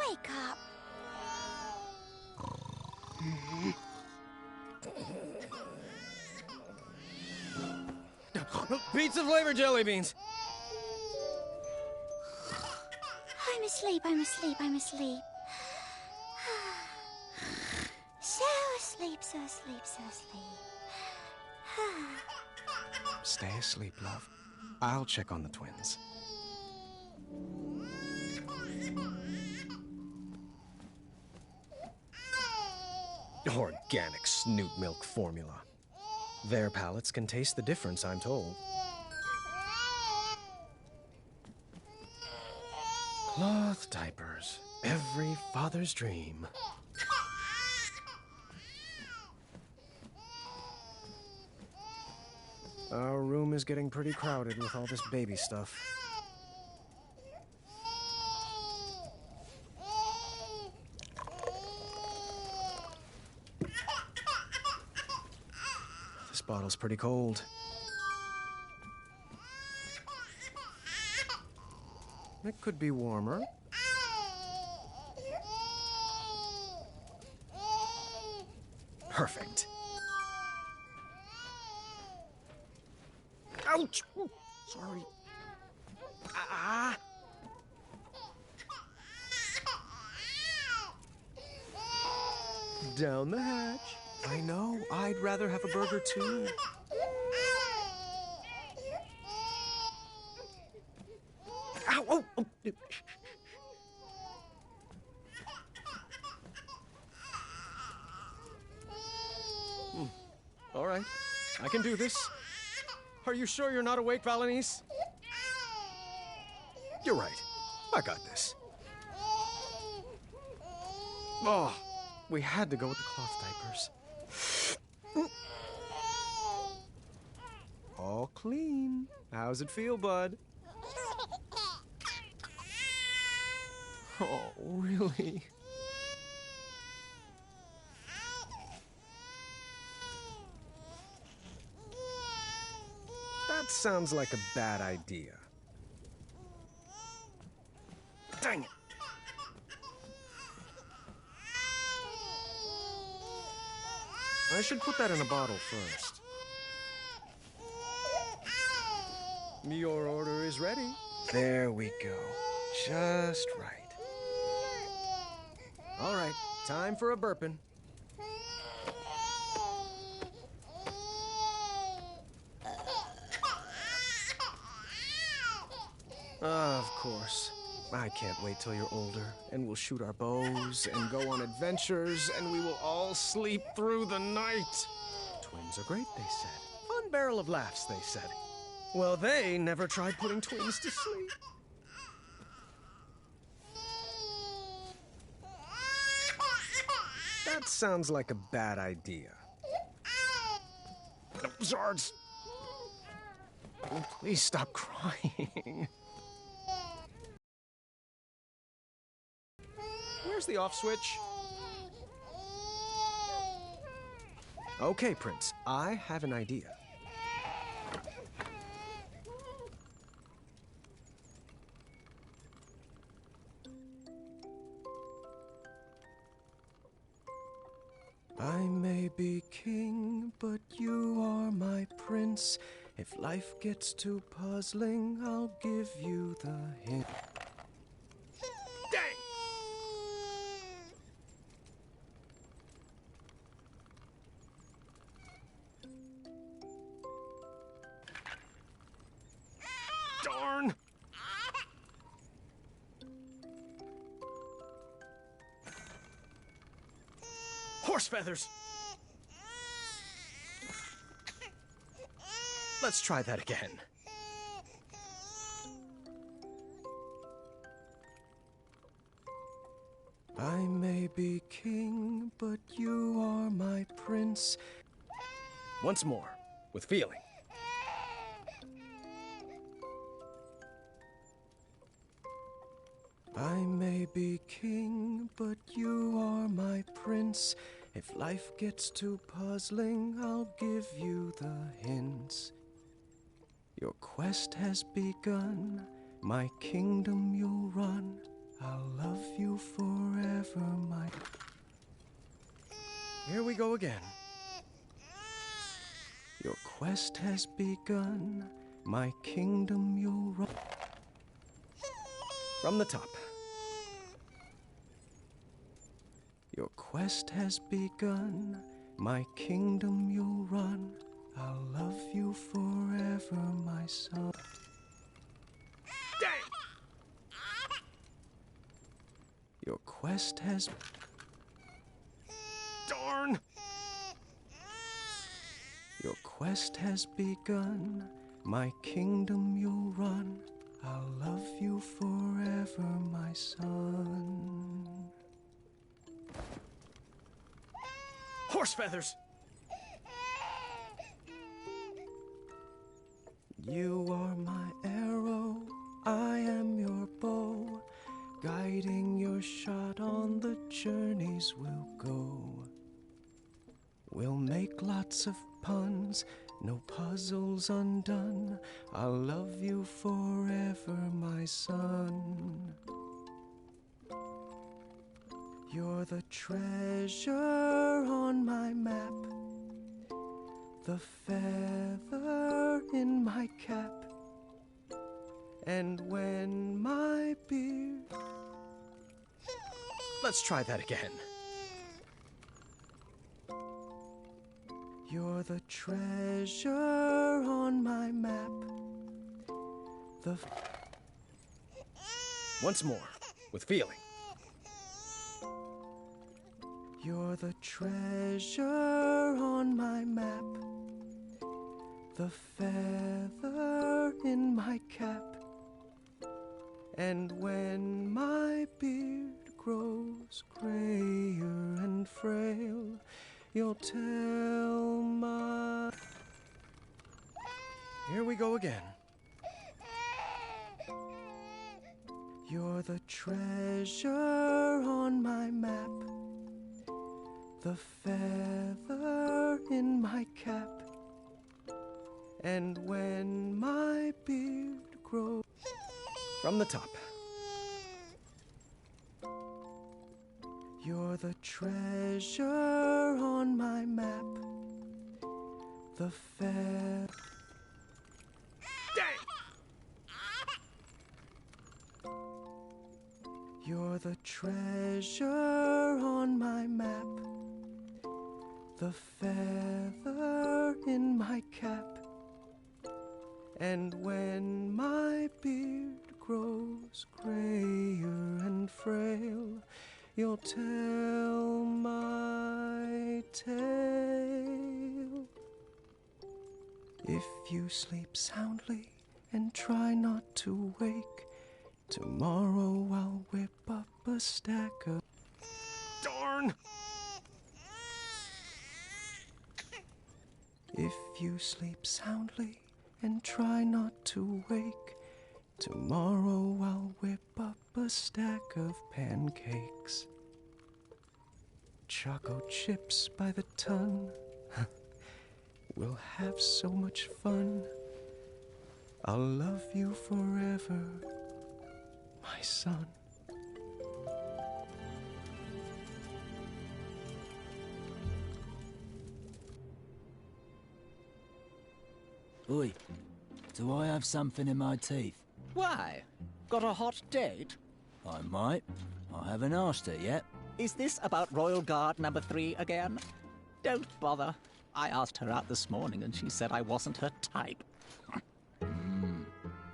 Wake up. Pizza flavor jelly beans. I'm asleep, I'm asleep, I'm asleep. So asleep, so asleep, so asleep. Stay asleep, love. I'll check on the twins. Organic Snoot milk formula. Their palates can taste the difference, I'm told. Cloth diapers. Every father's dream. Our room is getting pretty crowded with all this baby stuff. This bottle's pretty cold. It could be warmer. Perfect. Ouch! Ooh, sorry. Ah! Down the hatch. I know. I'd rather have a burger too. Ow! Oh! Oh. All right. I can do this. Are you sure you're not awake, Valanice? You're right. I got this. Oh, we had to go with the cloth diapers. All clean. How's it feel, bud? Oh, really? That sounds like a bad idea. Dang it! I should put that in a bottle first. Your order is ready. There we go. Just right. All right, time for a burpin'. Of course. I can't wait till you're older, and we'll shoot our bows and go on adventures, and we will all sleep through the night. Twins are great, they said. Fun barrel of laughs, they said. Well, they never tried putting twins to sleep. That sounds like a bad idea. No, Zards! Oh, please stop crying. Where's the off switch? Okay, Prince, I have an idea. I may be king, but you are my prince. If life gets too puzzling, I'll give you the hint. Dang! Darn! Horse feathers! Let's try that again. I may be king, but you are my prince. Once more, with feeling. I may be king, but you are my prince. If life gets too puzzling, I'll give you the hints. Your quest has begun, my kingdom you'll run. I'll love you forever. my... Here we go again. Your quest has begun. My kingdom you'll run. From the top. Your quest has begun. My kingdom you'll run. I'll love you forever, my son. Dang! Your quest has... Darn! Your quest has begun. My kingdom you'll run. I'll love you forever, my son. Horse feathers! You are my arrow, I am your bow. Guiding your shot on the journeys we'll go. We'll make lots of puns, no puzzles undone. I'll love you forever, my son. You're the treasure on my map, the feather in my cap, and when my beard... Let's try that again. You're the treasure on my map, the... Once more, with feeling. You're the treasure on my map, the feather in my cap, and when my beard grows grayer and frail, you'll tell my... Here we go again. You're the treasure on my map, the feather in my cap, and when my beard grows... From the top. You're the treasure on my map, the feather... Dang! You're the treasure on my map, the feather in my cap, and when my beard grows grayer and frail, you'll tell my tale. If you sleep soundly and try not to wake, tomorrow I'll whip up a stack of... Darn! If you sleep soundly and try not to wake, tomorrow I'll whip up a stack of pancakes. Choco chips by the ton. We'll have so much fun. I'll love you forever, my son. Oi, do I have something in my teeth? Why? Got a hot date? I might. I haven't asked her yet. Is this about Royal Guard number 3 again? Don't bother. I asked her out this morning and she said I wasn't her type.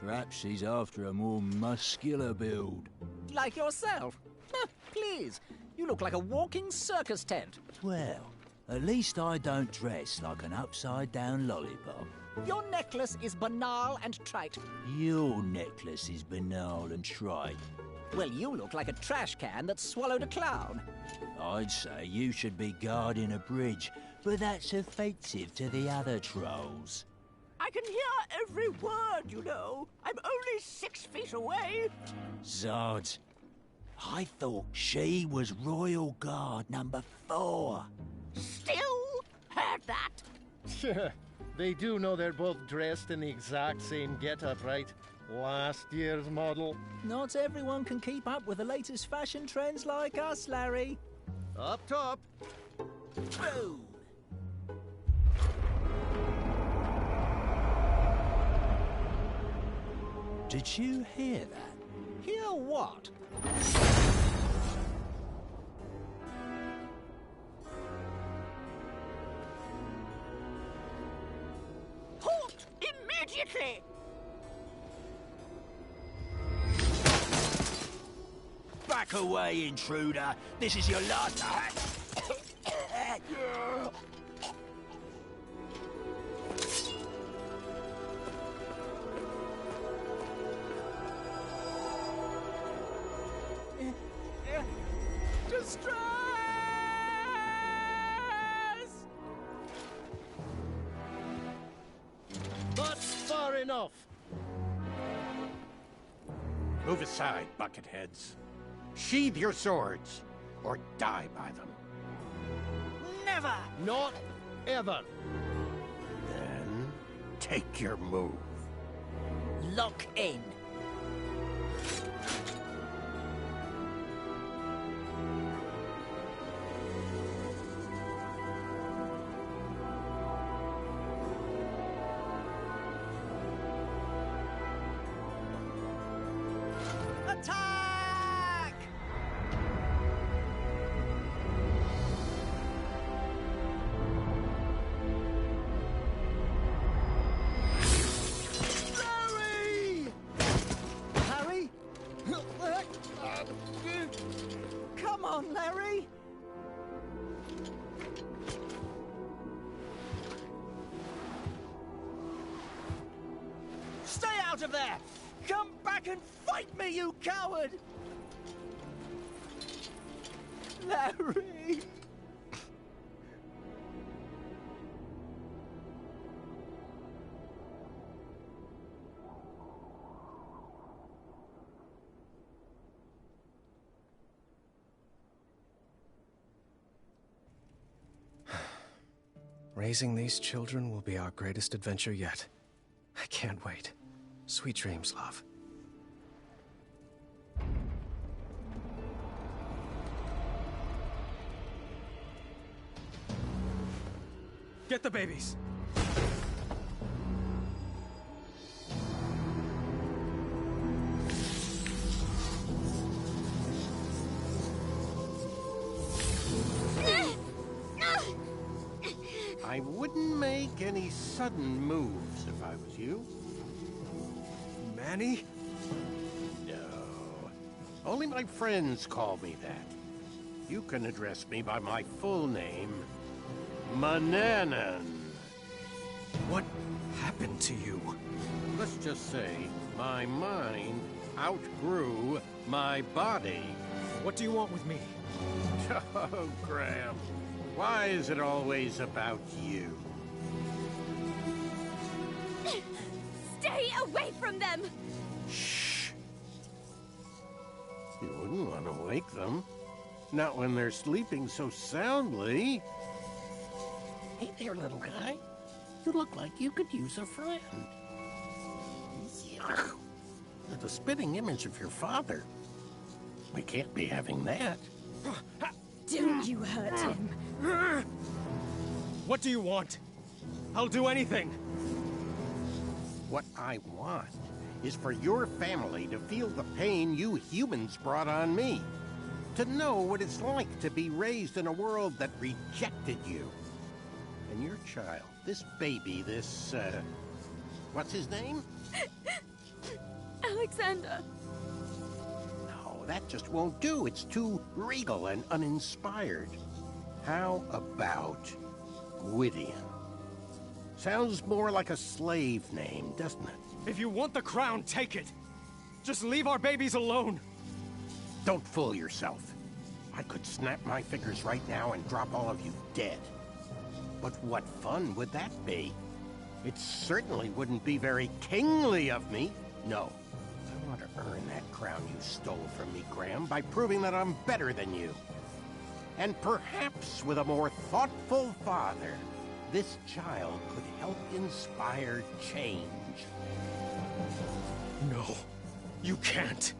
Perhaps she's after a more muscular build. Like yourself. Please, you look like a walking circus tent. Well, at least I don't dress like an upside-down lollipop. Your necklace is banal and trite. Your necklace is banal and trite. Well, you look like a trash can that swallowed a clown. I'd say you should be guarding a bridge, but that's offensive to the other trolls. I can hear every word, you know. I'm only 6 feet away. Zods, I thought she was Royal Guard number 4. Still heard that. They do know they're both dressed in the exact same getup, right? Last year's model. Not everyone can keep up with the latest fashion trends like us, Larry. Up top. Boom! Did you hear that? Hear what? Halt immediately! Back away, intruder. This is your last... Distress! That's far enough. Move aside, bucketheads. Sheathe your swords, or die by them. Never! Not ever. Then, take your move. Lock in. Attack! Larry! Larry? Come on, Larry! Stay out of there! Come back and fight me, you coward! Larry! Raising these children will be our greatest adventure yet. I can't wait. Sweet dreams, love. Get the babies! I wouldn't make any sudden moves if I was you. Manny? No. Only my friends call me that. You can address me by my full name, Mananan. What happened to you? Let's just say my mind outgrew my body. What do you want with me? Oh, Graham. Why is it always about you? Stay away from them! Shh. You wouldn't want to wake them. Not when they're sleeping so soundly. Hey there, little guy. You look like you could use a friend. Yuck. You're the spitting image of your father. We can't be having that. Don't you hurt him. What do you want? I'll do anything. What I want is for your family to feel the pain you humans brought on me. To know what it's like to be raised in a world that rejected you. And your child, this baby, this, what's his name? Alexander. No, that just won't do. It's too regal and uninspired. How about Gwydion? Sounds more like a slave name, doesn't it? If you want the crown, take it. Just leave our babies alone. Don't fool yourself. I could snap my fingers right now and drop all of you dead. But what fun would that be? It certainly wouldn't be very kingly of me. No, I want to earn that crown you stole from me, Graham, by proving that I'm better than you. And perhaps with a more thoughtful father, this child could help inspire change. No, you can't.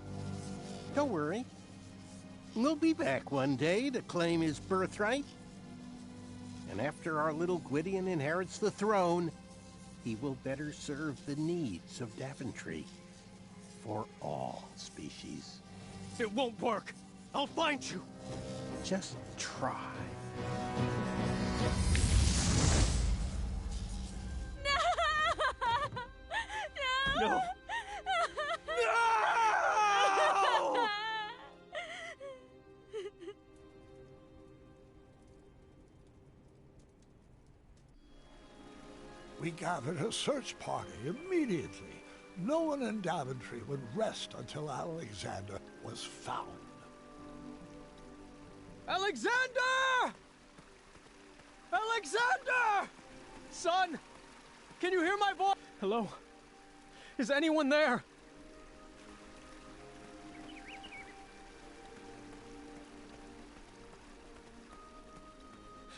Don't worry. We'll be back one day to claim his birthright. And after our little Gwydion inherits the throne, he will better serve the needs of Daventry. For all species. It won't work. I'll find you. Just try. No! No! We gathered a search party immediately. No one in Daventry would rest until Alexander was found. Alexander! Alexander! Son! Can you hear my voice? Hello? Is anyone there?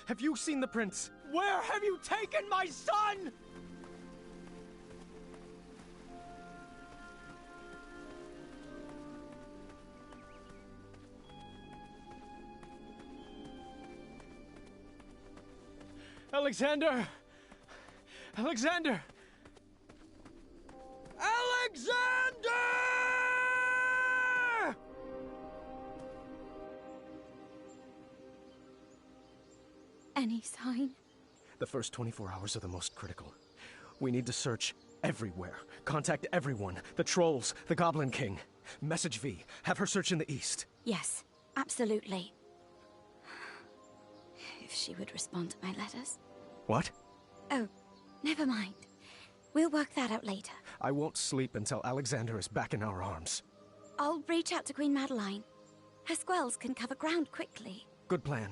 Have you seen the prince? Where have you taken my son? Alexander! Alexander! Alexander! Any sign? The first 24 hours are the most critical. We need to search everywhere. Contact everyone. The trolls, the Goblin King. Message V. Have her search in the east. Yes, absolutely. If she would respond to my letters. What? Oh, never mind. We'll work that out later. I won't sleep until Alexander is back in our arms. I'll reach out to Queen Madeline. Her squells can cover ground quickly. Good plan.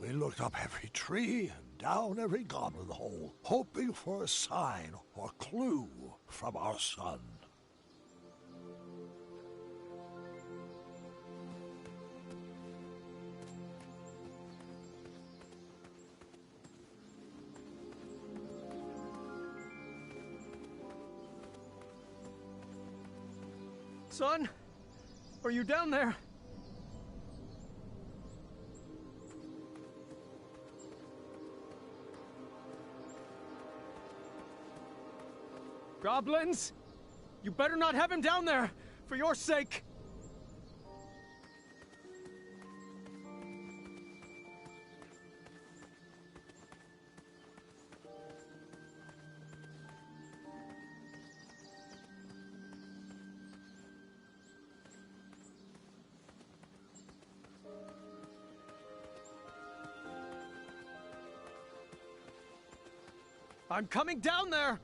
We looked up every tree and down every goblin hole, hoping for a sign or clue from our son. Son? Are you down there? Goblins? You better not have him down there, for your sake. I'm coming down there!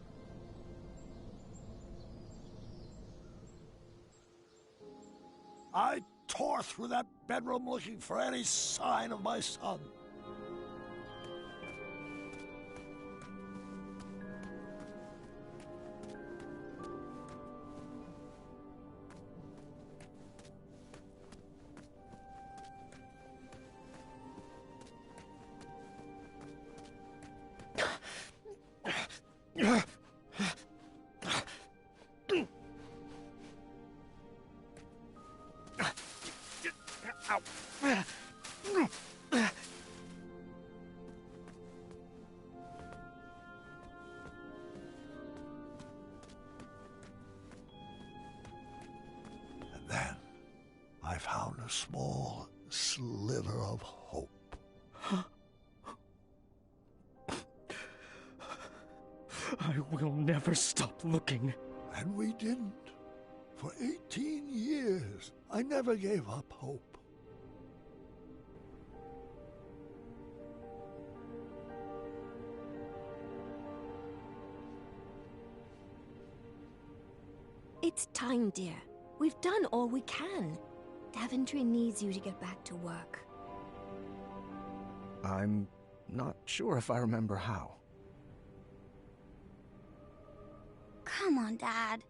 I tore through that bedroom looking for any sign of my son. And then I found a small sliver of hope. I will never stop looking. And we didn't. For 18 years, I never gave up hope. It's time, dear. We've done all we can. Daventry needs you to get back to work. I'm not sure if I remember how. Come on, Dad.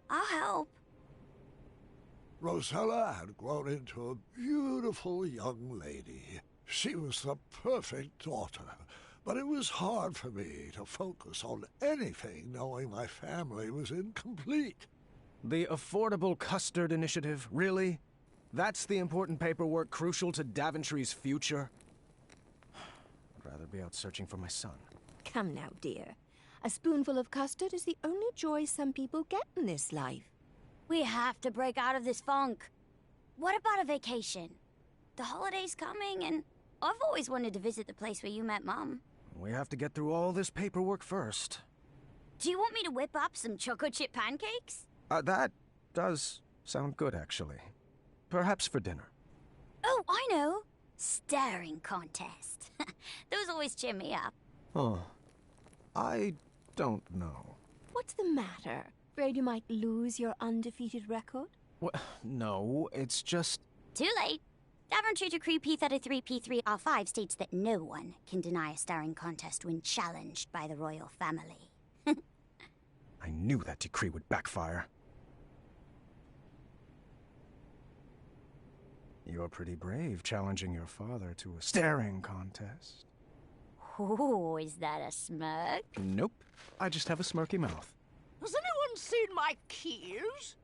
I'll help. Rosella had grown into a beautiful young lady. She was the perfect daughter, but it was hard for me to focus on anything knowing my family was incomplete. The Affordable Custard Initiative, really? That's the important paperwork crucial to Daventry's future? I'd rather be out searching for my son. Come now, dear. A spoonful of custard is the only joy some people get in this life. We have to break out of this funk. What about a vacation? The holiday's coming, and I've always wanted to visit the place where you met Mom. We have to get through all this paperwork first. Do you want me to whip up some chocolate chip pancakes? That does sound good, actually. Perhaps for dinner. Oh, I know. Staring contest. Those always cheer me up. Oh, I don't know. What's the matter? Afraid you might lose your undefeated record? Well, no, it's just... Too late. Daventry Decree P33P3R5 states that no one can deny a staring contest when challenged by the royal family. I knew that decree would backfire. You're pretty brave, challenging your father to a staring contest. Oh, is that a smirk? Nope. I just have a smirky mouth. Has anyone seen my keys?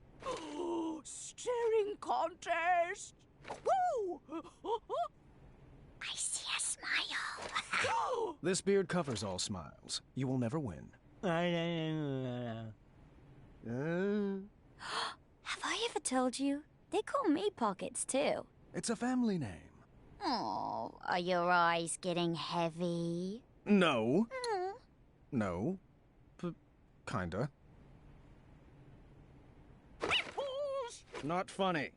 Staring contest! Woo! I see a smile. This beard covers all smiles. You will never win. Have I ever told you? They call me Pockets, too. It's a family name. Oh, are your eyes getting heavy? No. No. Kinda. Not funny.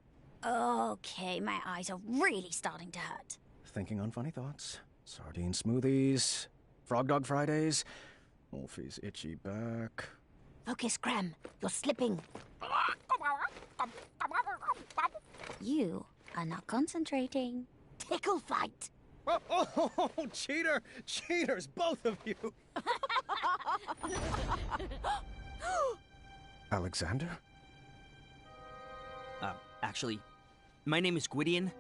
Okay, my eyes are really starting to hurt. Thinking on funny thoughts. Sardine smoothies. Frog Dog Fridays. Wolfie's itchy back. Focus, Graham. You're slipping. You are not concentrating. Tickle fight. Oh, cheater! Cheaters, both of you! Alexander? Actually, my name is Gwydion.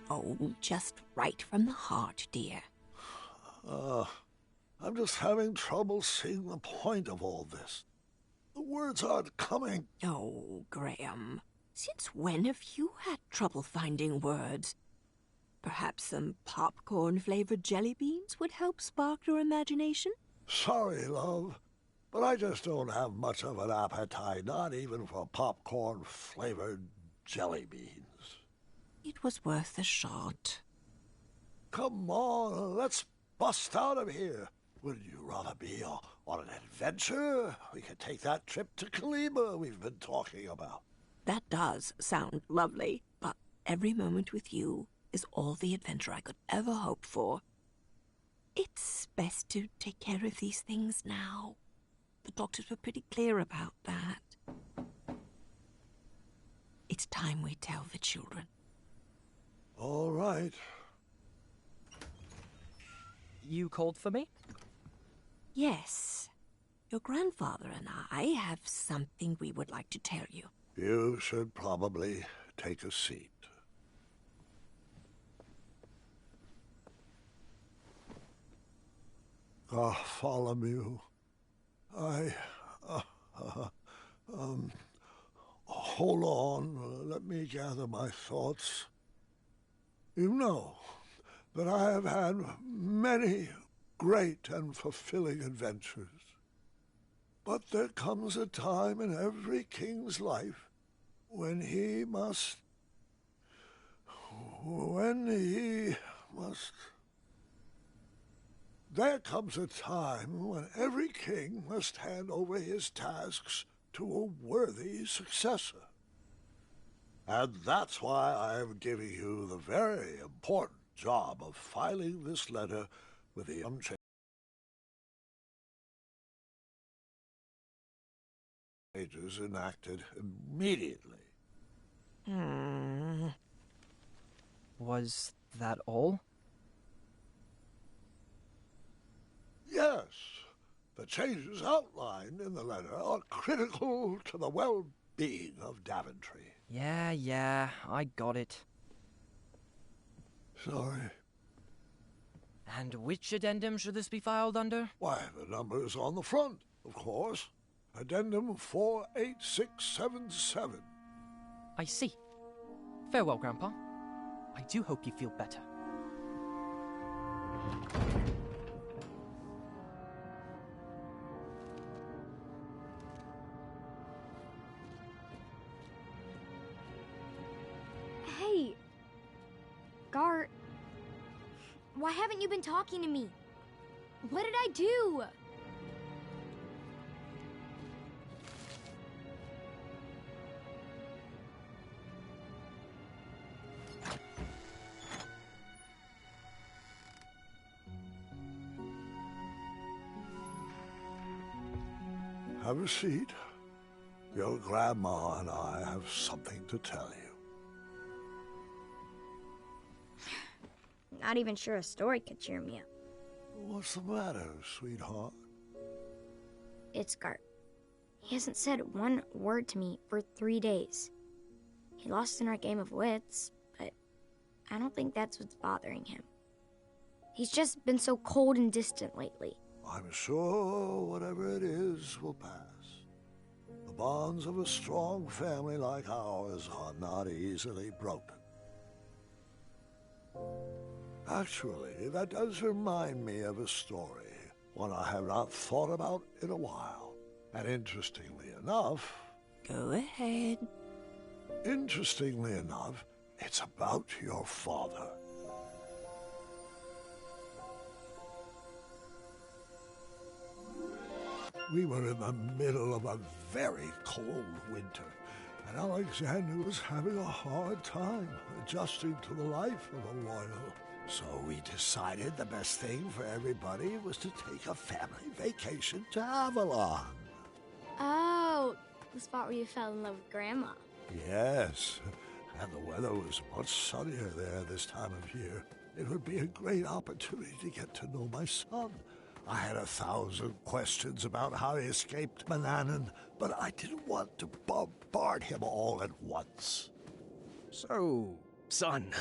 Oh, just right from the heart, dear. I'm just having trouble seeing the point of all this. The words aren't coming. Oh, Graham. Since when have you had trouble finding words? Perhaps some popcorn-flavored jelly beans would help spark your imagination? Sorry, love, but I just don't have much of an appetite, not even for popcorn-flavored jelly beans. It was worth a shot. Come on, let's bust out of here. Would you rather be on an adventure? We could take that trip to Kalima we've been talking about. That does sound lovely, but every moment with you is all the adventure I could ever hope for. It's best to take care of these things now. The doctors were pretty clear about that. It's time we tell the children. All right. You called for me? Yes. Your grandfather and I have something we would like to tell you. You should probably take a seat. Bartholomew, hold on, let me gather my thoughts. You know that I have had many great and fulfilling adventures. But there comes a time in every king's life when he must... There comes a time when every king must hand over his tasks to a worthy successor. And that's why I am giving you the very important job of filing this letter with the changes enacted immediately. Was that all? Yes, the changes outlined in the letter are critical to the well-being of Daventry. Yeah, I got it. Sorry. And which addendum should this be filed under? Why, the number is on the front, of course. Addendum 48677. I see. Farewell, Grandpa. I do hope you feel better. Hey, Gart, why haven't you been talking to me? What did I do? Have a seat. Your grandma and I have something to tell you. Not even sure a story could cheer me up. What's the matter, sweetheart? It's Gart. He hasn't said one word to me for 3 days. He lost in our game of wits, but I don't think that's what's bothering him. He's just been so cold and distant lately. I'm sure whatever it is will pass. The bonds of a strong family like ours are not easily broken. Actually, that does remind me of a story, one I have not thought about in a while. And interestingly enough... Go ahead. Interestingly enough, it's about your father. We were in the middle of a very cold winter, and Alexander was having a hard time adjusting to the life of a royal. So we decided the best thing for everybody was to take a family vacation to Avalon. Oh, the spot where you fell in love with Grandma. Yes, and the weather was much sunnier there this time of year. It would be a great opportunity to get to know my son. I had 1,000 questions about how he escaped Manannan, but I didn't want to bombard him all at once. So, son,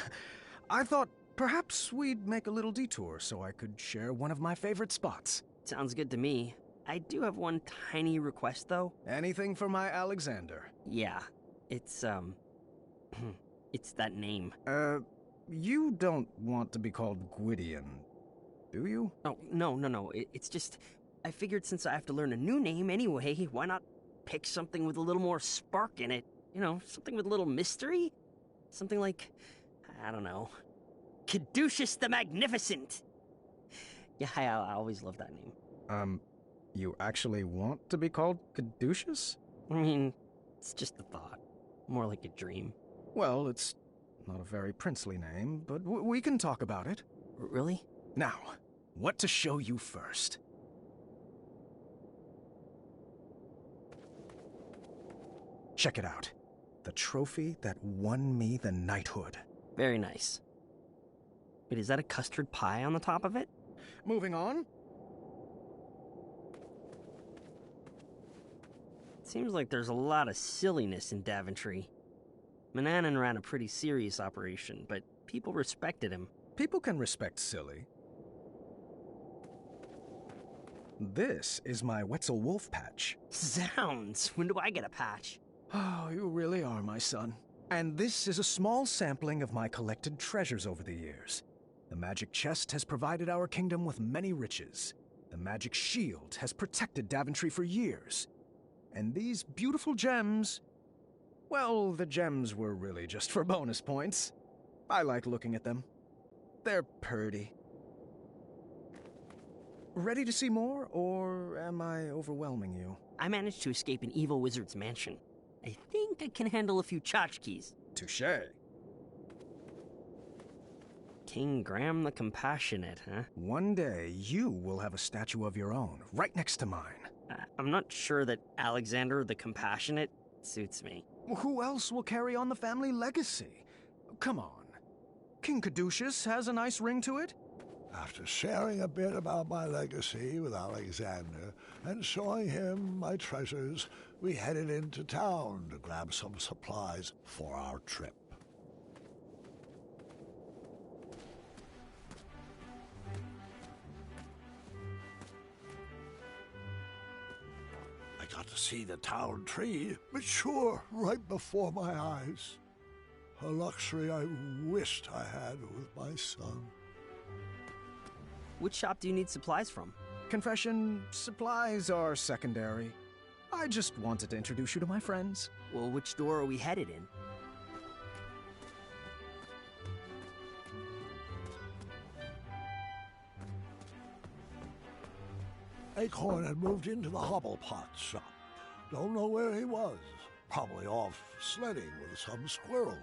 I thought perhaps we'd make a little detour so I could share one of my favorite spots. Sounds good to me. I do have one tiny request, though. Anything for my Alexander. Yeah, it's it's that name. You don't want to be called Gwydion, do you? Oh, no. It's just, I figured since I have to learn a new name anyway, why not pick something with a little more spark in it? You know, something with a little mystery? Something like, I don't know, Caduceus the Magnificent! Yeah, I always love that name. You actually want to be called Caduceus? I mean, it's just a thought. More like a dream. Well, it's not a very princely name, but we can talk about it. Really? Now, what to show you first? Check it out. The trophy that won me the knighthood. Very nice. Wait, is that a custard pie on the top of it? Moving on. Seems like there's a lot of silliness in Daventry. Manannan ran a pretty serious operation, but people respected him. People can respect silly. This is my Wetzel Wolf patch. Zounds! When do I get a patch? Oh, you really are my son. And this is a small sampling of my collected treasures over the years. The magic chest has provided our kingdom with many riches. The magic shield has protected Daventry for years. And these beautiful gems... Well, the gems were really just for bonus points. I like looking at them. They're pretty. Ready to see more, or am I overwhelming you? I managed to escape an evil wizard's mansion. I think I can handle a few tchotchkes. Touché. King Graham the Compassionate, huh? One day, you will have a statue of your own, right next to mine. I'm not sure that Alexander the Compassionate suits me. Who else will carry on the family legacy? Come on. King Caduceus has a nice ring to it. After sharing a bit about my legacy with Alexander and showing him my treasures, we headed into town to grab some supplies for our trip. I got to see the town tree mature right before my eyes. A luxury I wished I had with my son. Which shop do you need supplies from? Confession, supplies are secondary. I just wanted to introduce you to my friends. Well, which door are we headed in? Acorn had moved into the Hobblepot shop. Don't know where he was. Probably off sledding with some squirrels.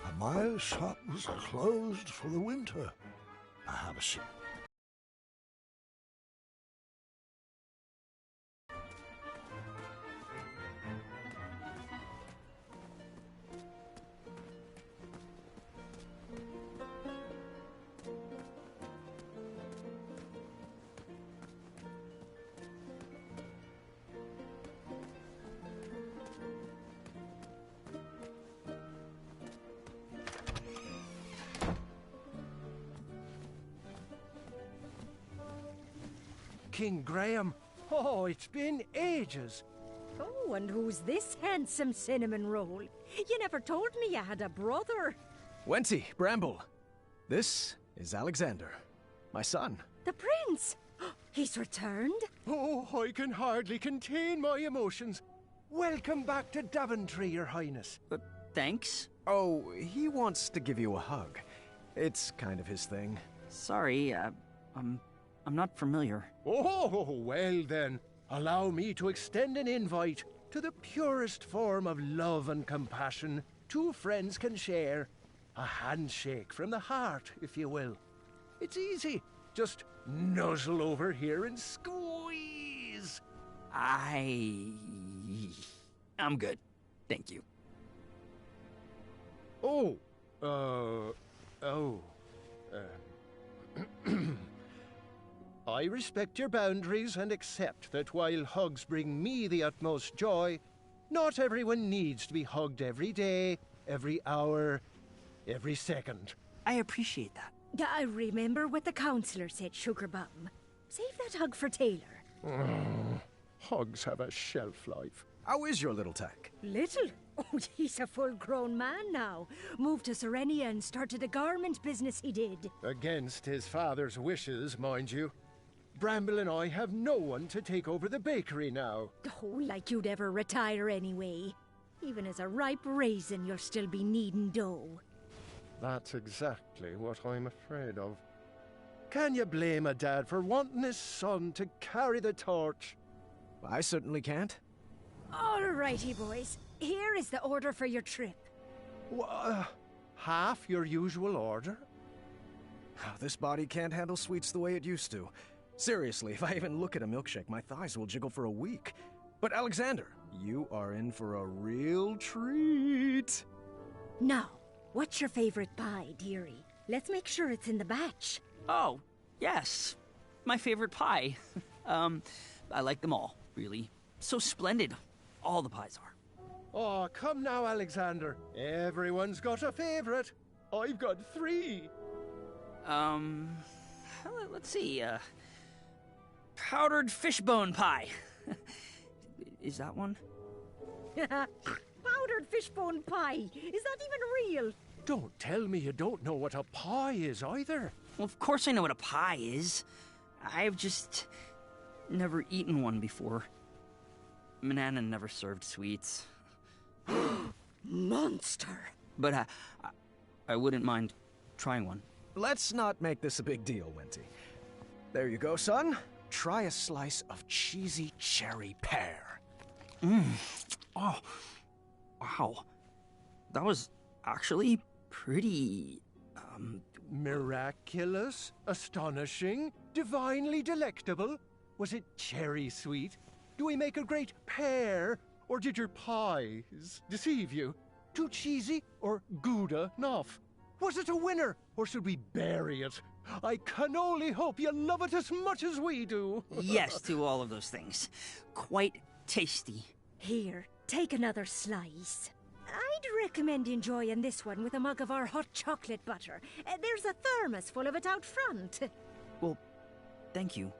And my shop was closed for the winter. I have a seat. King Graham. Oh, it's been ages. Oh, and who's this handsome cinnamon roll? You never told me you had a brother. Wenty, Bramble. This is Alexander, my son. The prince! He's returned? Oh, I can hardly contain my emotions. Welcome back to Daventry, Your Highness. Thanks. Oh, he wants to give you a hug. It's kind of his thing. Sorry, I'm not familiar. Oh, well then, allow me to extend an invite to the purest form of love and compassion two friends can share. A handshake from the heart, if you will. It's easy. Just nuzzle over here and squeeze. I'm good. Thank you. I respect your boundaries and accept that while hugs bring me the utmost joy, not everyone needs to be hugged every day, every hour, every second. I appreciate that. I remember what the counselor said, Sugarbum. Save that hug for Taylor. Hugs have a shelf life. How is your little tech? Little? Oh, he's a full-grown man now. Moved to Serenia and started a garment business he did. Against his father's wishes, mind you. Bramble and I have no one to take over the bakery now. Oh, like you'd ever retire anyway. Even as a ripe raisin, you'll still be kneading dough. That's exactly what I'm afraid of. Can you blame a dad for wanting his son to carry the torch? I certainly can't. All righty, boys. Here is the order for your trip. Half your usual order? This body can't handle sweets the way it used to. Seriously, if I even look at a milkshake, my thighs will jiggle for a week. But Alexander, you are in for a real treat. Now, what's your favorite pie, dearie? Let's make sure it's in the batch. Oh, yes. My favorite pie. I like them all, really. So splendid. All the pies are. Oh, come now, Alexander. Everyone's got a favorite. I've got 3. Let's see, powdered fishbone pie. Is that one? Powdered fishbone pie. Is that even real? Don't tell me you don't know what a pie is either. Well, of course I know what a pie is. I've just never eaten one before. Manana never served sweets. Monster. But I wouldn't mind trying one. Let's not make this a big deal, Wenty. There you go, son. try a slice of cheesy cherry pear. Oh, wow. That was actually pretty, Miraculous, astonishing, divinely delectable. Was it cherry sweet? Do we make a great pear? Or did your pies deceive you? Too cheesy or Gouda enough? Was it a winner, or should we bury it? I can only hope you love it as much as we do. Yes to all of those things. Quite tasty. Here, take another slice. I'd recommend enjoying this one with a mug of our hot chocolate butter. There's a thermos full of it out front. Well, thank you.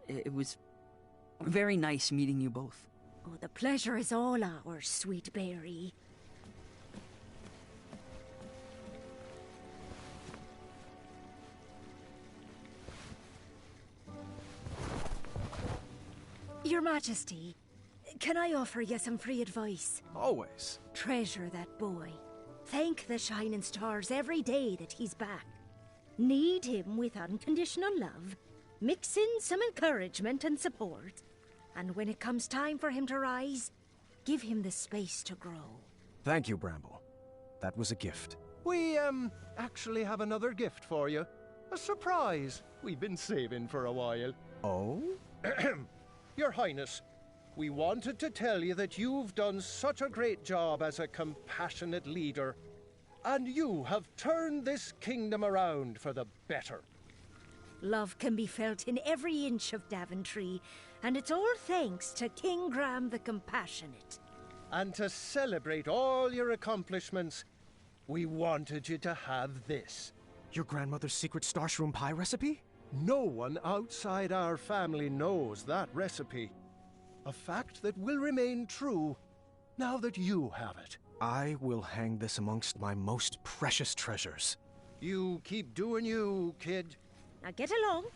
It was very nice meeting you both. Oh, the pleasure is all ours, sweet berry. Your Majesty, can I offer you some free advice? Always. Treasure that boy. Thank the shining stars every day that he's back. Need him with unconditional love. Mix in some encouragement and support. And when it comes time for him to rise, give him the space to grow. Thank you, Bramble. That was a gift. We, actually have another gift for you. A surprise we've been saving for a while. Oh? Your Highness, we wanted to tell you that you've done such a great job as a compassionate leader, and you have turned this kingdom around for the better. Love can be felt in every inch of Daventry, and it's all thanks to King Graham the Compassionate. And to celebrate all your accomplishments, we wanted you to have this. Your grandmother's secret starshroom pie recipe? No one outside our family knows that recipe. A fact that will remain true now that you have it. I will hang this amongst my most precious treasures. You keep doing you, kid. Now get along.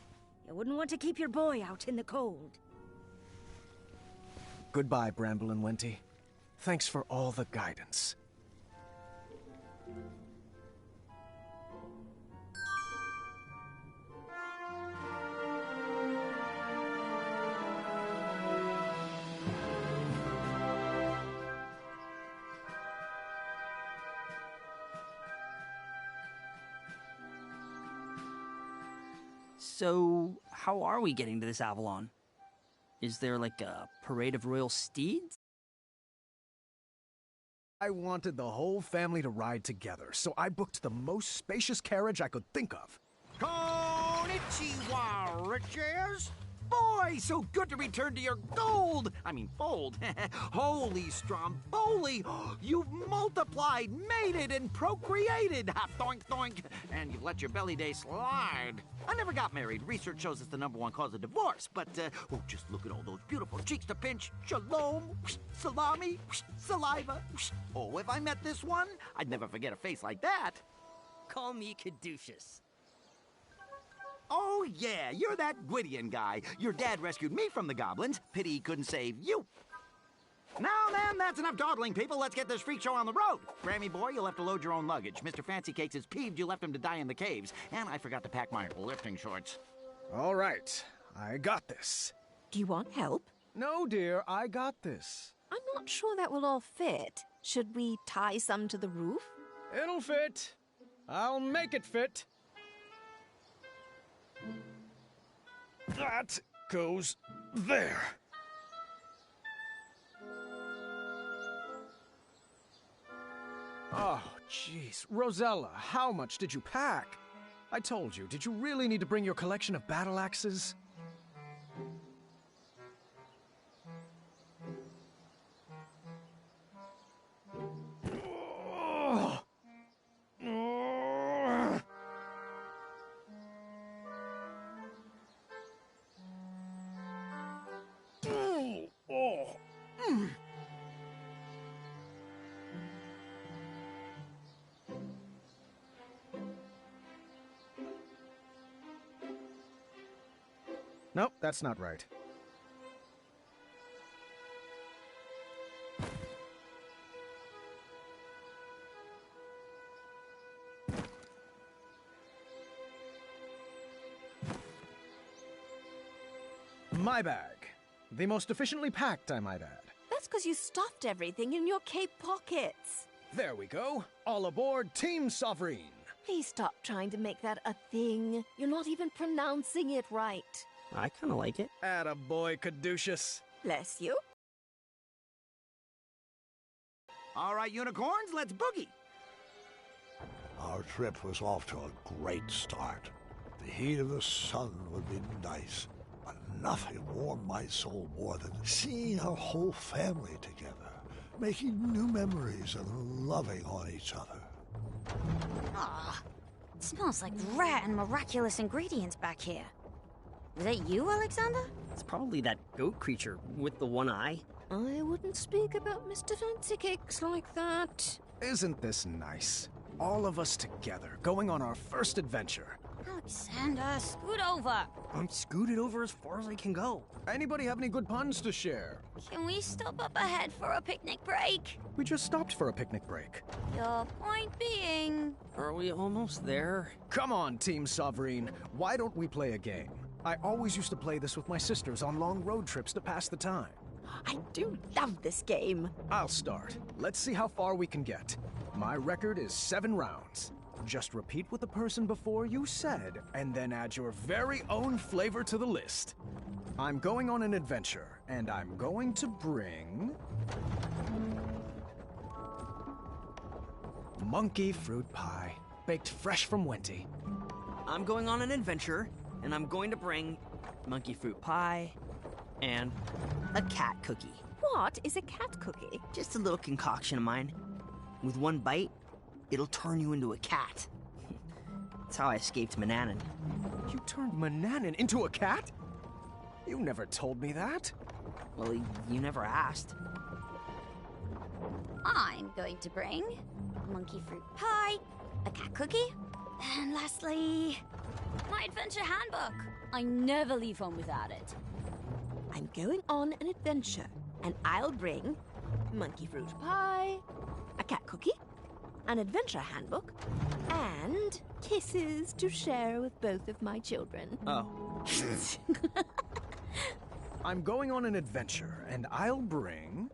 You wouldn't want to keep your boy out in the cold. Goodbye, Bramble and Wenty. Thanks for all the guidance. So, how are we getting to this Avalon? Is there like a parade of royal steeds? I wanted the whole family to ride together, so I booked the most spacious carriage I could think of. Konnichiwa, riches! Boy, so good to return to your gold! I mean, fold. Holy Stromboli! You've multiplied, mated, and procreated! Ha, doink, doink! And you've let your belly day slide. I never got married. Research shows it's the #1 cause of divorce. But, just look at all those beautiful cheeks to pinch. Shalom, salami, saliva. Oh, if I met this one, I'd never forget a face like that. Call me Caduceus. Oh, yeah, you're that Gwydion guy. Your dad rescued me from the goblins. Pity he couldn't save you. Now, then, that's enough dawdling, people. Let's get this freak show on the road. Grammy boy, you'll have to load your own luggage. Mr. Fancy Cakes is peeved you left him to die in the caves. And I forgot to pack my lifting shorts. All right, I got this. Do you want help? No, dear, I got this. I'm not sure that will all fit. Should we tie some to the roof? It'll fit. I'll make it fit. That goes there. Oh, jeez. Rosella, how much did you pack? I told you, did you really need to bring your collection of battle axes? Nope, that's not right. My bag. The most efficiently packed, I might add. That's because you stuffed everything in your cape pockets. There we go. All aboard Team Sovereign. Please stop trying to make that a thing. You're not even pronouncing it right. I kind of like it. Attaboy, Caduceus. Bless you. All right, unicorns, let's boogie. Our trip was off to a great start. The heat of the sun would be nice, but nothing warmed my soul more than seeing our whole family together, making new memories and loving on each other. Ah, it smells like rare and miraculous ingredients back here. Is that you, Alexander? It's probably that goat creature with the one eye. I wouldn't speak about Mr. Fancy Cakes like that. Isn't this nice? All of us together, going on our first adventure. Alexander, scoot over. I'm scooted over as far as I can go. Anybody have any good puns to share? Can we stop up ahead for a picnic break? We just stopped for a picnic break. Your point being... Are we almost there? Come on, Team Sovereign. Why don't we play a game? I always used to play this with my sisters on long road trips to pass the time. I do love this game. I'll start. Let's see how far we can get. My record is 7 rounds. Just repeat what the person before you said, and then add your very own flavor to the list. I'm going on an adventure, and I'm going to bring... monkey fruit pie, baked fresh from Wenty. I'm going on an adventure, and I'm going to bring monkey fruit pie and a cat cookie. What is a cat cookie? Just a little concoction of mine. With one bite, it'll turn you into a cat. That's how I escaped Mananan. You turned Mananan into a cat? You never told me that. Well, you never asked. I'm going to bring a monkey fruit pie, a cat cookie, and lastly, my adventure handbook. I never leave home without it. I'm going on an adventure, and I'll bring monkey fruit pie, a cat cookie, an adventure handbook, and kisses to share with both of my children. Oh. I'm going on an adventure, and I'll bring...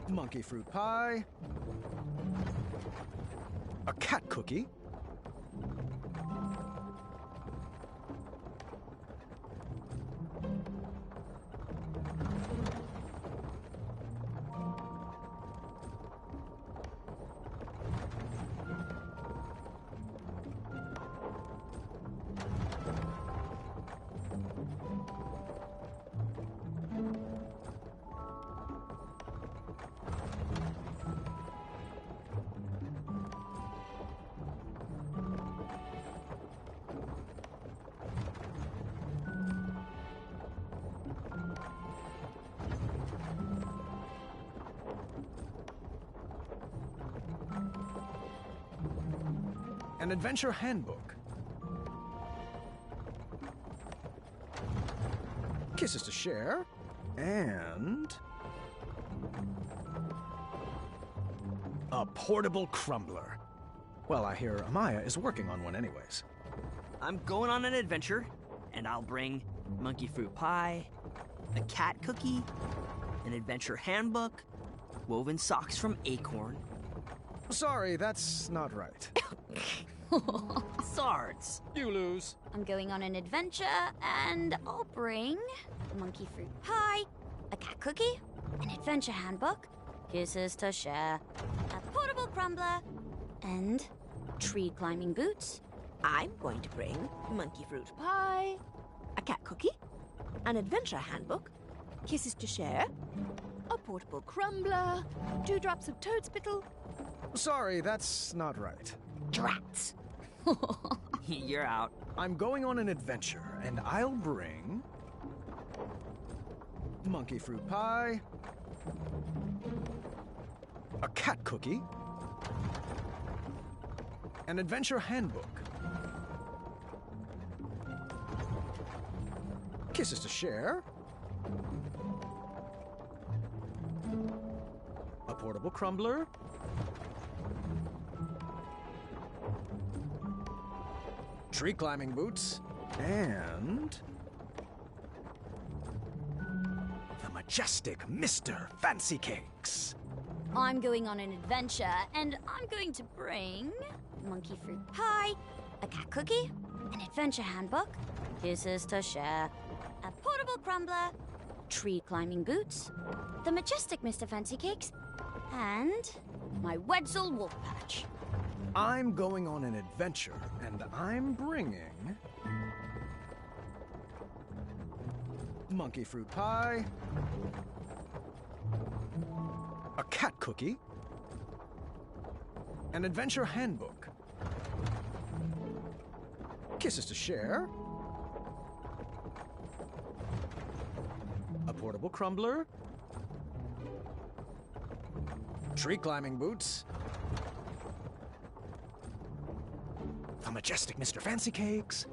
monkey fruit pie, a cat cookie, an adventure handbook, kisses to share, and a portable crumbler. Well, I hear Amaya is working on one anyways. I'm going on an adventure, and I'll bring monkey fruit pie, a cat cookie, an adventure handbook, woven socks from Acorn. Sorry, that's not right. Sards. You lose. I'm going on an adventure, and I'll bring a monkey fruit pie, a cat cookie, an adventure handbook, kisses to share, a portable crumbler, and tree climbing boots. I'm going to bring monkey fruit pie, a cat cookie, an adventure handbook, kisses to share, a portable crumbler, 2 drops of toad spittle. Sorry, that's not right. Drats. You're out. I'm going on an adventure, and I'll bring monkey fruit pie, a cat cookie, An adventure handbook. Kisses to share. A portable crumbler. Tree climbing boots. And the majestic Mr. Fancy Cakes. I'm going on an adventure, and I'm going to bring monkey fruit pie, a cat cookie, an adventure handbook, kisses to share, a portable crumbler, tree climbing boots, the majestic Mr. Fancy Cakes, and my Wetzel wolf patch. I'm going on an adventure, and I'm bringing monkey fruit pie, a cat cookie, an adventure handbook, kisses to share, a portable crumbler, tree climbing boots, the majestic Mr. Fancy Cakes,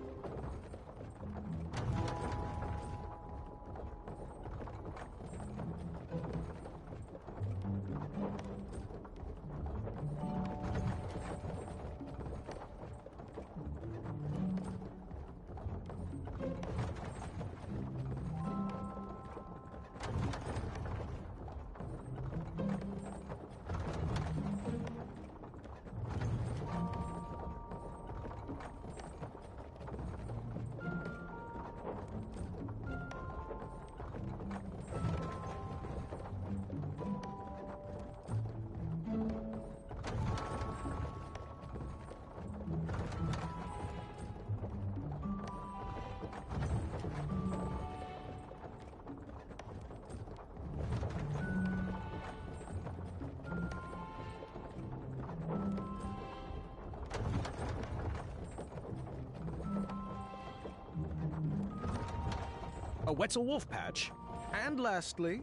a Wetzel wolf patch, and lastly,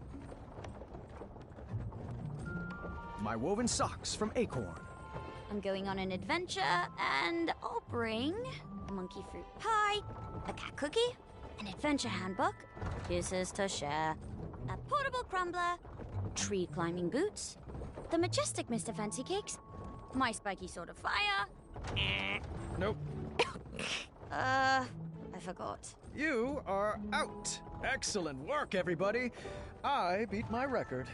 my woven socks from Acorn. I'm going on an adventure, and I'll bring a monkey fruit pie, a cat cookie, an adventure handbook, kisses to share, a portable crumbler, tree climbing boots, the majestic Mr. Fancy Cakes, my spiky sword of fire. Nope. I forgot. You are out. Excellent work, everybody. I beat my record.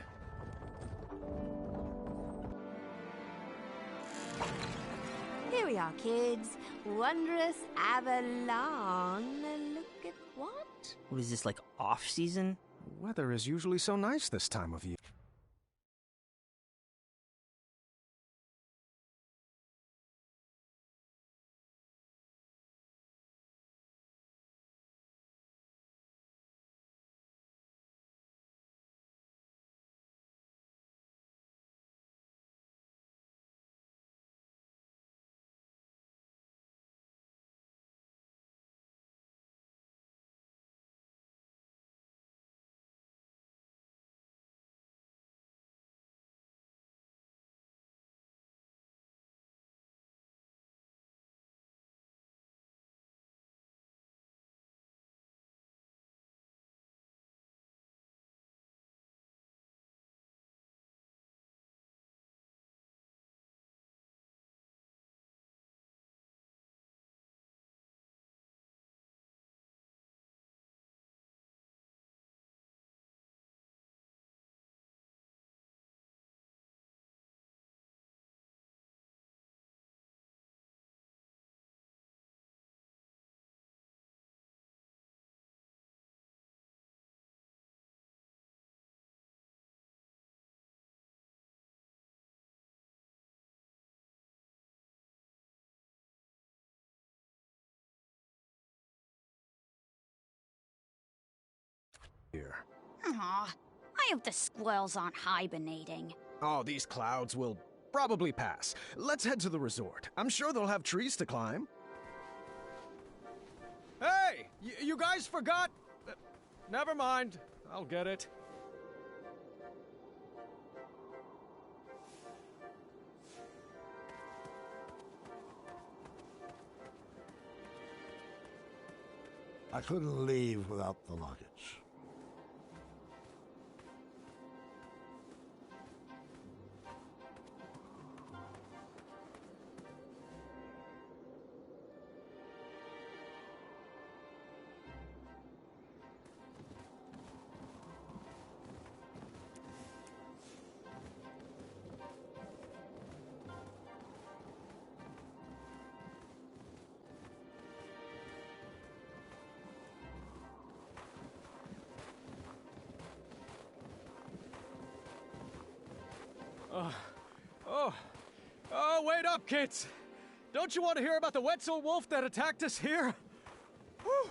Here we are, kids. Wondrous Avalon. Look at what? What is this, like off-season? Weather is usually so nice this time of year. Aw, I hope the squirrels aren't hibernating. Oh, these clouds will probably pass. Let's head to the resort. I'm sure they'll have trees to climb. Hey! You guys forgot... never mind. I'll get it. I couldn't leave without the luggage. Oh, wait up, kids! Don't you want to hear about the Wetzel wolf that attacked us here? Whew.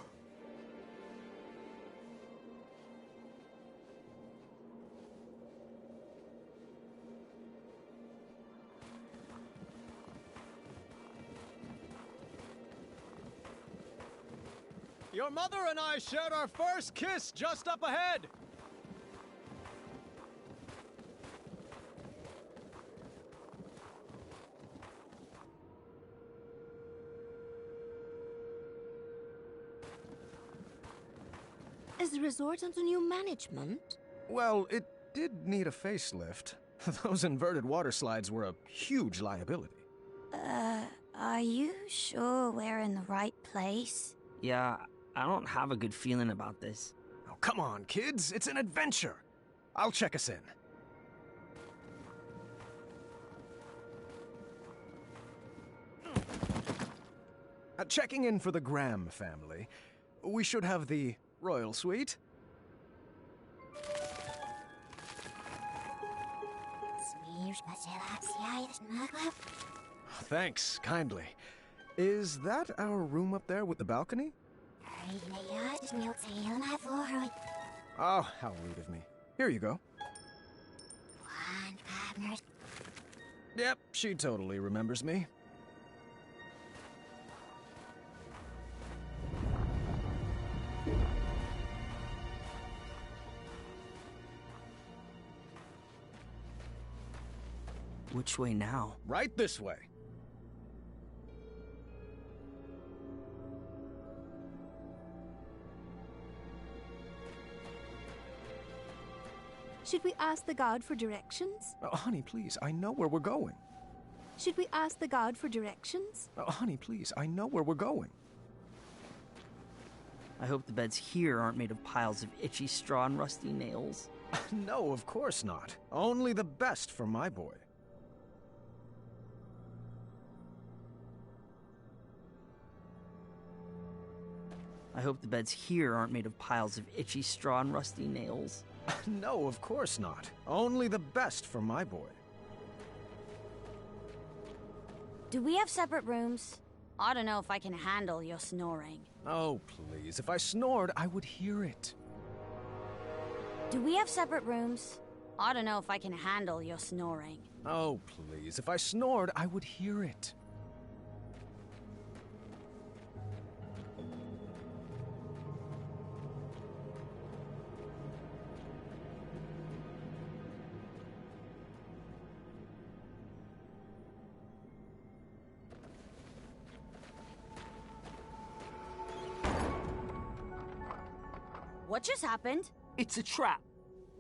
Your mother and I shared our first kiss just up ahead! Is the resort under new management? Well, it did need a facelift. Those inverted water slides were a huge liability. Are you sure we're in the right place? Yeah, I don't have a good feeling about this. Oh, come on, kids. It's an adventure. I'll check us in. Checking in for the Graham family. We should have the royal suite. Thanks, kindly. Is that our room up there with the balcony? Oh, how rude of me. Here you go. Yep, she totally remembers me. Which way now? Right this way. Should we ask the guard for directions? Oh, honey, please, I know where we're going. Should we ask the guard for directions? Oh, honey, please, I know where we're going. I hope the beds here aren't made of piles of itchy straw and rusty nails. No, of course not. Only the best for my boy. I hope the beds here aren't made of piles of itchy straw and rusty nails. No, of course not. Only the best for my boy. Do we have separate rooms? I don't know if I can handle your snoring. Oh, please. If I snored, I would hear it. Do we have separate rooms? I don't know if I can handle your snoring. Oh, please. If I snored, I would hear it. What just happened? It's a trap.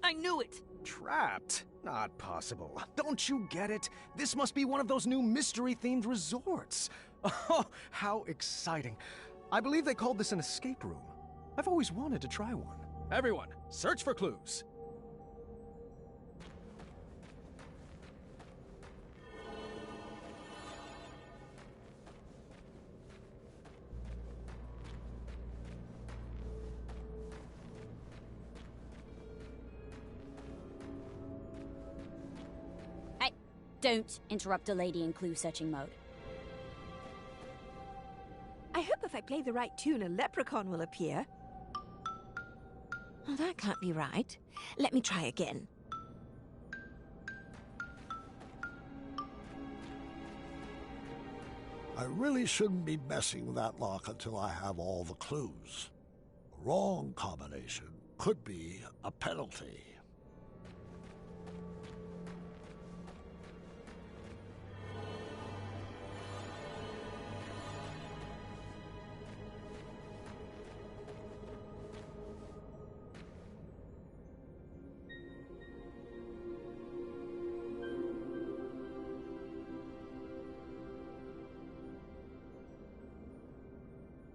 I knew it. Trapped? Not possible. Don't you get it? This must be one of those new mystery-themed resorts. Oh, how exciting. I believe they called this an escape room. I've always wanted to try one. Everyone, search for clues. Don't interrupt a lady in clue-searching mode. I hope if I play the right tune, a leprechaun will appear. Oh, that can't be right. Let me try again. I really shouldn't be messing with that lock until I have all the clues. A wrong combination could be a penalty.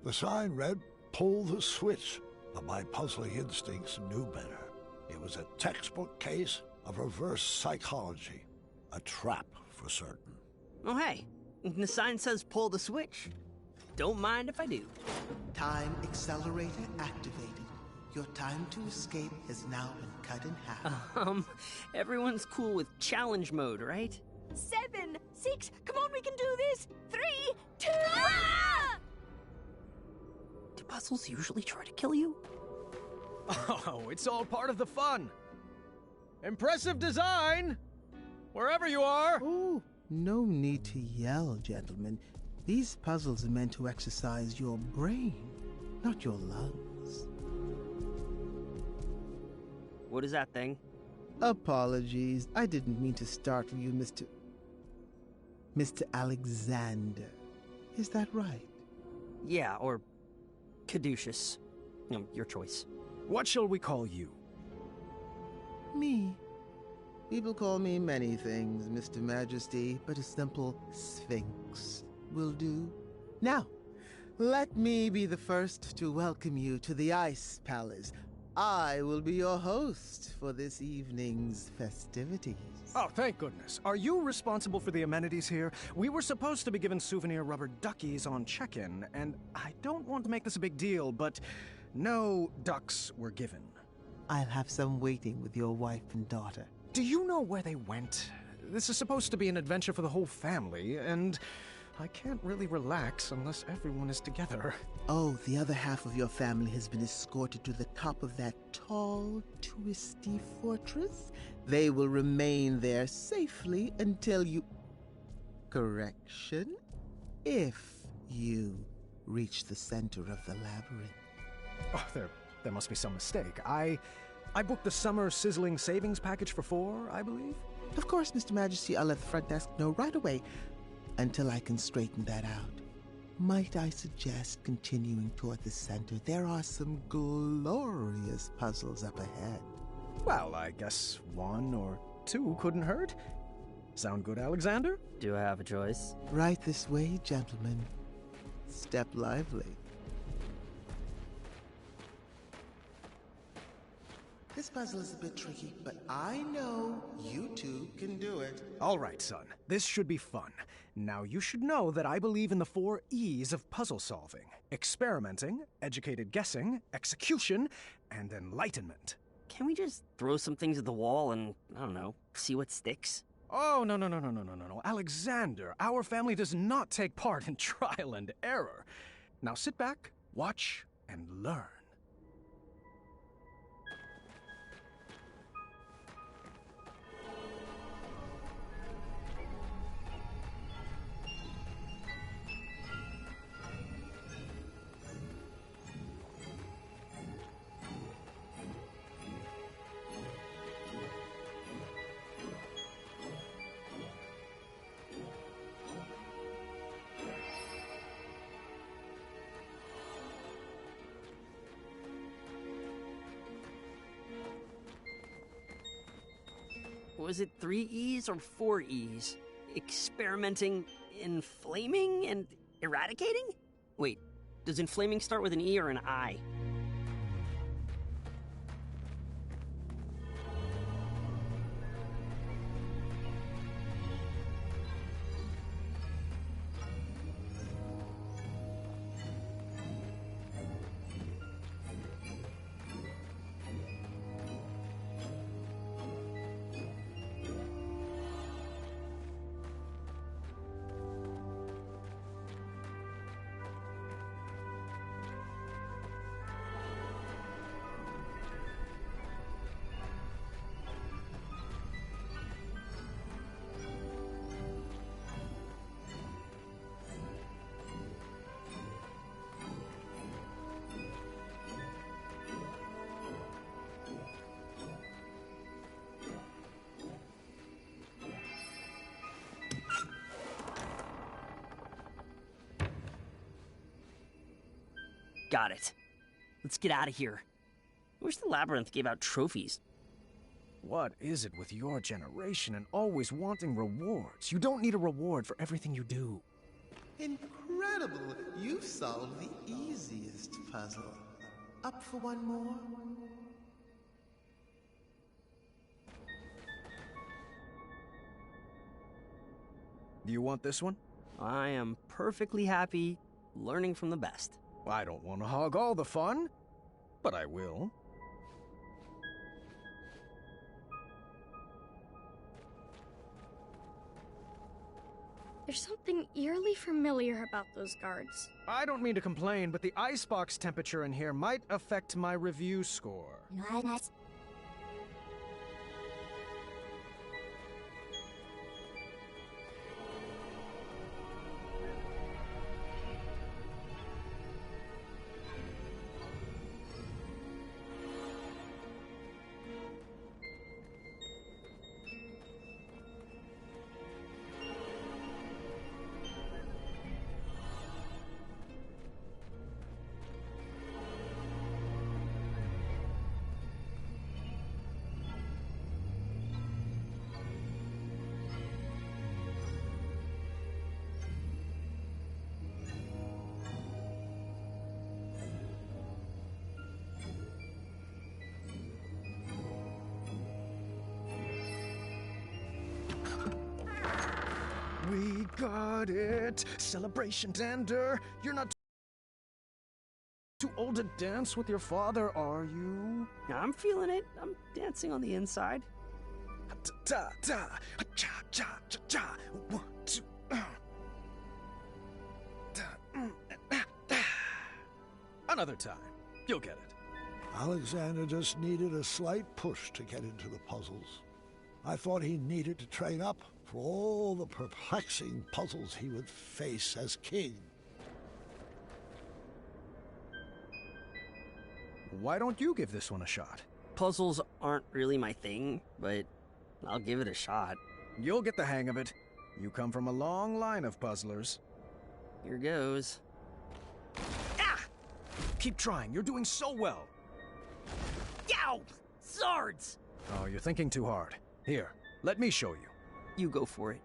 The sign read, "Pull the switch," but my puzzling instincts knew better. It was a textbook case of reverse psychology. A trap, for certain. Oh, hey, the sign says pull the switch. Don't mind if I do. Time accelerator activated. Your time to escape has now been cut in half. Everyone's cool with challenge mode, right? 7, 6, come on, we can do this! 3, 2... Do puzzles usually try to kill you? Oh, it's all part of the fun. Impressive design! Wherever you are! Oh, no need to yell, gentlemen. These puzzles are meant to exercise your brain, not your lungs. What is that thing? Apologies. I didn't mean to startle you, Mr. Alexander. Is that right? Yeah, or caduceus. Your choice. What shall we call you? Me. People call me many things, Mr. Majesty, but a simple Sphinx will do. Now, let me be the first to welcome you to the Ice Palace. I will be your host for this evening's festivities. Oh, thank goodness. Are you responsible for the amenities here? We were supposed to be given souvenir rubber duckies on check-in, and I don't want to make this a big deal, but no ducks were given. I'll have some waiting with your wife and daughter. Do you know where they went? This is supposed to be an adventure for the whole family, and I can't really relax unless everyone is together. Oh, the other half of your family has been escorted to the top of that tall, twisty fortress. They will remain there safely until you... Correction? If you reach the center of the labyrinth. Oh, there must be some mistake. I booked the summer sizzling savings package for 4, I believe. Of course, Mr. Majesty, I'll let the front desk know right away. Until I can straighten that out, might I suggest continuing toward the center? There are some glorious puzzles up ahead. Well, I guess 1 or 2 couldn't hurt. Sound good, Alexander? Do I have a choice? Right this way, gentlemen. Step lively. This puzzle is a bit tricky, but I know you two can do it. All right, son. This should be fun. Now, you should know that I believe in the 4 E's of puzzle solving. Experimenting, educated guessing, execution, and enlightenment. Can we just throw some things at the wall and, I don't know, see what sticks? Oh, no. Alexander, our family does not take part in trial and error. Now sit back, watch, and learn. Was it 3 E's or 4 E's? Experimenting, inflaming, and eradicating? Wait, does inflaming start with an E or an I? Got it. Let's get out of here. I wish the labyrinth gave out trophies. What is it with your generation and always wanting rewards? You don't need a reward for everything you do. Incredible! You've solved the easiest puzzle. Up for one more? Do you want this one? I am perfectly happy learning from the best. I don't want to hog all the fun, but I will. There's something eerily familiar about those guards. I don't mean to complain, but the icebox temperature in here might affect my review score. We got it! Celebration, Dander! You're not too old to dance with your father, are you? I'm feeling it. I'm dancing on the inside. Da da cha cha cha cha. 1, 2. Another time. You'll get it. Alexander just needed a slight push to get into the puzzles. I thought he needed to train up for all the perplexing puzzles he would face as king. Why don't you give this one a shot? Puzzles aren't really my thing, but I'll give it a shot. You'll get the hang of it. You come from a long line of puzzlers. Here goes. Ah! Keep trying. You're doing so well. Yow! Swords! Oh, you're thinking too hard. Here, let me show you. You go for it.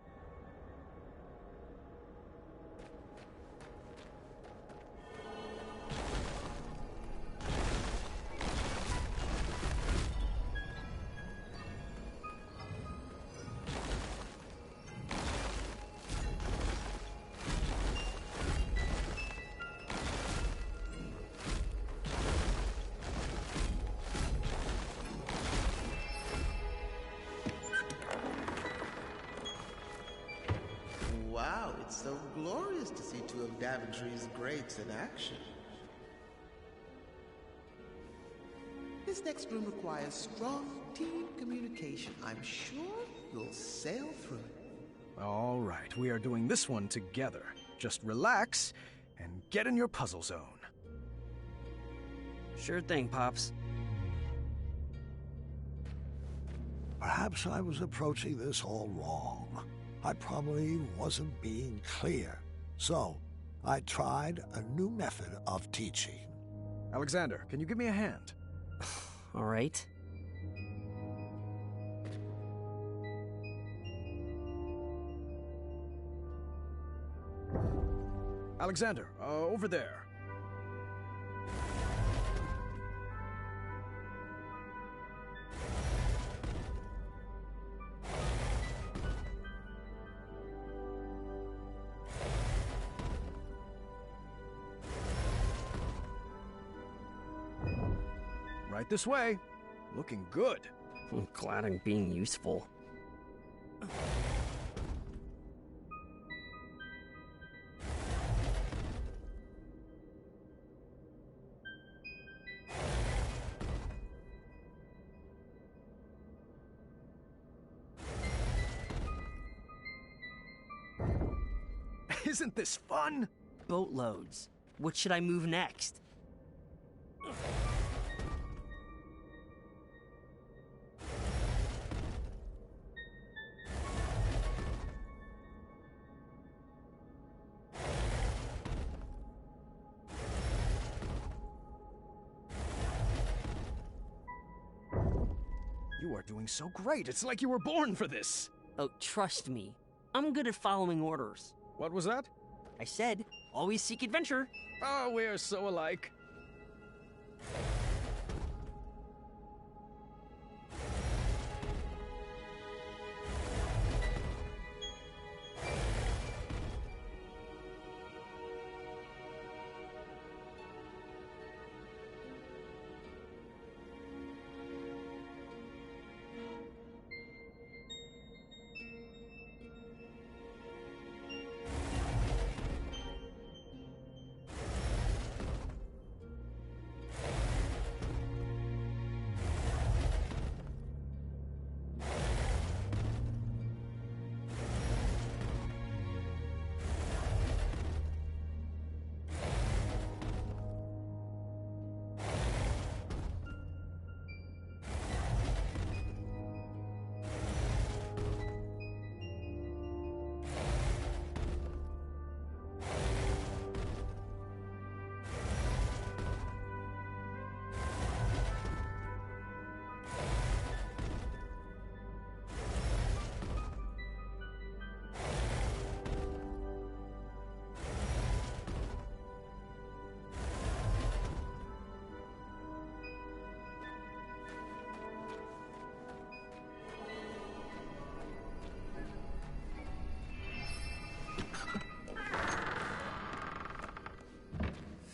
Wow, it's so glorious to see two of Daventry's greats in action. This next room requires strong team communication. I'm sure you'll sail through it. All right, we are doing this one together. Just relax and get in your puzzle zone. Sure thing, Pops. Perhaps I was approaching this all wrong. I probably wasn't being clear. So, I tried a new method of teaching. Alexander, can you give me a hand? All right. Alexander, over there. Right this way. Looking good. I'm glad I'm being useful. Isn't this fun? Boatloads. What should I move next? You are doing so great. It's like you were born for this. Oh, trust me. I'm good at following orders. What was that? I said, always seek adventure. Oh, we're so alike.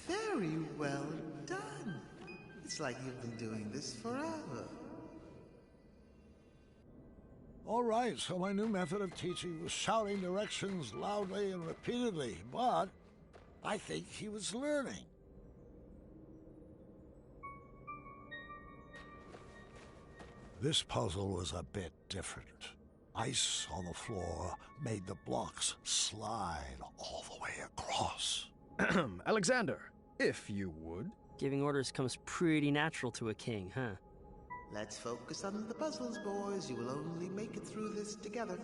Very well done. It's like you've been doing this forever. All right, so my new method of teaching was shouting directions loudly and repeatedly, but I think he was learning. This puzzle was a bit different. Ice on the floor made the blocks slide all the way across. Alexander, if you would. Giving orders comes pretty natural to a king, huh? Let's focus on the puzzles, boys. You will only make it through this together.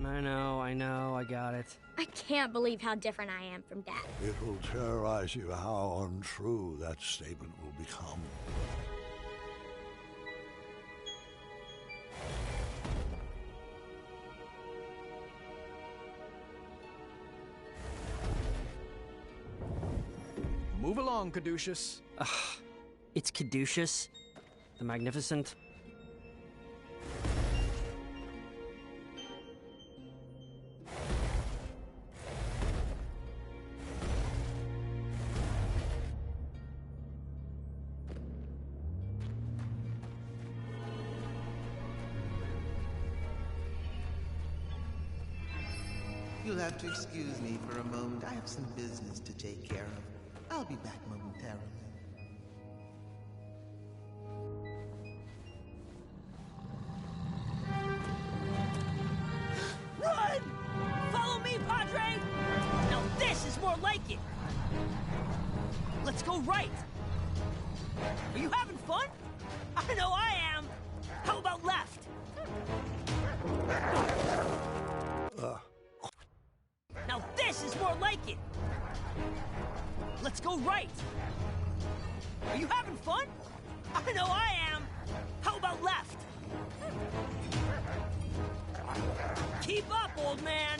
I know, I got it. I can't believe how different I am from Dad. It will terrorize you how untrue that statement will become. Move along, Caduceus. It's Caduceus, the Magnificent. You'll have to excuse me for a moment. I have some business to take care of. I'll be back momentarily. Run! Follow me, Padre! Now this is more like it! Let's go right! Are you having fun? I know I am! How about left? Now this is more like it! Let's go right! Are you having fun? I know I am! How about left? Keep up, old man!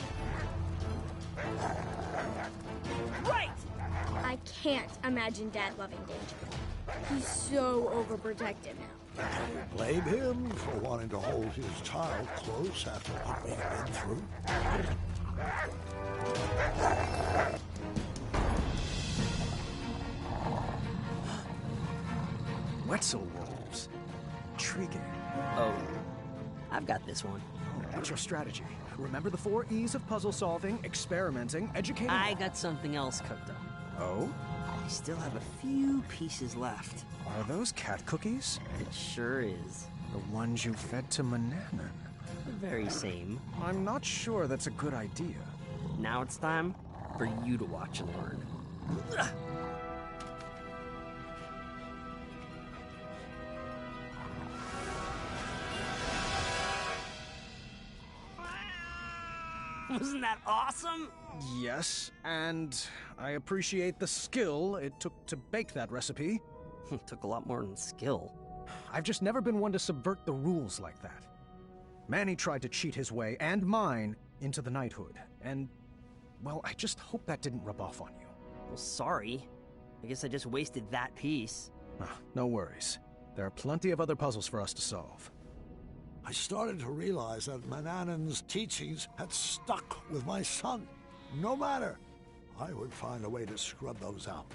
Right! I can't imagine Dad loving danger. He's so overprotective now. Blame him for wanting to hold his child close after what we've been through. Wetzel wolves. Intriguing. Oh, I've got this one. What's your strategy? Remember the 4 E's of puzzle solving, experimenting, educating... I got something else cooked up. Oh? I still have a few pieces left. Are those cat cookies? It sure is. The ones you fed to Mananan. The very same. I'm not sure that's a good idea. Now it's time for you to watch and learn. Wasn't that awesome? Yes, and I appreciate the skill it took to bake that recipe. It took a lot more than skill. I've just never been one to subvert the rules like that. Manny tried to cheat his way, and mine, into the knighthood. And, well, I just hope that didn't rub off on you. Well, sorry. I guess I just wasted that piece. No worries. There are plenty of other puzzles for us to solve. I started to realize that Manannan's teachings had stuck with my son. No matter, I would find a way to scrub those out.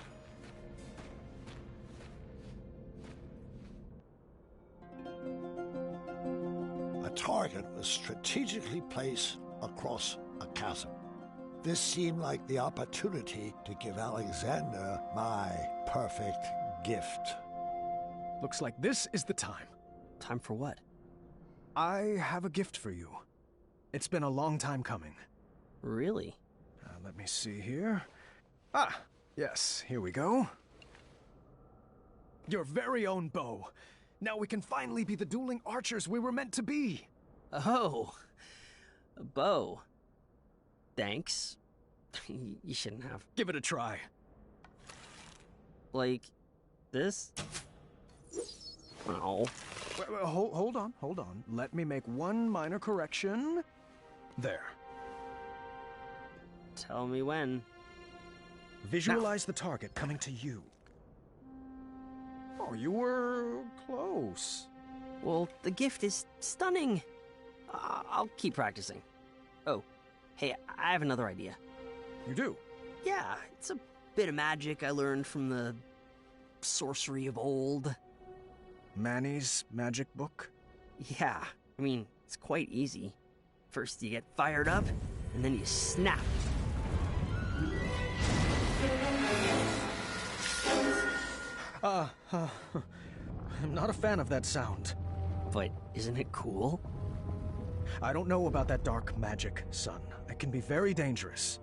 A target was strategically placed across a chasm. This seemed like the opportunity to give Alexander my perfect gift. Looks like this is the time. Time for what? I have a gift for you. It's been a long time coming. Really? Let me see here. Ah, yes, here we go. Your very own bow. Now we can finally be the dueling archers we were meant to be. Oh, a bow. Thanks. You shouldn't have. Give it a try. Like this? Oh. Well, hold on. Let me make one minor correction. There. Tell me when. Visualize the target coming to you. Oh, you were close. Well, the gift is stunning. I'll keep practicing. Oh, hey, I have another idea. You do? Yeah, it's a bit of magic I learned from the sorcery of old. Manny's magic book? Yeah, I mean, it's quite easy. First you get fired up, and then you snap. I'm not a fan of that sound. But isn't it cool? I don't know about that dark magic, son. It can be very dangerous.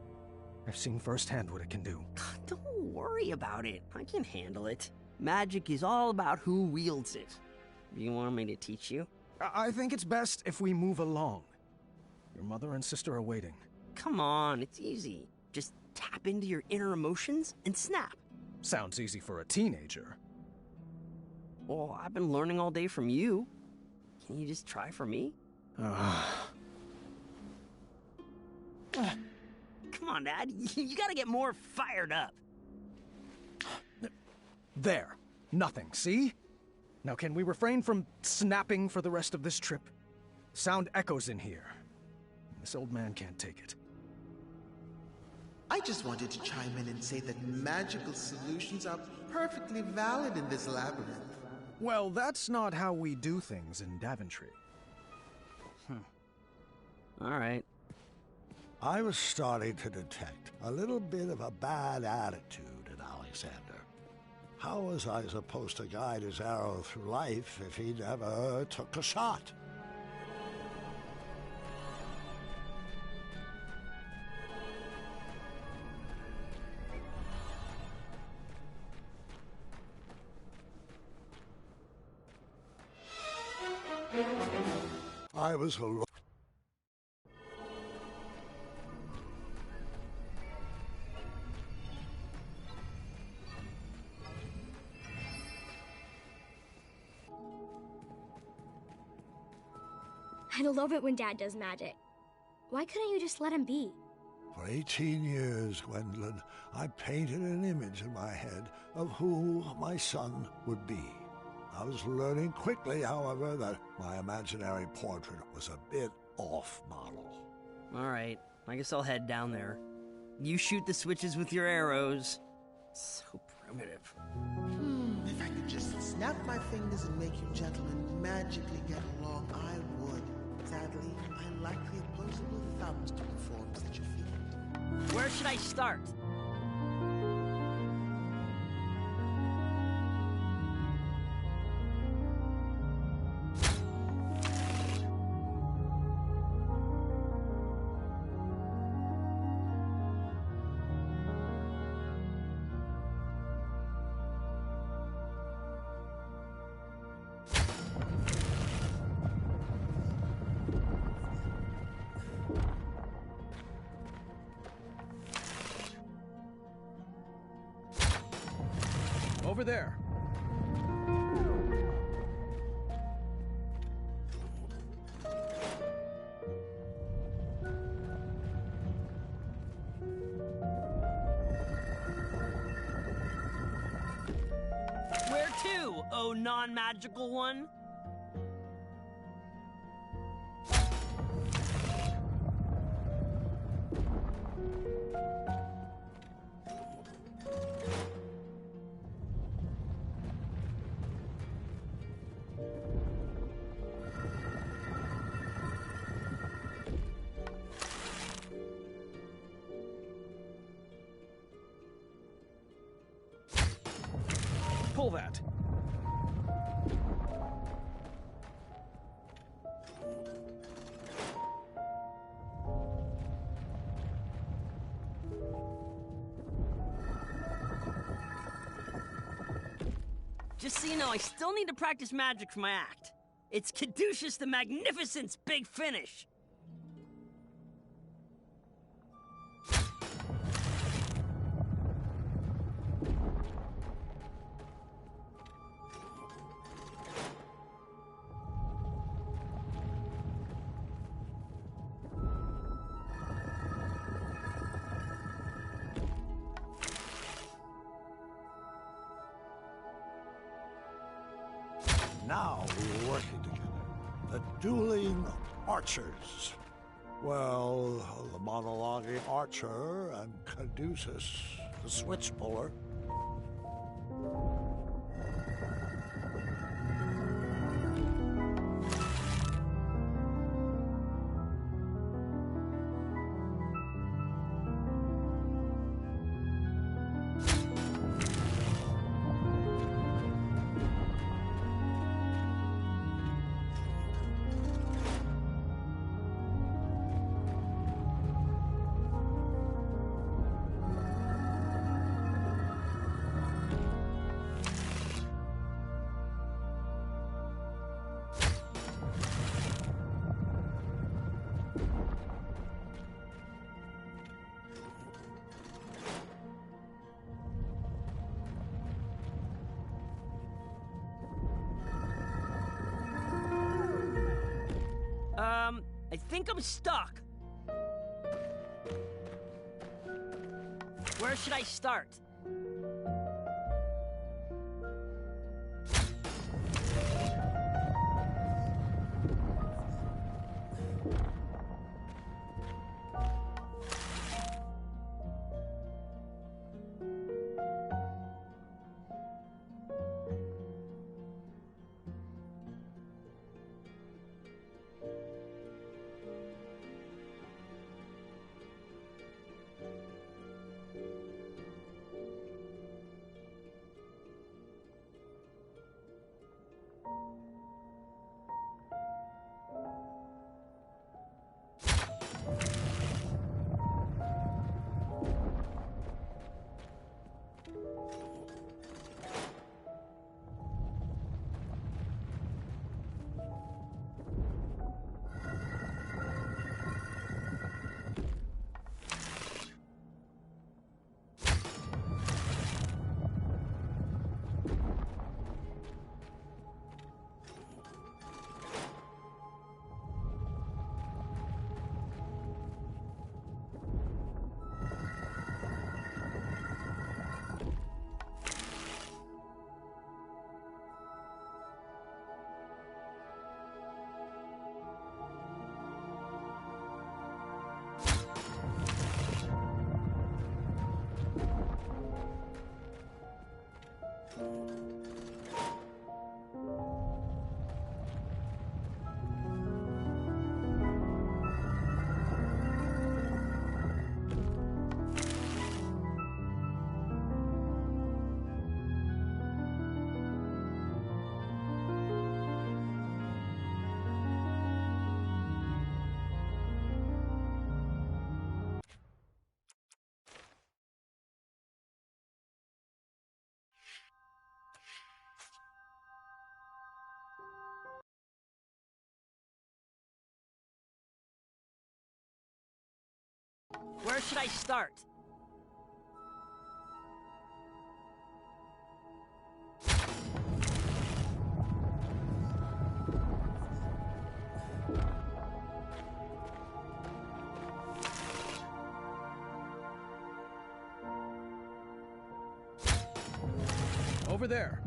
I've seen firsthand what it can do. Don't worry about it. I can handle it. Magic is all about who wields it. You want me to teach you? I think it's best if we move along. Your mother and sister are waiting. Come on, it's easy. Just tap into your inner emotions and snap. Sounds easy for a teenager. Well, I've been learning all day from you. Can you just try for me? Come on, Dad. You gotta get more fired up. There. Nothing, see? Now can we refrain from snapping for the rest of this trip? Sound echoes in here. This old man can't take it. I just wanted to chime in and say that magical solutions are perfectly valid in this labyrinth. Well, that's not how we do things in Daventry. All right. I was starting to detect a little bit of a bad attitude in Alexander. How was I supposed to guide his arrow through life if he never took a shot? I was alone. I love it when Dad does magic. Why couldn't you just let him be? For 18 years, Gwendolyn, I painted an image in my head of who my son would be. I was learning quickly, however, that my imaginary portrait was a bit off model. All right. I guess I'll head down there. You shoot the switches with your arrows. So primitive. If I could just snap my fingers and make you gentlemen magically get along, I would. Sadly, I lack the opposable thumbs to perform such a feat. Where should I start? Over there. no non-magical one? Pull that. Just so you know, I still need to practice magic for my act. It's Caduceus the Magnificent's big finish. Now we're working together. The dueling archers. Well, the monologuing archer and Caduceus, the switch puller. I think I'm stuck. Where should I start? Where should I start? Over there.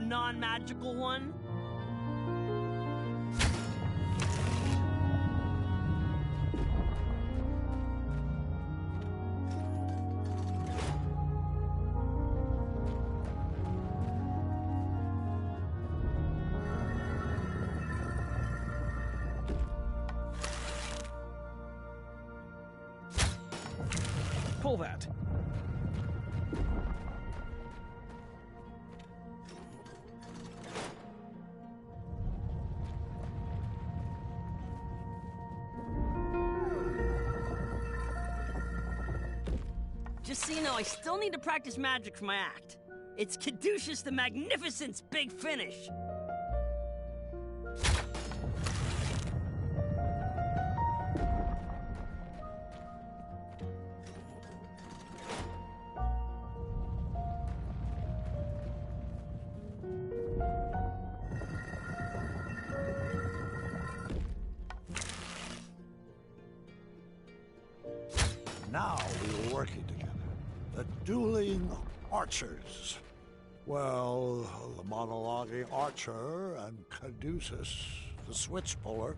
non-magical one? Pull that. Just so you know, I still need to practice magic for my act. It's Caduceus the Magnificent's big finish. Now we were working together. The dueling archers. Well, the monologuing archer and Caduceus, the switch puller.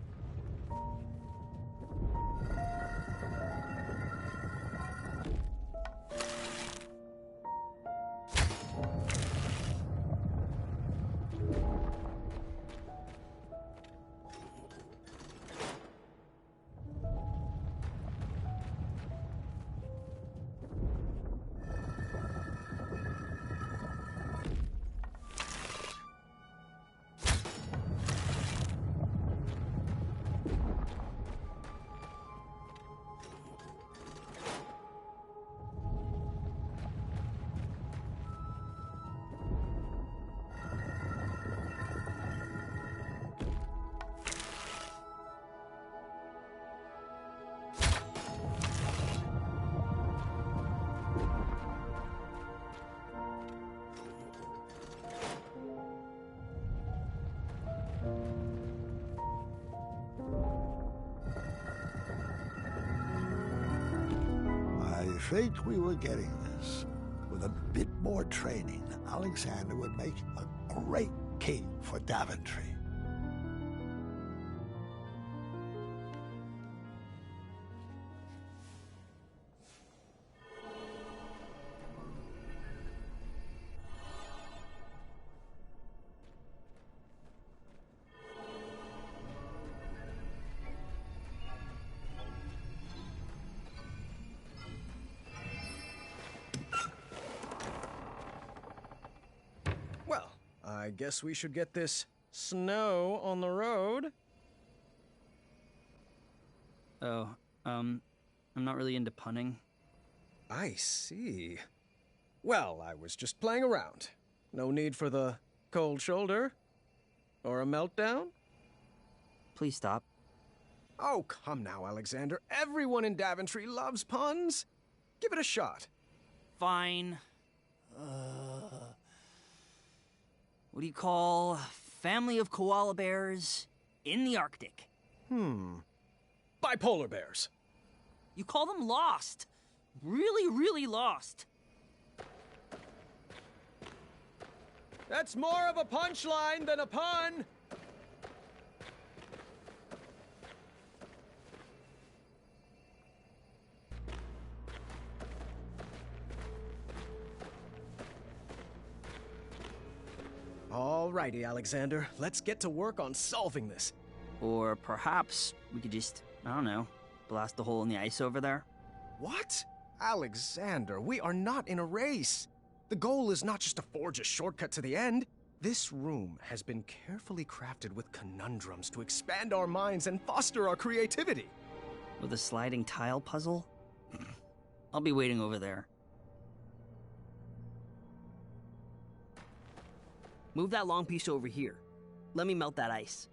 I think we were getting this. With a bit more training, Alexander would make a great king for Daventry. Well, I guess we should get this snow on the road. Oh, I'm not really into punning. I see. Well, I was just playing around. No need for the cold shoulder. Or a meltdown? Please stop. Oh, come now, Alexander. Everyone in Daventry loves puns. Give it a shot. Fine. What do you call family of koala bears in the Arctic? Bipolar bears. You call them lost. Really, really lost. That's more of a punchline than a pun. Alrighty, Alexander. Let's get to work on solving this. Or perhaps we could just, I don't know, blast a hole in the ice over there? What? Alexander, we are not in a race. The goal is not just to forge a shortcut to the end. This room has been carefully crafted with conundrums to expand our minds and foster our creativity. With a sliding tile puzzle? I'll be waiting over there. Move that long piece over here. Let me melt that ice.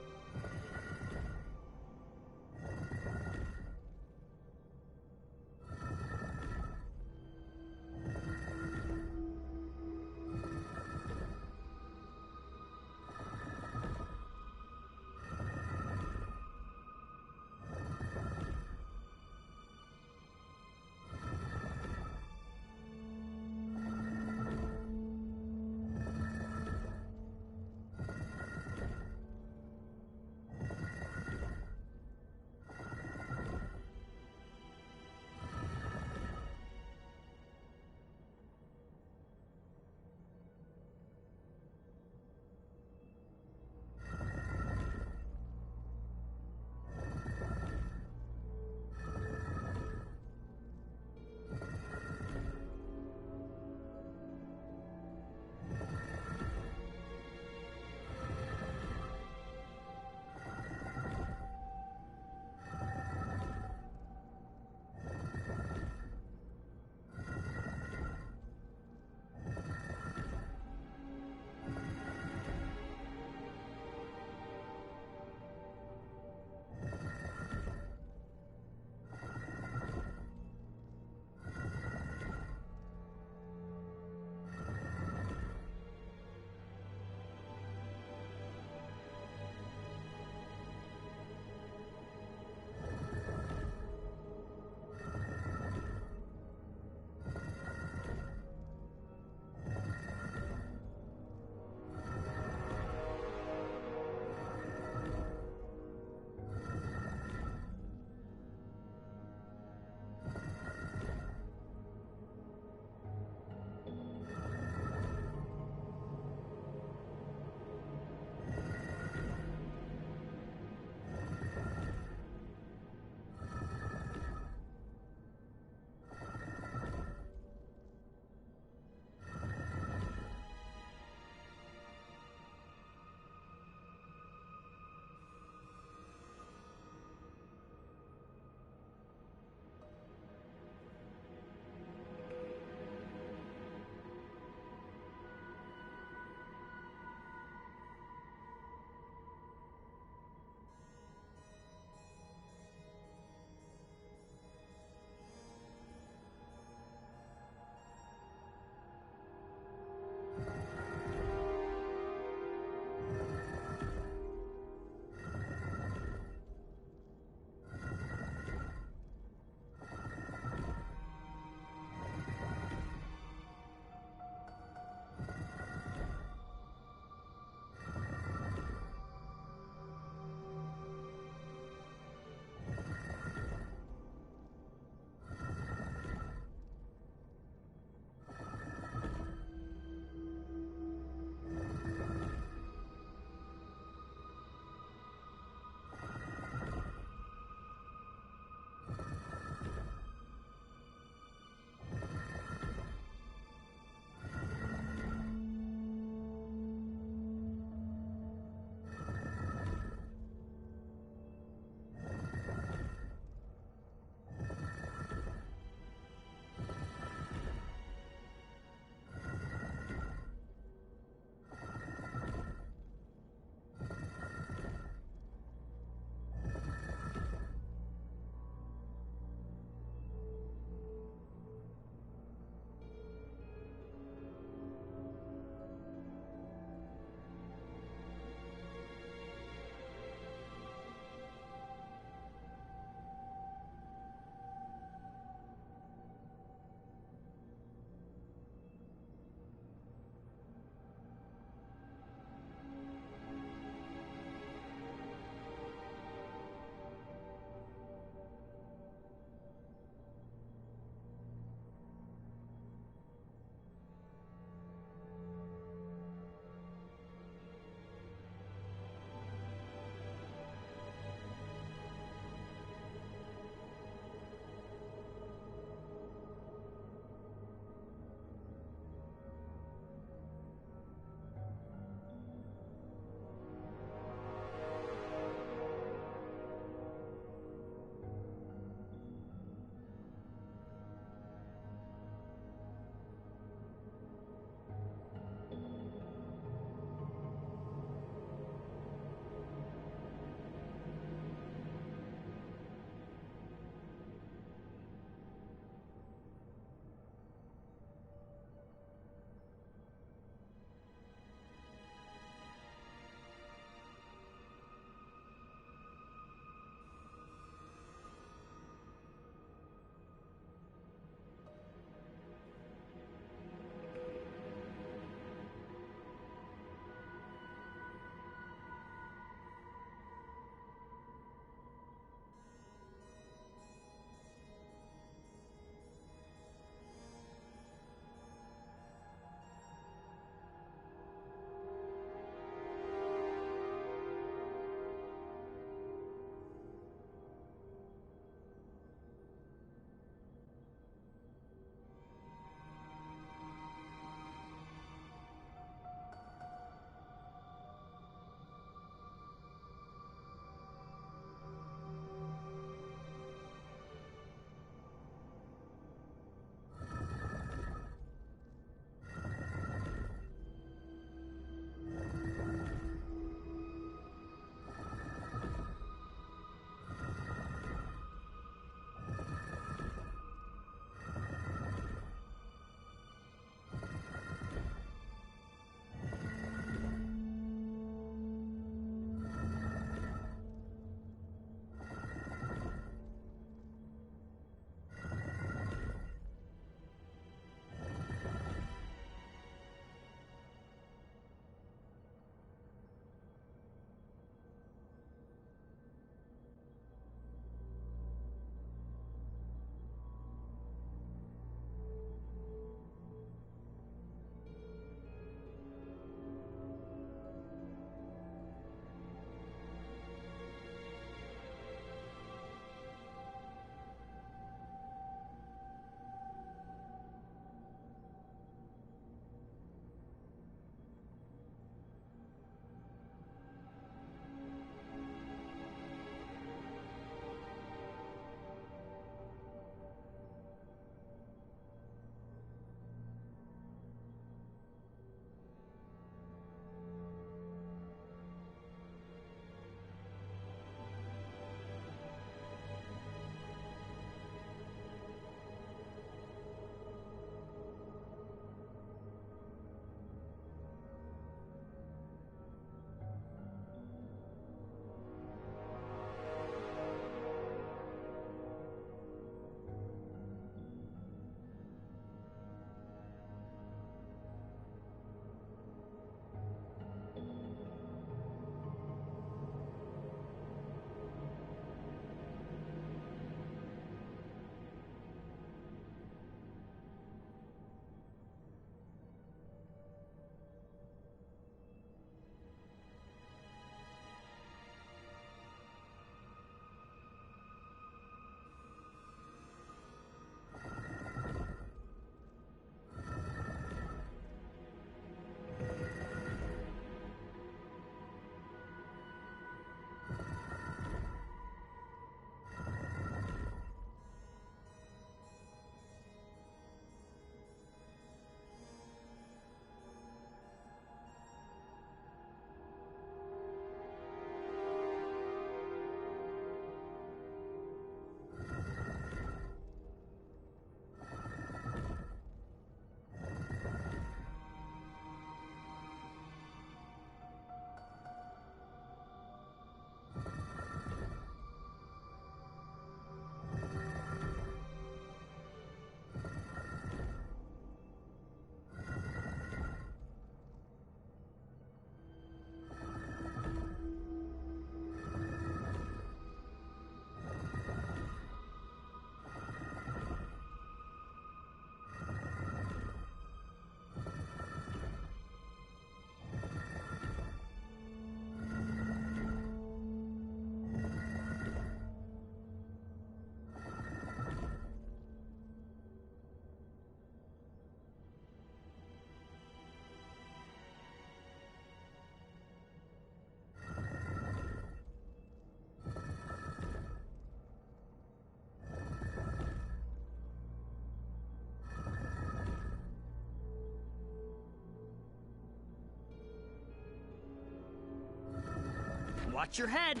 Watch your head.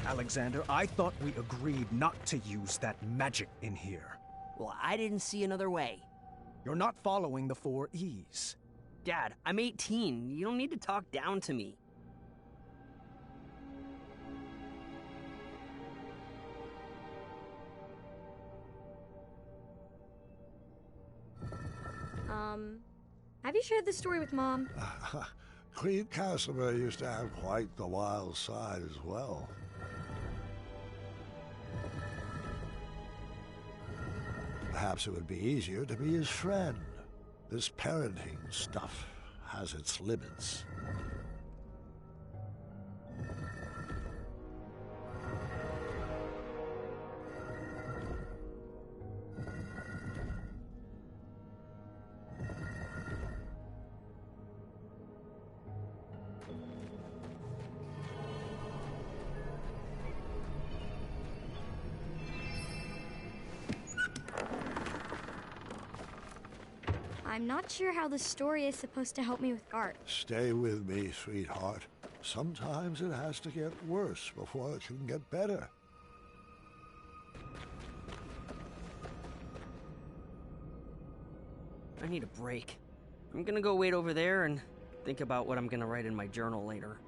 Alexander, I thought we agreed not to use that magic in here. Well, I didn't see another way. You're not following the 4 E's. Dad, I'm 18. You don't need to talk down to me. Have you shared this story with Mom? Cleve Casimir used to have quite the wild side as well. Perhaps it would be easier to be his friend. This parenting stuff has its limits. I'm not sure how the story is supposed to help me with Gart. Stay with me, sweetheart. Sometimes it has to get worse before it can get better. I need a break. I'm gonna go wait over there and think about what I'm gonna write in my journal later.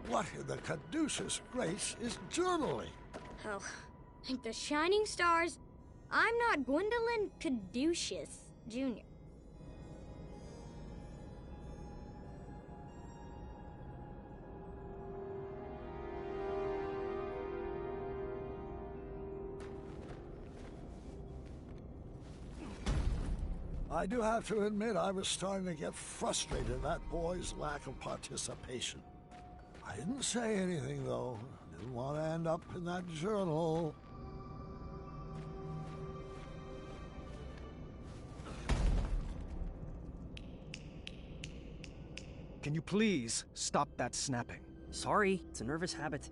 What in the caduceus grace is journaling? Oh, like the shining stars. I'm not Gwendolyn Caduceus Jr. I do have to admit I was starting to get frustrated at that boy's lack of participation. I didn't say anything, though. Didn't want to end up in that journal. Can you please stop that snapping? Sorry, it's a nervous habit.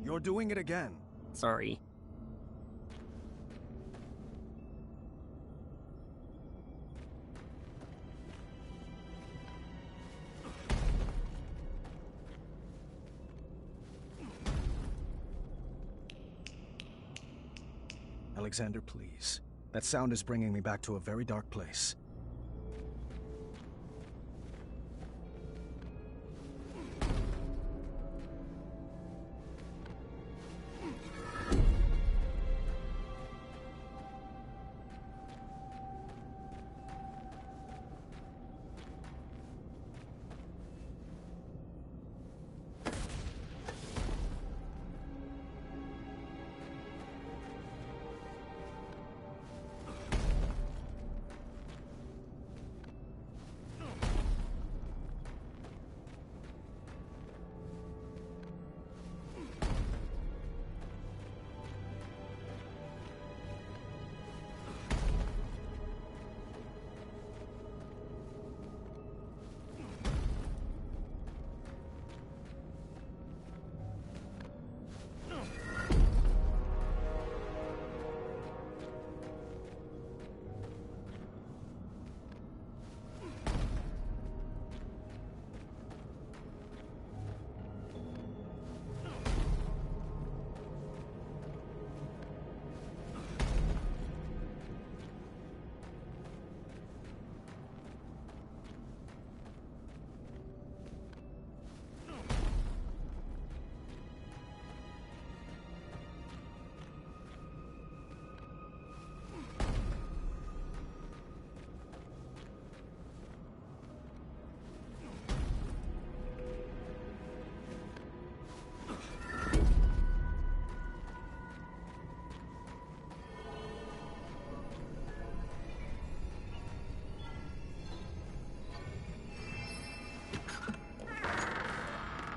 You're doing it again. Sorry. Alexander, please. That sound is bringing me back to a very dark place.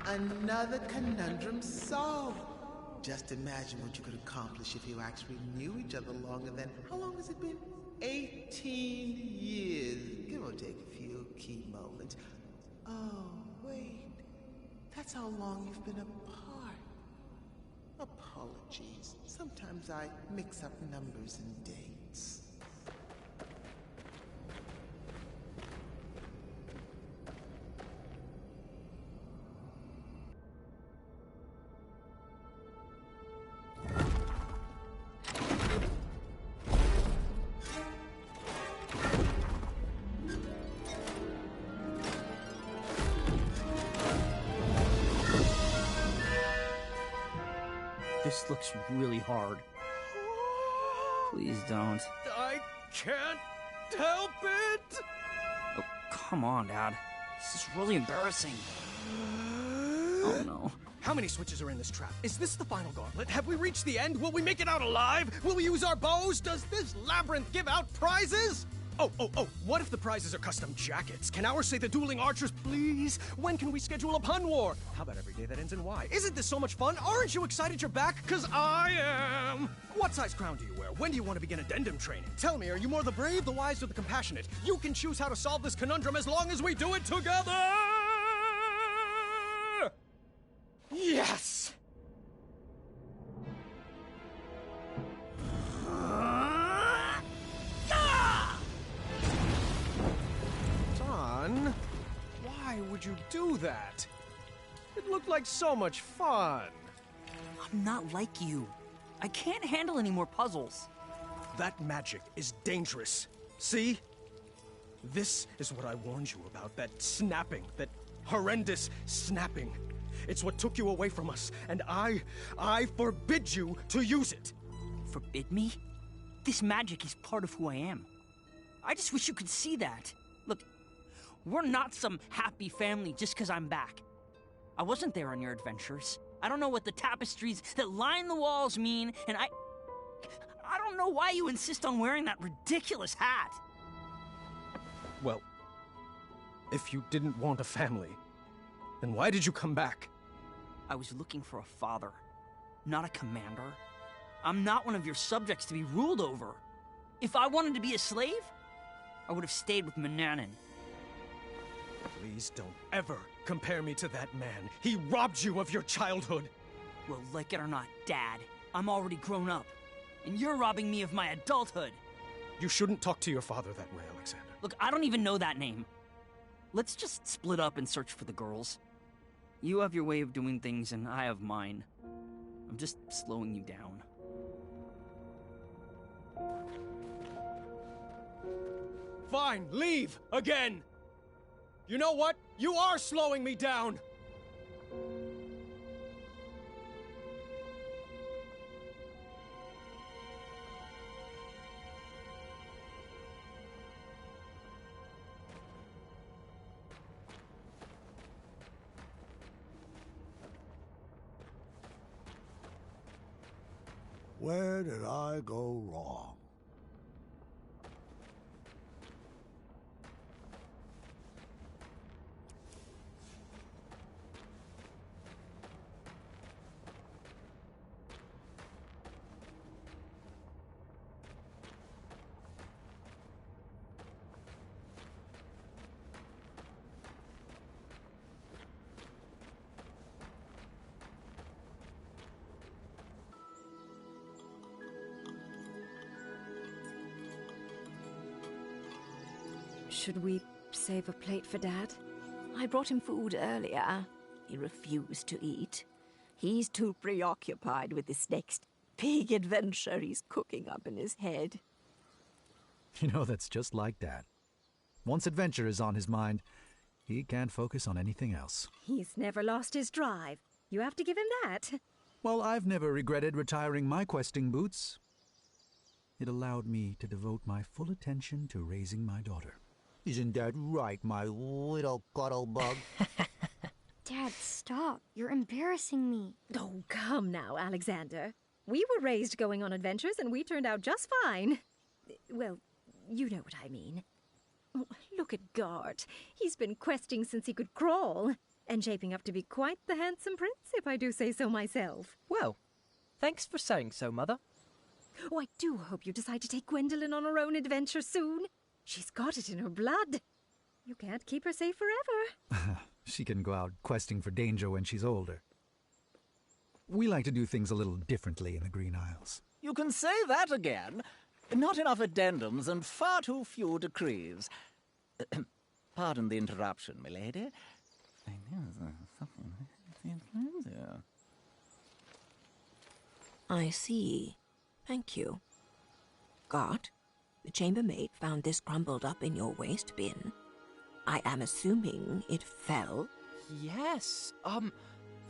Another conundrum solved. Just imagine what you could accomplish if you actually knew each other longer than, how long has it been? 18 years, give or take a few key moments. Oh, wait. That's how long you've been apart. Apologies. Sometimes I mix up numbers and dates. This looks really hard. Please don't. I can't help it! Oh, come on, Dad. This is really embarrassing. Oh, no. How many switches are in this trap? Is this the final gauntlet? Have we reached the end? Will we make it out alive? Will we use our bows? Does this labyrinth give out prizes? Oh, what if the prizes are custom jackets? Can ours say the dueling archers, please? When can we schedule a pun war? How about every day that ends in Y? Isn't this so much fun? Aren't you excited you're back? 'Cause I am! What size crown do you wear? When do you want to begin addendum training? Tell me, are you more the brave, the wise, or the compassionate? You can choose how to solve this conundrum as long as we do it together! Yes! Don, why would you do that? It looked like so much fun. I'm not like you. I can't handle any more puzzles. That magic is dangerous. See? This is what I warned you about, that snapping, that horrendous snapping. It's what took you away from us, and I forbid you to use it. Forbid me? This magic is part of who I am. I just wish you could see that. Look, we're not some happy family just because I'm back. I wasn't there on your adventures. I don't know what the tapestries that line the walls mean, and I don't know why you insist on wearing that ridiculous hat. Well, if you didn't want a family, then why did you come back? I was looking for a father, not a commander. I'm not one of your subjects to be ruled over. If I wanted to be a slave, I would have stayed with Manannan. Please don't ever compare me to that man. He robbed you of your childhood. Well, like it or not, Dad, I'm already grown up. And you're robbing me of my adulthood. You shouldn't talk to your father that way, Alexander. Look, I don't even know that name. Let's just split up and search for the girls. You have your way of doing things, and I have mine. I'm just slowing you down. Fine, leave again. You know what? You are slowing me down. Where did I go wrong? Should we save a plate for Dad? I brought him food earlier. He refused to eat. He's too preoccupied with this next big adventure he's cooking up in his head. You know, that's just like Dad. Once adventure is on his mind, he can't focus on anything else. He's never lost his drive. You have to give him that. Well, I've never regretted retiring my questing boots. It allowed me to devote my full attention to raising my daughter. Isn't that right, my little cuddle bug? Dad, stop. You're embarrassing me. Oh, come now, Alexander. We were raised going on adventures and we turned out just fine. Well, you know what I mean. Oh, look at Gart. He's been questing since he could crawl, and shaping up to be quite the handsome prince, if I do say so myself. Well, thanks for saying so, Mother. Oh, I do hope you decide to take Gwendolyn on her own adventure soon. She's got it in her blood. You can't keep her safe forever. She can go out questing for danger when she's older. We like to do things a little differently in the Green Isles. You can say that again. Not enough addendums and far too few decrees. Pardon the interruption, milady. I see. Thank you. Gart, the chambermaid found this crumbled up in your waste bin. I am assuming it fell. Yes.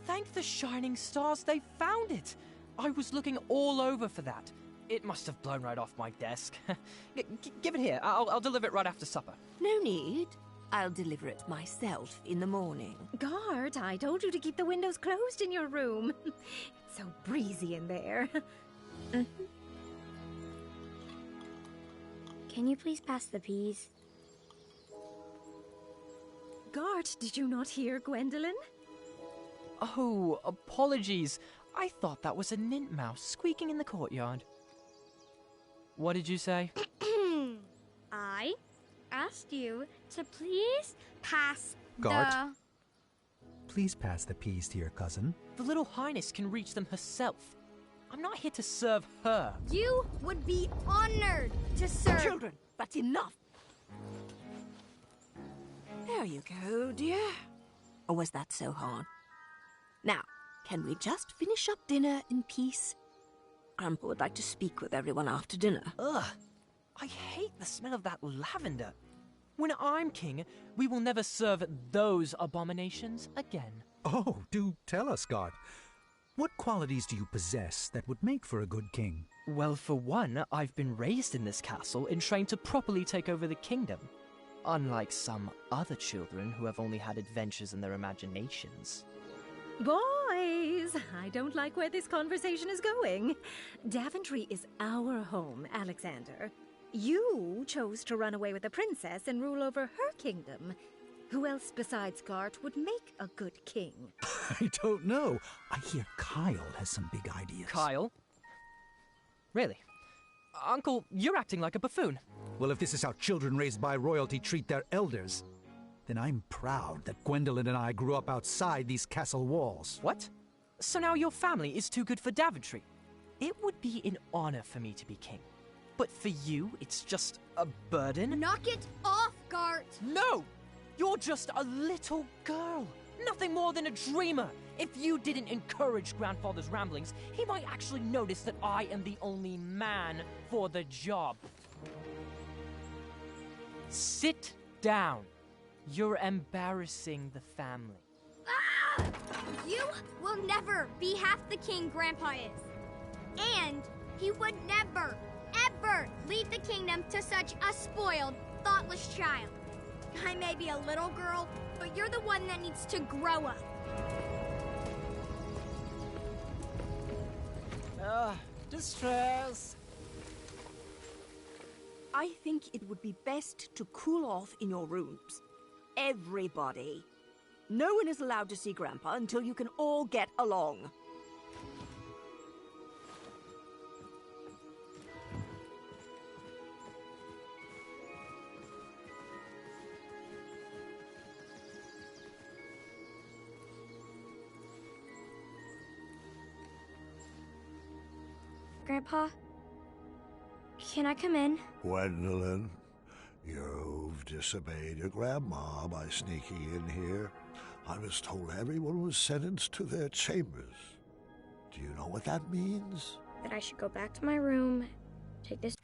Thank the shining stars they found it. I was looking all over for that. It must have blown right off my desk. Give it here. I'll deliver it right after supper. No need. I'll deliver it myself in the morning. Gart, I told you to keep the windows closed in your room. It's so breezy in there. Can you please pass the peas? Gart, did you not hear Gwendolyn? Oh, apologies. I thought that was a nint mouse squeaking in the courtyard. What did you say? I asked you to please pass Gart? Please pass the peas to your cousin. The Little Highness can reach them herself. I'm not here to serve her. You would be honored to serve. Children, that's enough. There you go, dear. Or was that so hard? Now, can we just finish up dinner in peace? Grandpa would like to speak with everyone after dinner. Ugh. I hate the smell of that lavender. When I'm king, we will never serve those abominations again. Oh, do tell us, Gart. What qualities do you possess that would make for a good king? Well, for one, I've been raised in this castle and trained to properly take over the kingdom. Unlike some other children who have only had adventures in their imaginations. Boys, I don't like where this conversation is going. Daventry is our home, Alexander. You chose to run away with the princess and rule over her kingdom. Who else besides Gart would make a good king? I don't know. I hear Kyle has some big ideas. Kyle? Really? Uncle, you're acting like a buffoon. Well, if this is how children raised by royalty treat their elders, then I'm proud that Gwendolyn and I grew up outside these castle walls. What? So now your family is too good for Daventry? It would be an honor for me to be king. But for you, it's just a burden? Knock it off, Gart! No! You're just a little girl. Nothing more than a dreamer. If you didn't encourage Grandfather's ramblings, he might actually notice that I am the only man for the job. Sit down. You're embarrassing the family. Ah! You will never be half the king Grandpa is. And he would never, ever leave the kingdom to such a spoiled, thoughtless child. I may be a little girl, but you're the one that needs to grow up. Distress. I think it would be best to cool off in your rooms. Everybody. No one is allowed to see Grandpa until you can all get along. Grandpa, can I come in? Gwendolyn, you've disobeyed your grandma by sneaking in here. I was told everyone was sentenced to their chambers. Do you know what that means? That I should go back to my room, take this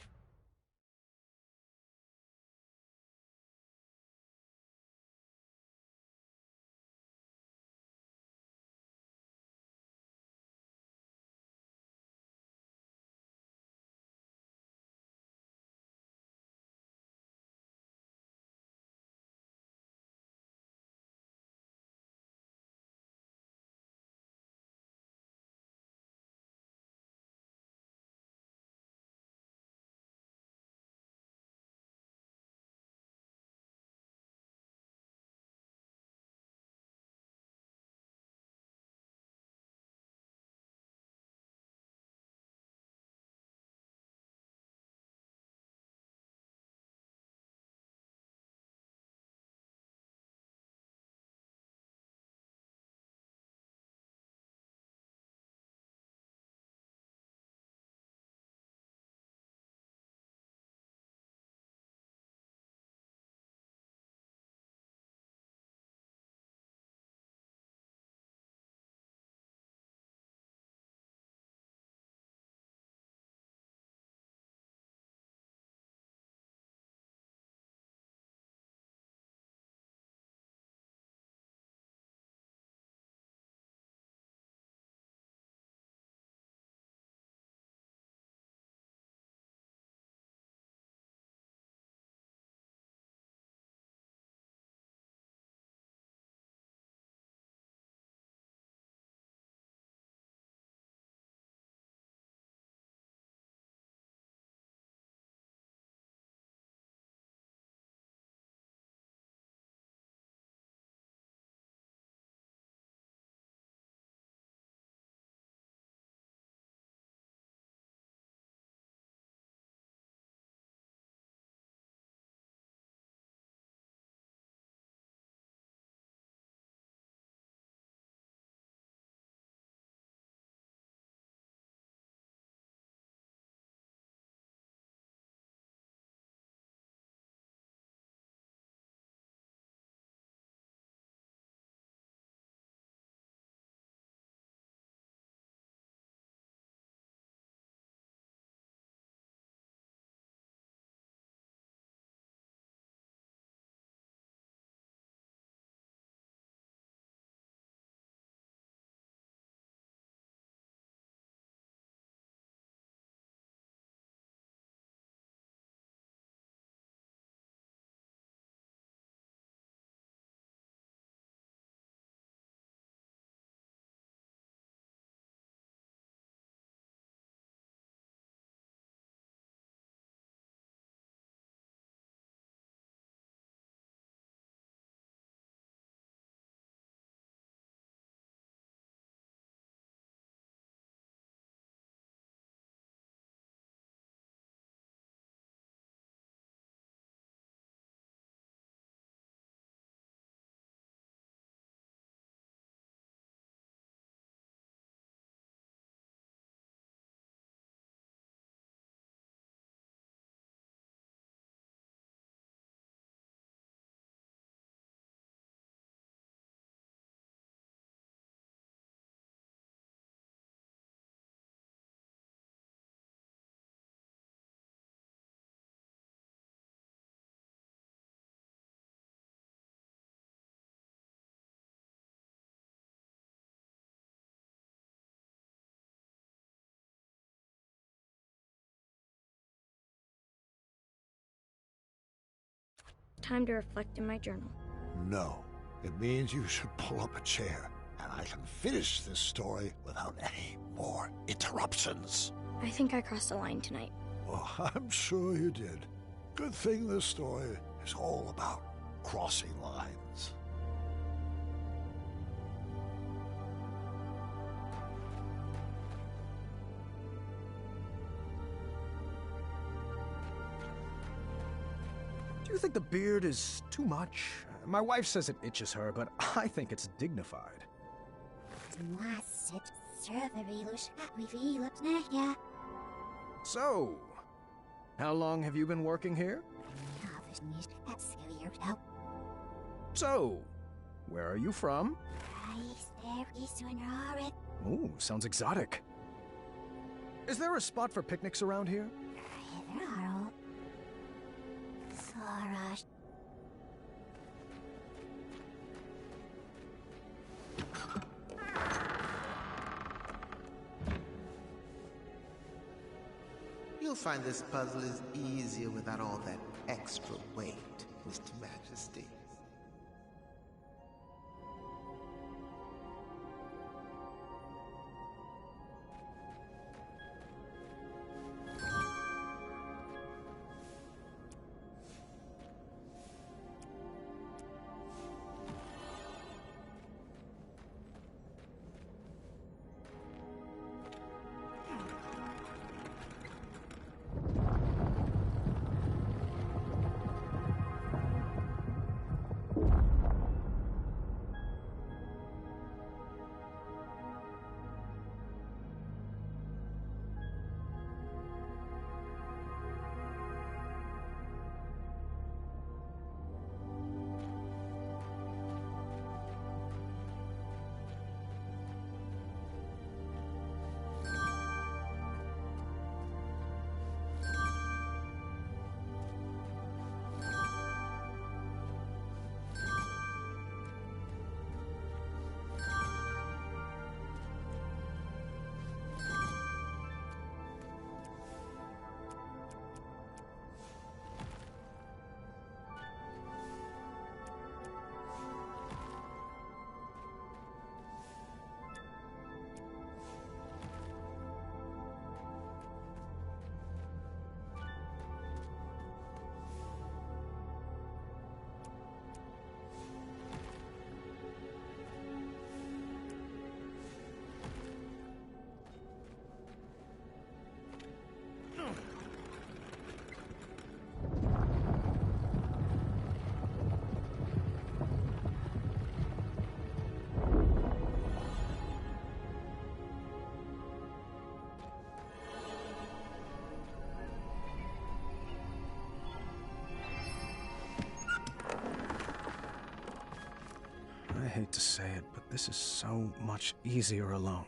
time to reflect in my journal. No. It means you should pull up a chair, and I can finish this story without any more interruptions. I think I crossed a line tonight. Well, I'm sure you did. Good thing this story is all about crossing lines. Do you think the beard is too much? My wife says it itches her, but I think it's dignified. So, how long have you been working here? So, where are you from? Ooh, sounds exotic. Is there a spot for picnics around here? You'll find this puzzle is easier without all that extra weight, Mr. Majesty. I hate to say it, but this is so much easier alone.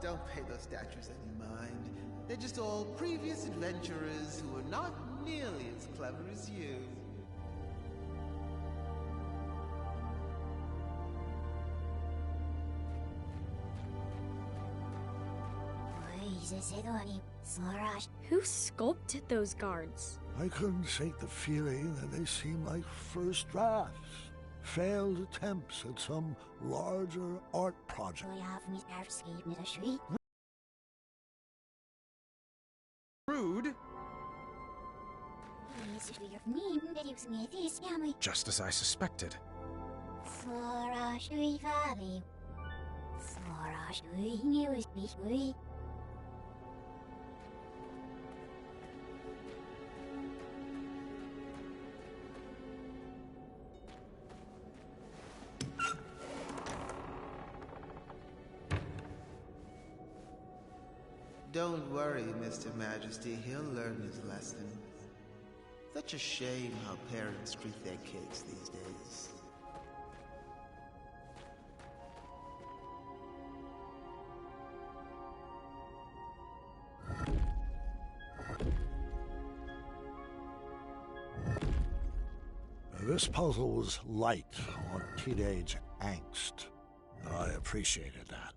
Don't pay those statues any mind. They're just all previous adventurers who are not nearly as clever as you. Who sculpted those guards? I couldn't shake the feeling that they seem like first drafts. Failed attempts at some larger art project. Rude. Just as I suspected. Don't worry, Mr. Majesty. He'll learn his lesson. Such a shame how parents treat their kids these days. This puzzle was light on teenage angst, and I appreciated that.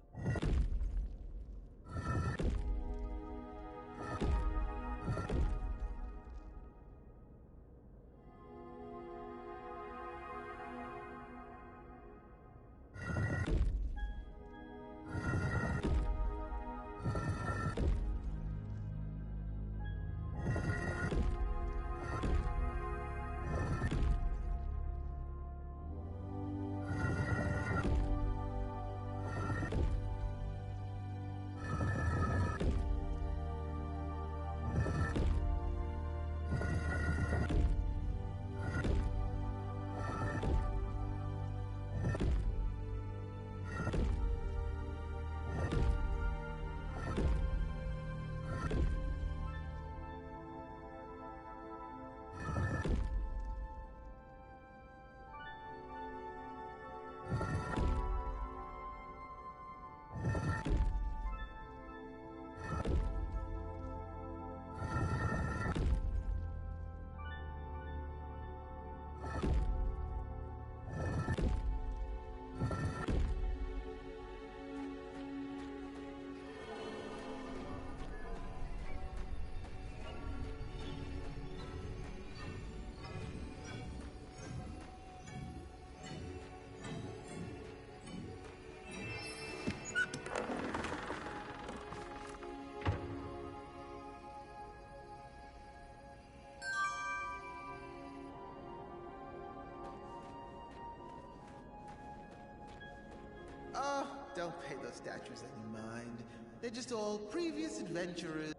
Oh, don't pay those statues any mind. They're just all previous adventurers.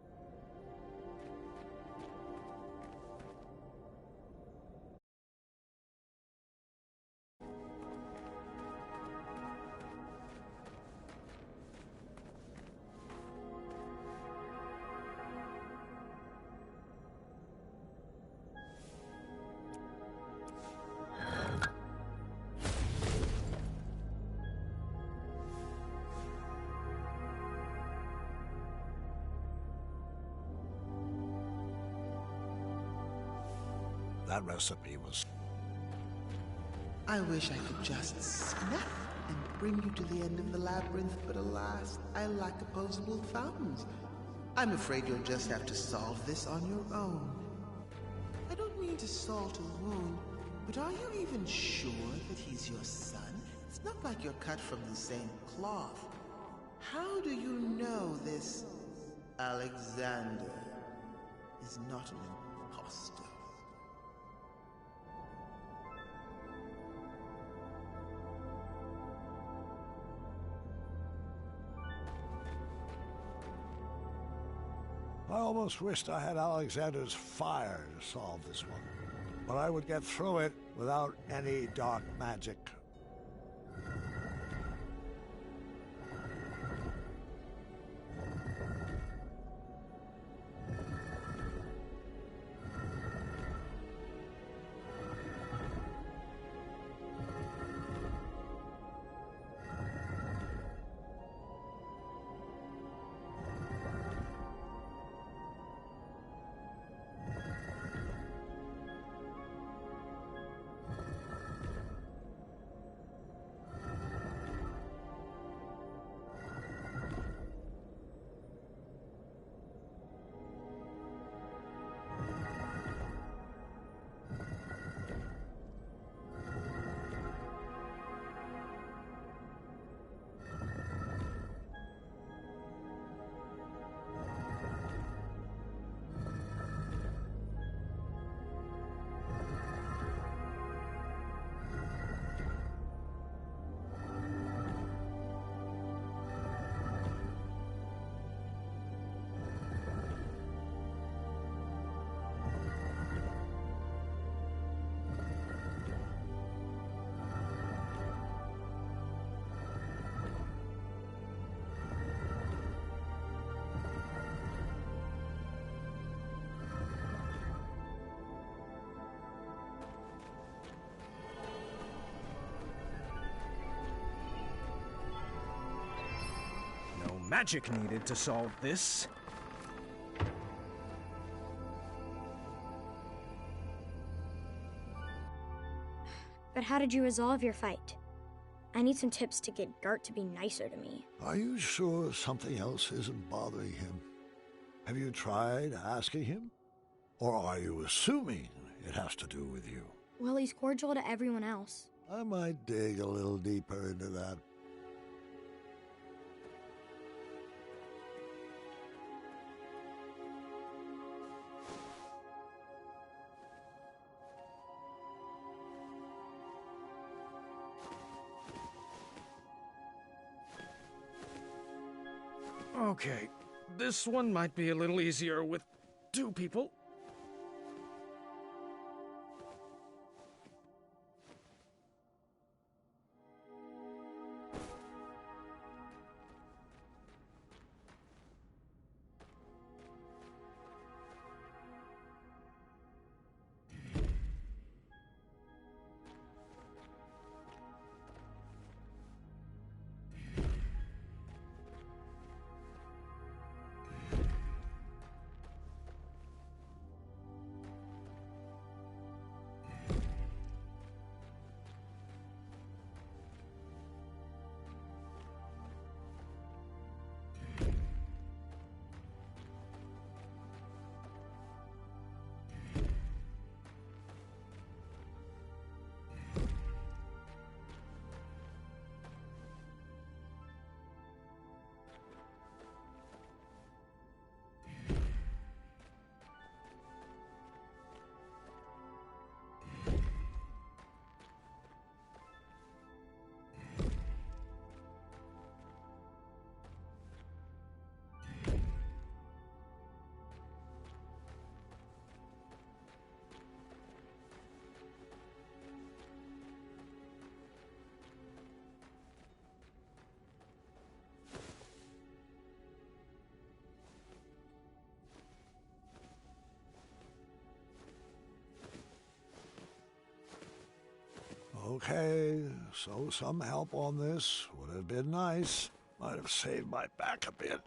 That recipe was... I wish I could just snap and bring you to the end of the labyrinth, but alas, I lack opposable thumbs. I'm afraid you'll just have to solve this on your own. I don't mean to salt a wound, but are you even sure that he's your son? It's not like you're cut from the same cloth. How do you know this Alexander is not an imposter? I almost wished I had Alexander's fire to solve this one, but I would get through it without any dark magic. magic needed to solve this. But how did you resolve your fight? I need some tips to get Gart to be nicer to me. Are you sure something else isn't bothering him? Have you tried asking him? Or are you assuming it has to do with you? Well, he's cordial to everyone else. I might dig a little deeper into that. Okay, this one might be a little easier with 2 people. Okay, so some help on this would have been nice. Might have saved my back a bit.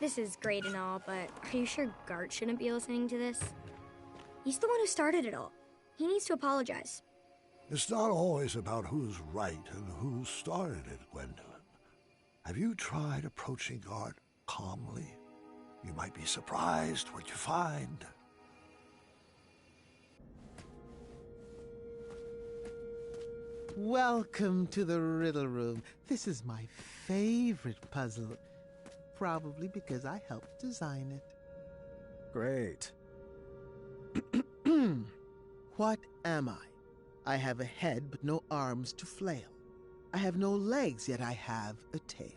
This is great and all, but are you sure Gart shouldn't be listening to this? He's the one who started it all. He needs to apologize. It's not always about who's right and who started it, Gwendolyn. Have you tried approaching Gart calmly? You might be surprised what you find. Welcome to the Riddle Room. This is my favorite puzzle. Probably because I helped design it. Great. What am I? I have a head but no arms to flail. I have no legs, yet I have a tail.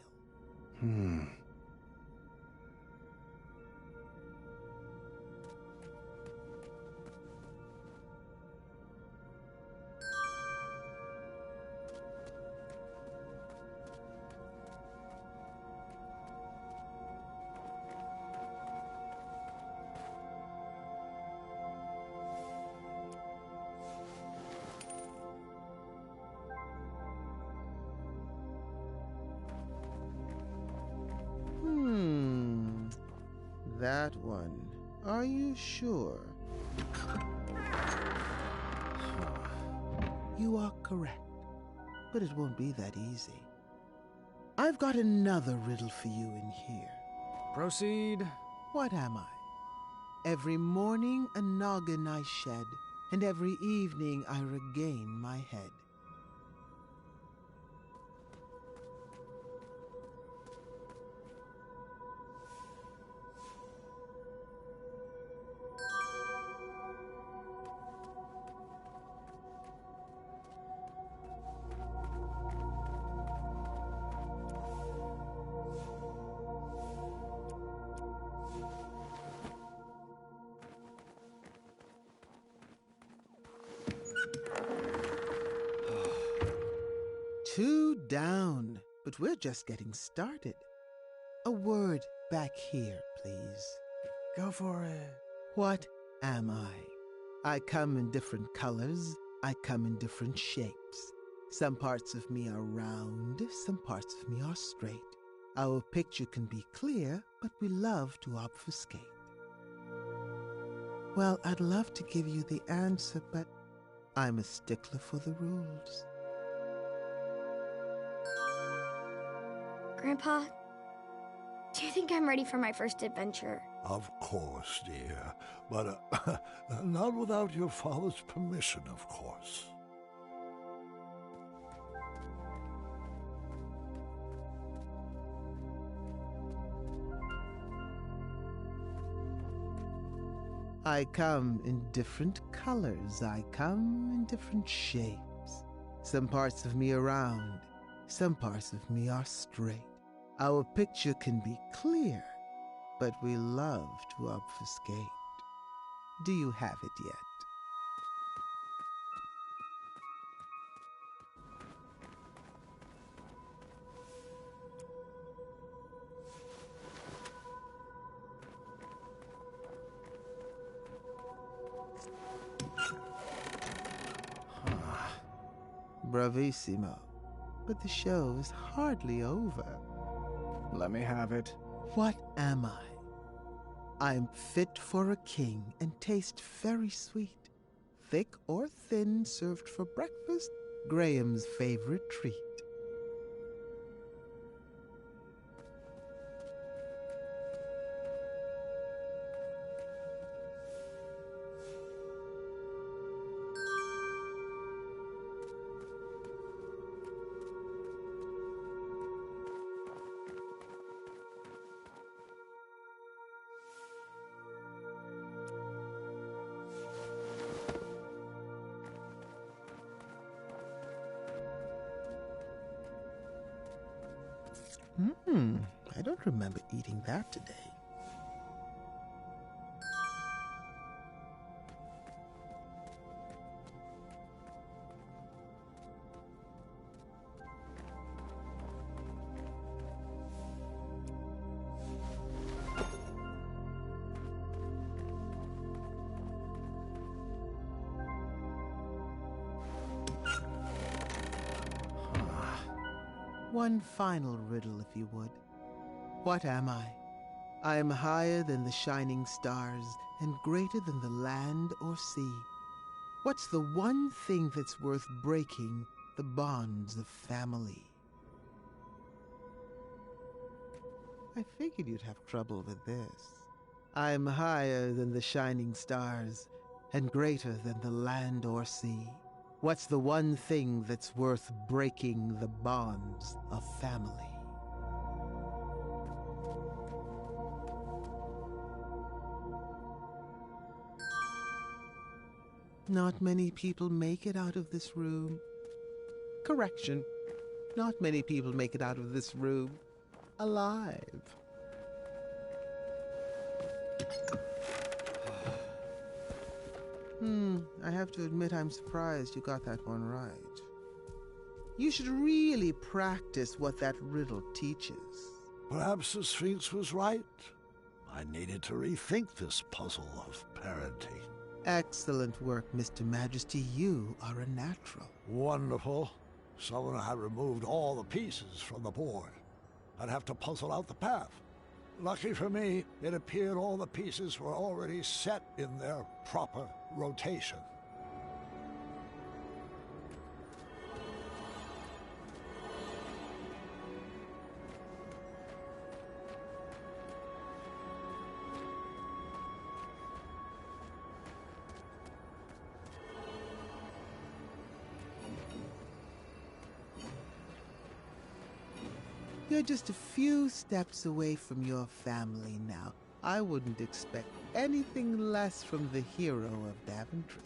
That one. Are you sure? You are correct, but it won't be that easy. I've got another riddle for you in here. Proceed. What am I? Every morning a noggin I shed, and every evening I regain my head. Two down, but we're just getting started. A word back here, please. Go for it. What am I? I come in different colors. I come in different shapes. Some parts of me are round, some parts of me are straight. Our picture can be clear, but we love to obfuscate. Well, I'd love to give you the answer, but I'm a stickler for the rules. Grandpa, do you think I'm ready for my first adventure? Of course, dear. But not without your father's permission, of course. I come in different colors. I come in different shapes. Some parts of me are round. Some parts of me are straight. Our picture can be clear, but we love to obfuscate. Do you have it yet? Bravissimo. But the show is hardly over. Let me have it. What am I? I'm fit for a king and taste very sweet. Thick or thin, served for breakfast, Graham's favorite treat. I don't remember eating that today. One final riddle, if you would. What am I? I am higher than the shining stars and greater than the land or sea. What's the one thing that's worth breaking the bonds of family? I figured you'd have trouble with this. I'm higher than the shining stars and greater than the land or sea. What's the one thing that's worth breaking the bonds of family? Not many people make it out of this room. Correction. Not many people make it out of this room alive. I have to admit I'm surprised you got that one right. You should really practice what that riddle teaches. Perhaps the Sphinx was right. I needed to rethink this puzzle of parenting. Excellent work, Mr. Majesty. You are a natural. Wonderful. Someone had removed all the pieces from the board. I'd have to puzzle out the path. Lucky for me, it appeared all the pieces were already set in their proper rotation. You're just a few steps away from your family now. I wouldn't expect anything less from the hero of Daventry.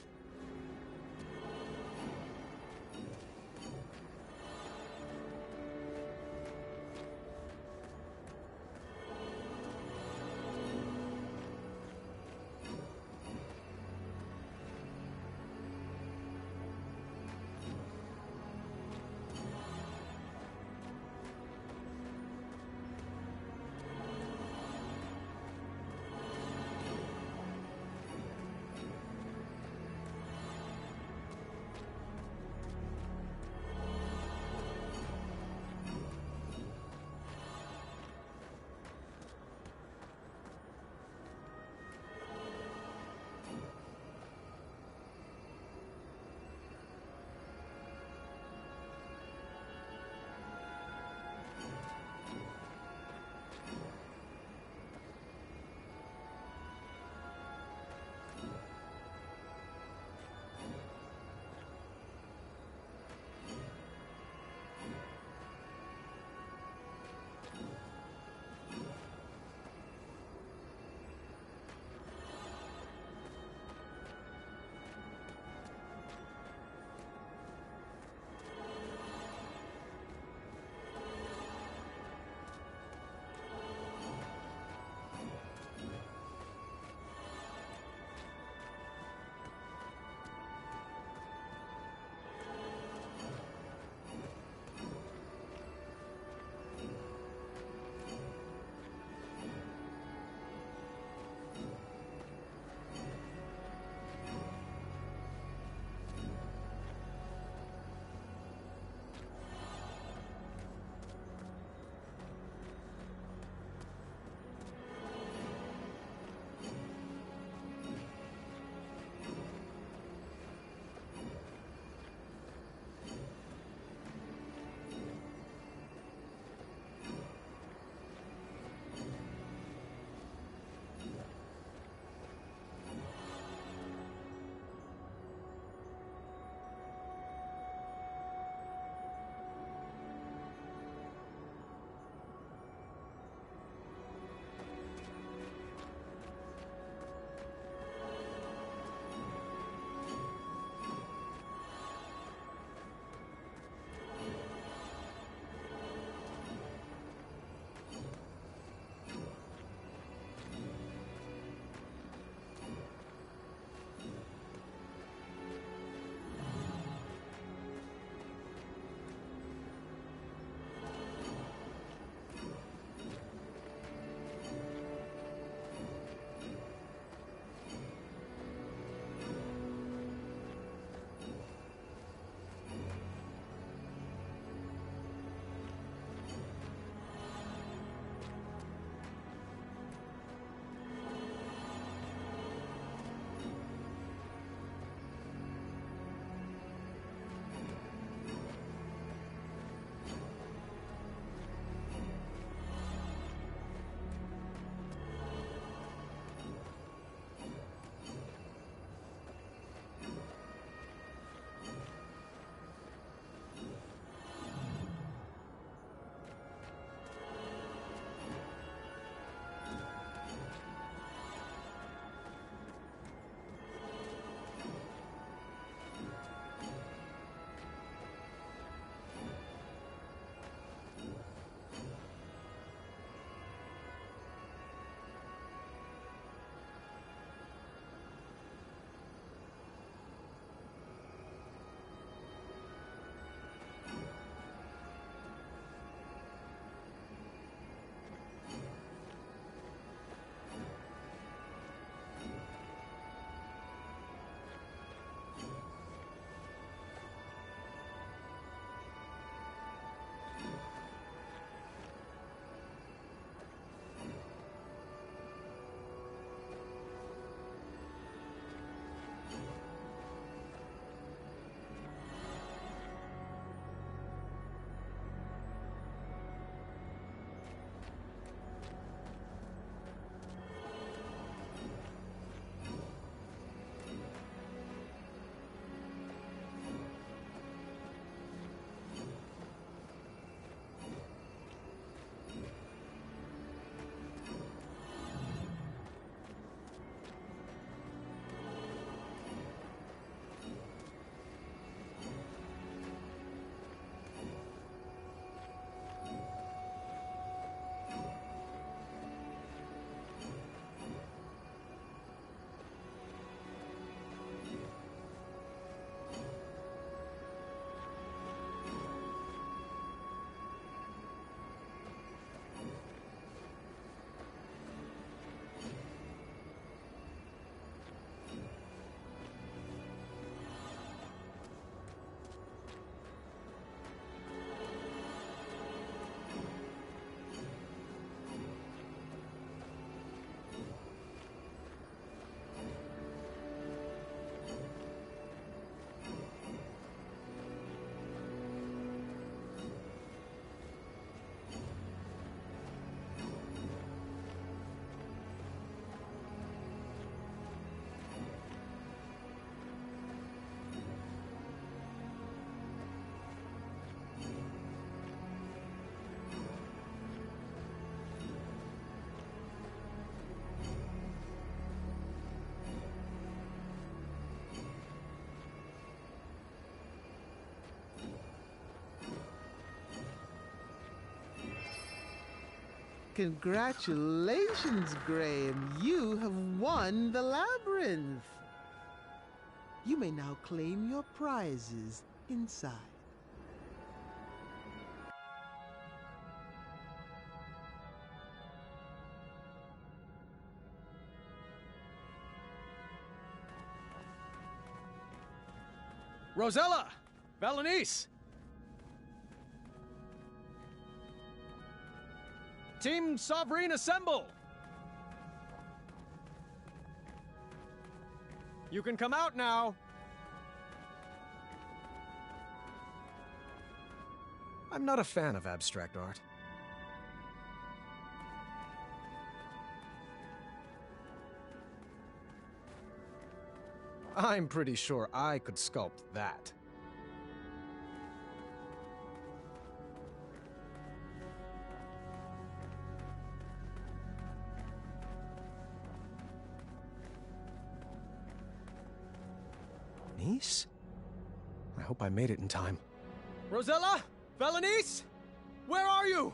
Congratulations, Graham. You have won the labyrinth. You may now claim your prizes inside. Rosella! Valenice! Team Sovereign, assemble! You can come out now. I'm not a fan of abstract art. I'm pretty sure I could sculpt that. Niece? I hope I made it in time. Rosella? Valenice? Where are you?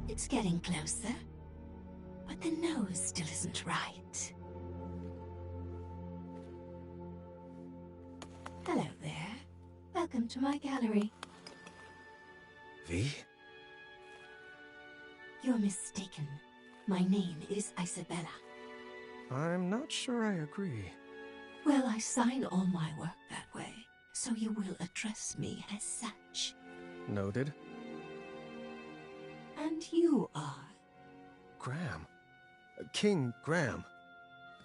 It's getting closer, but the nose still isn't right. Hello there. Welcome to my gallery. V? You're mistaken. My name is Isabella. I'm not sure I agree. Well, I sign all my work that way, so you will address me as such. Noted. And you are? Graham. King Graham.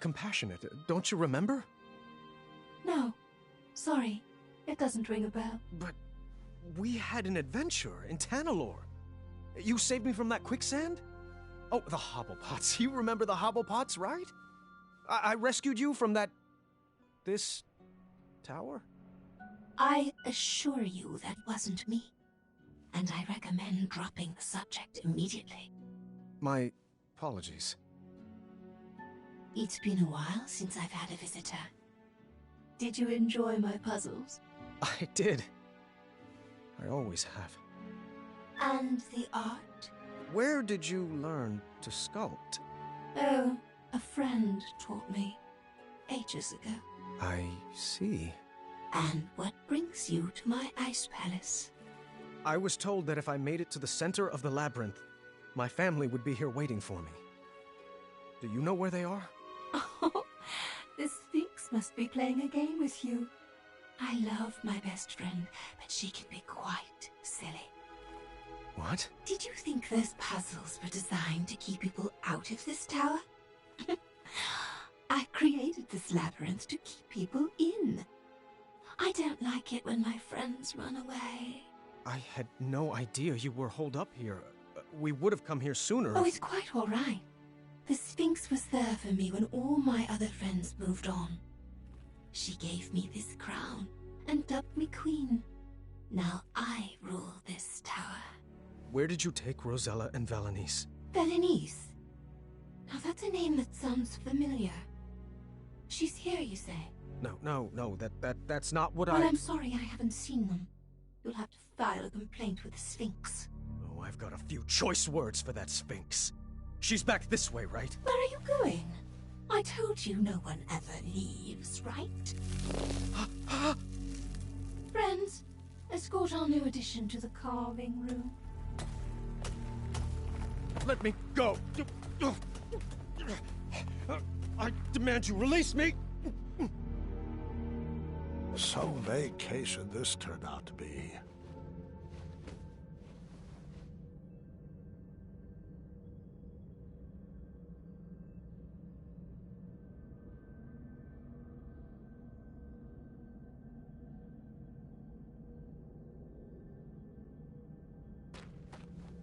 Compassionate, don't you remember? No. Sorry. It doesn't ring a bell. But we had an adventure in Tanalorr. You saved me from that quicksand? Oh, the Hobblepots. You remember the Hobblepots, right? I rescued you from that... this... tower? I assure you that wasn't me. And I recommend dropping the subject immediately. My apologies. It's been a while since I've had a visitor. Did you enjoy my puzzles? I did. I always have. And the art? Where did you learn to sculpt? Oh, a friend taught me. Ages ago. I see. And what brings you to my ice palace? I was told that if I made it to the center of the labyrinth, my family would be here waiting for me. Do you know where they are? Oh, the Sphinx must be playing a game with you. I love my best friend, but she can be quite silly. What? Did you think those puzzles were designed to keep people out of this tower? I created this labyrinth to keep people in. I don't like it when my friends run away. I had no idea you were holed up here. We would have come here sooner. Oh, it's quite all right. The Sphinx was there for me when all my other friends moved on. She gave me this crown and dubbed me queen. Now I rule this tower. Where did you take Rosella and Valenice? Valenice? Now that's a name that sounds familiar. She's here, you say? No, that's not what Well, I'm sorry I haven't seen them. You'll have to file a complaint with the Sphinx. Oh, I've got a few choice words for that Sphinx. She's back this way, right? Where are you going? I told you no one ever leaves, right? Friends, escort our new addition to the carving room. Let me go! I demand you release me! Some vacation this turned out to be.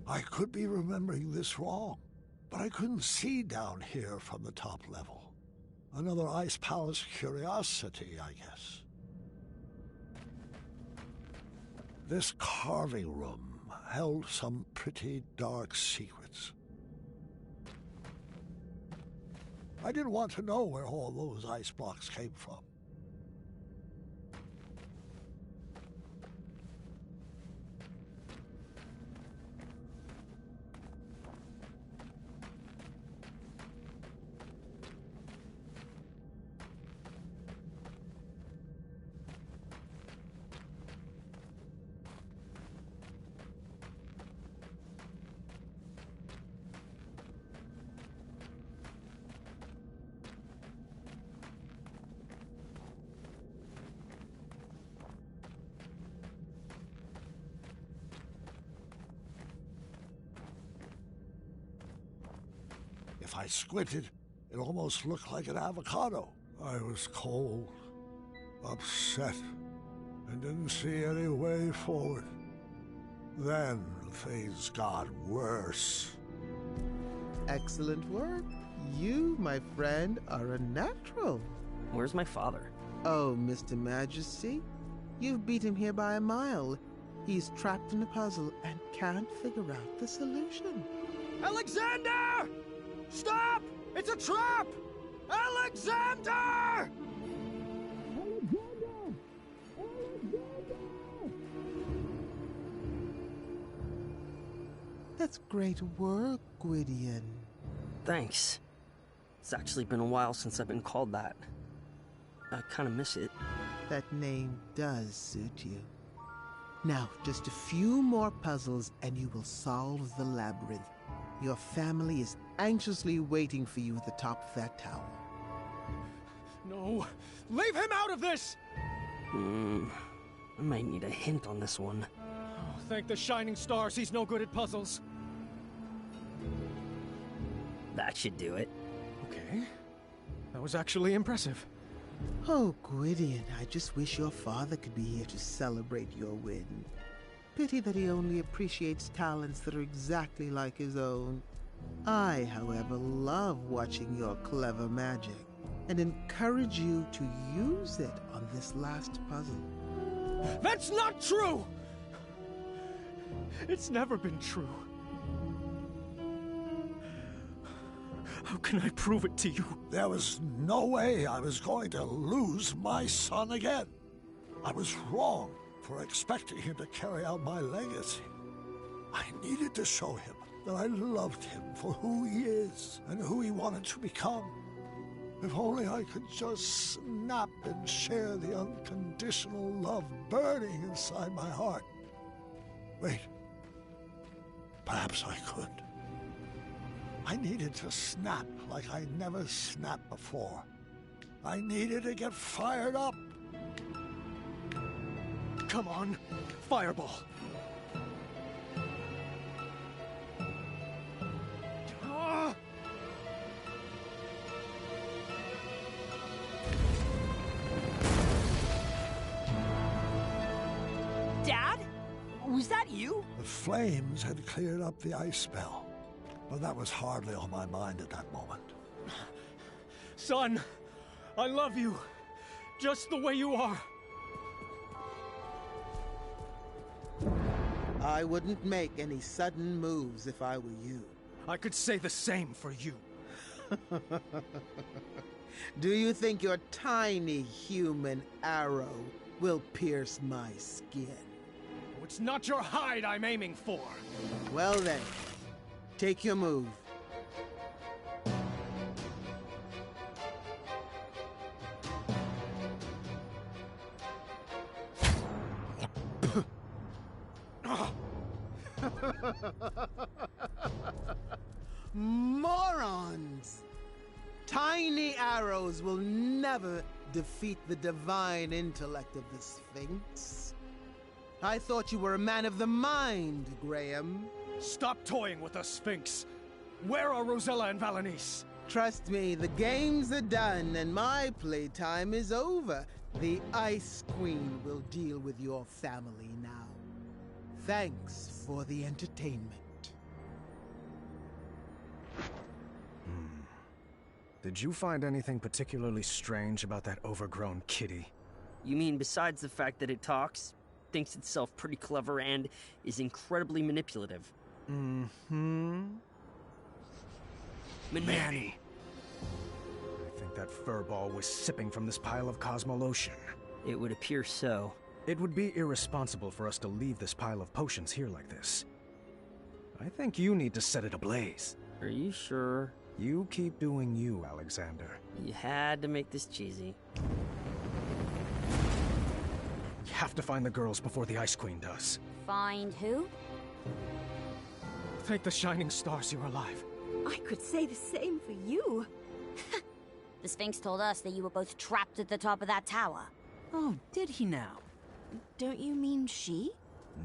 I could be remembering this wrong, but I couldn't see down here from the top level. Another Ice Palace curiosity, I guess. This carving room held some pretty dark secrets. I didn't want to know where all those ice blocks came from. If I squinted, it almost looked like an avocado. I was cold, upset, and didn't see any way forward. Then things got worse. Excellent work. You, my friend, are a natural. Where's my father? Oh, Mr. Majesty, you've beat him here by a mile. He's trapped in a puzzle and can't figure out the solution. Alexander! Stop! It's a trap! Alexander! That's great work, Gwydion. Thanks. It's actually been a while since I've been called that. I kind of miss it. That name does suit you. Now, just a few more puzzles and you will solve the labyrinth. Your family is anxiously waiting for you at the top of that tower. No! Leave him out of this! I might need a hint on this one. Oh, thank the shining stars he's no good at puzzles. That should do it. Okay. That was actually impressive. Oh, Gwydion, I just wish your father could be here to celebrate your win. Pity that he only appreciates talents that are exactly like his own. I, however, love watching your clever magic and encourage you to use it on this last puzzle. That's not true! It's never been true. How can I prove it to you? There was no way I was going to lose my son again. I was wrong for expecting him to carry out my legacy. I needed to show him that I loved him for who he is and who he wanted to become. If only I could just snap and share the unconditional love burning inside my heart. Wait, perhaps I could. I needed to snap like I never snapped before. I needed to get fired up. Come on, fireball. Dad? Was that you? The flames had cleared up the ice spell, but that was hardly on my mind at that moment. Son, I love you, just the way you are. I wouldn't make any sudden moves if I were you. I could say the same for you. Do you think your tiny human arrow will pierce my skin? It's not your hide I'm aiming for. Well then, take your move. Morons! Tiny arrows will never defeat the divine intellect of the Sphinx. I thought you were a man of the mind, Graham. Stop toying with the Sphinx. Where are Rosella and Valanice? Trust me, the games are done and my playtime is over. The Ice Queen will deal with your family now. Thanks for the entertainment. Did you find anything particularly strange about that overgrown kitty? You mean besides the fact that it talks, thinks itself pretty clever, and is incredibly manipulative? Mm-hmm. Manny. I think that furball was sipping from this pile of Cosmolotion. It would appear so. It would be irresponsible for us to leave this pile of potions here like this. I think you need to set it ablaze. Are you sure? You keep doing you, Alexander. You had to make this cheesy. We have to find the girls before the Ice Queen does. Find who? Thank the shining stars you're alive. I could say the same for you. The Sphinx told us that you were both trapped at the top of that tower. Oh, did he now? Don't you mean she?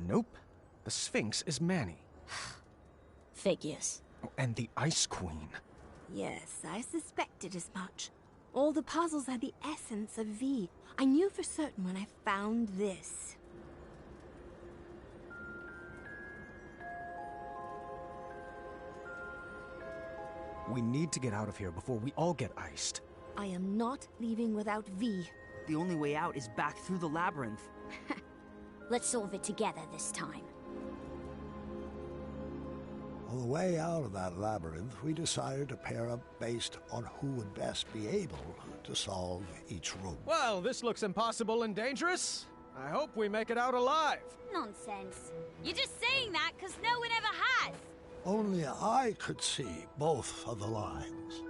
Nope. The Sphinx is Manny. Figures. Oh, and the Ice Queen. Yes, I suspected as much. All the puzzles had the essence of V. I knew for certain when I found this. We need to get out of here before we all get iced. I am not leaving without V. The only way out is back through the labyrinth. Let's solve it together this time. On the way out of that labyrinth, we decided to pair up based on who would best be able to solve each room. Well, this looks impossible and dangerous. I hope we make it out alive. Nonsense. You're just saying that because no one ever has. Only I could see both of the lines.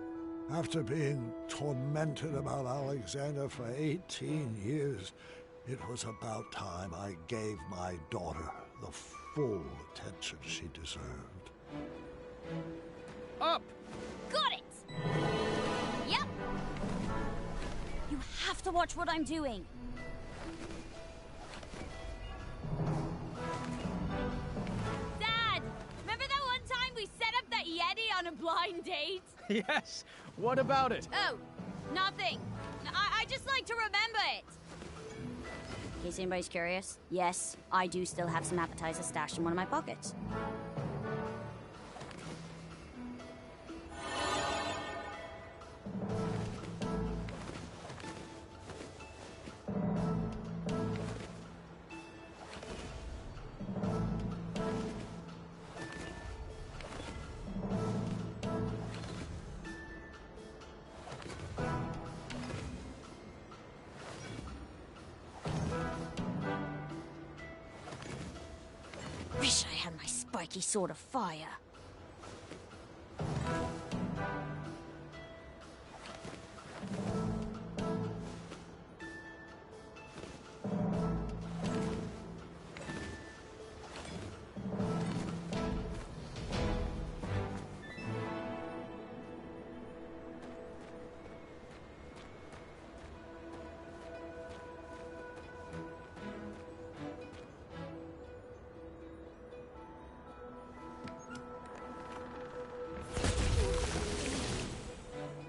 After being tormented about Alexander for 18 years, it was about time I gave my daughter the full attention she deserved. Up! Got it! Yep! You have to watch what I'm doing. Dad! Remember that one time we set up that Yeti on a blind date? Yes. What about it? Oh, nothing. I just like to remember it. In case anybody's curious, yes, I do still have some appetizers stashed in one of my pockets. Wish I had my spiky sword of fire.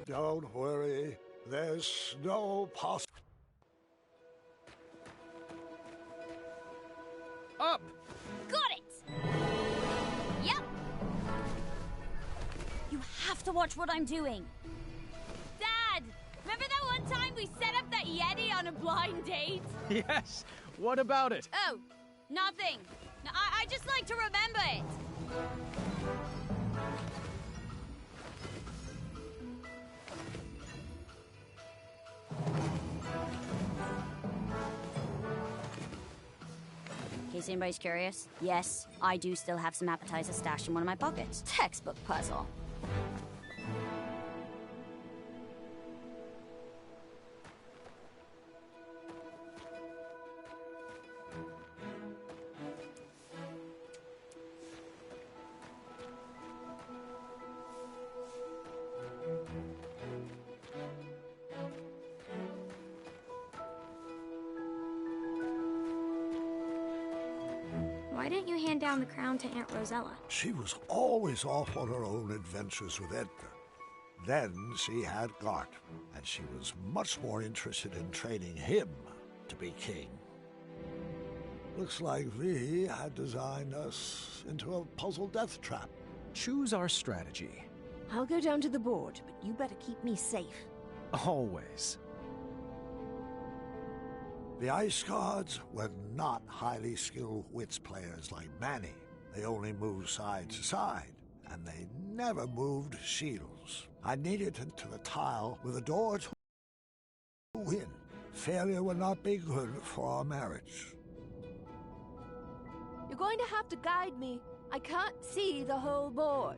Don't worry, there's no Up! Got it! Yep! You have to watch what I'm doing. Dad! Remember that one time we set up that Yeti on a blind date? Yes. What about it? Oh, nothing. I just like to remember it. In case anybody's curious, yes, I do still have some appetizers stashed in one of my pockets. Textbook puzzle. Why didn't you hand down the crown to Aunt Rosella? She was always off on her own adventures with Edgar. Then she had Gart, and she was much more interested in training him to be king. Looks like V had designed us into a puzzle death trap. Choose our strategy. I'll go down to the board, but you better keep me safe. Always. The Ice Guards were not highly skilled wits players like Manny. They only moved side to side, and they never moved shields. I needed to the tile with a door to win. Failure would not be good for our marriage. You're going to have to guide me. I can't see the whole board.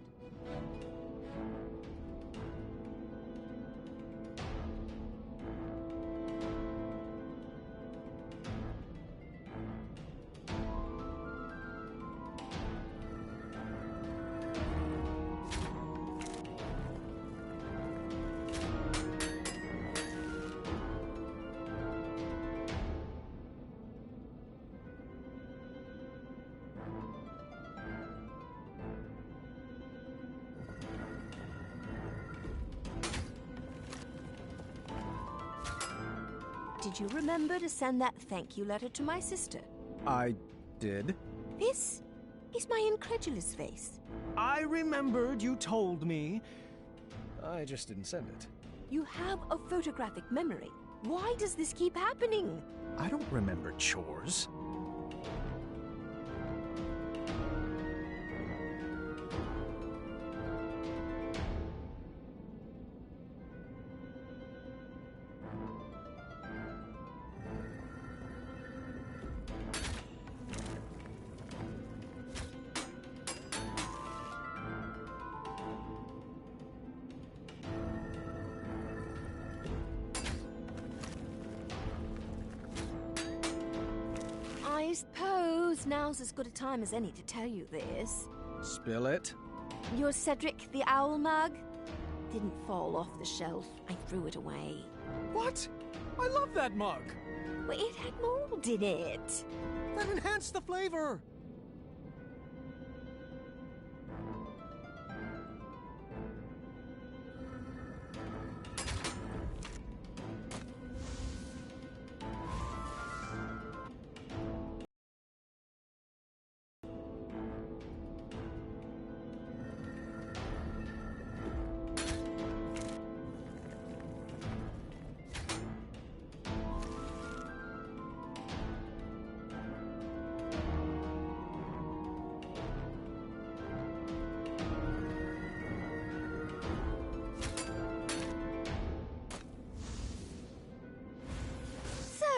Did you remember to send that thank you letter to my sister? I did. This is my incredulous face. I remembered you told me. I just didn't send it. You have a photographic memory. Why does this keep happening? I don't remember chores. I suppose now's as good a time as any to tell you this. Spill it. Your Cedric the Owl mug didn't fall off the shelf. I threw it away. What? I love that mug. Well, it had mold in it. That enhanced the flavor.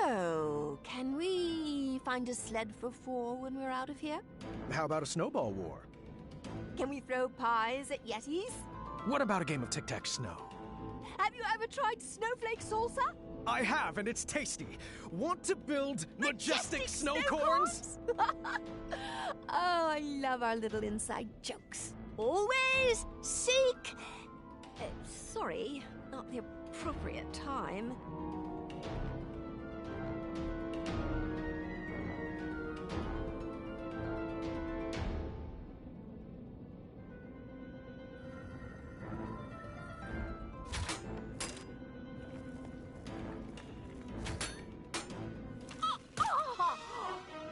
So, can we find a sled for 4 when we're out of here? How about a snowball war? Can we throw pies at Yetis? What about a game of tic-tac-snow? Have you ever tried snowflake salsa? I have, and it's tasty. Want to build majestic snow corns? Oh, I love our little inside jokes. Always seek... sorry, not the appropriate time.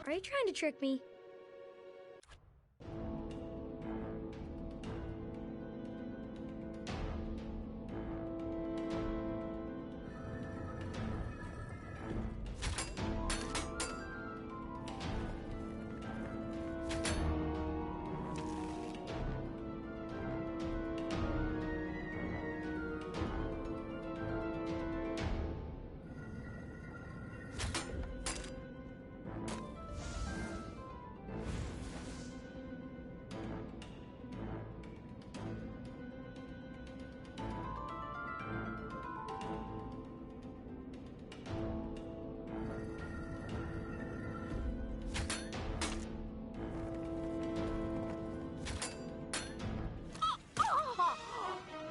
Are you trying to trick me?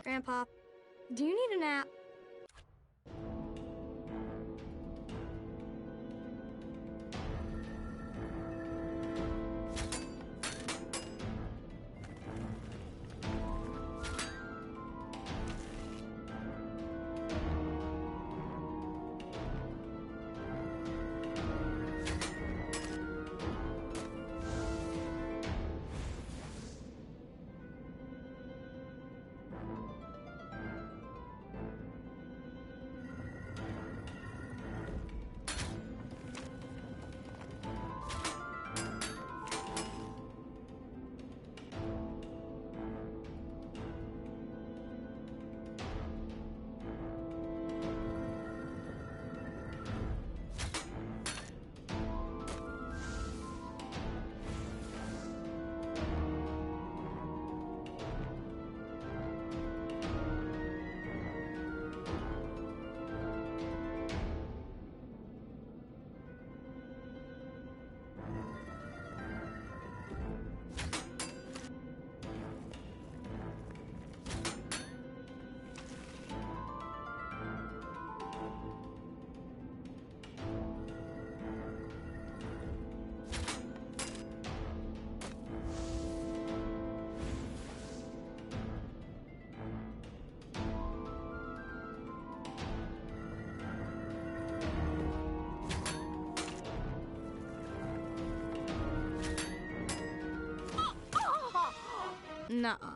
Grandpa, do you need a nap? Nuh-uh.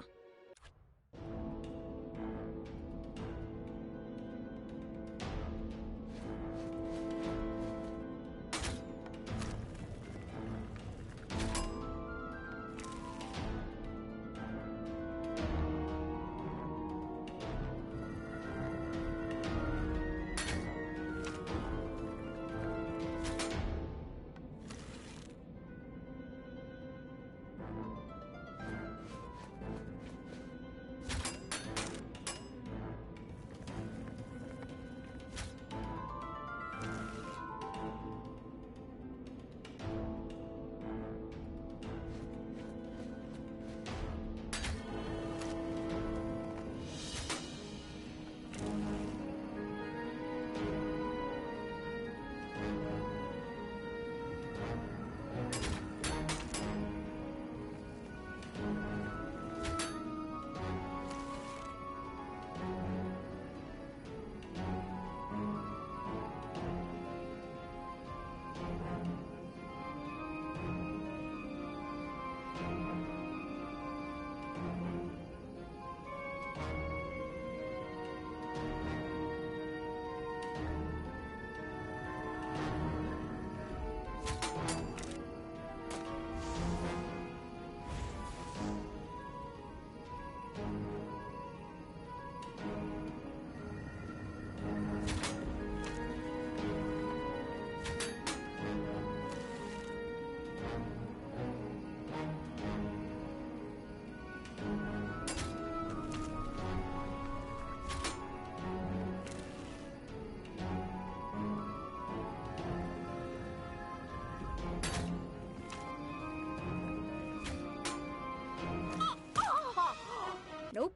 Nope.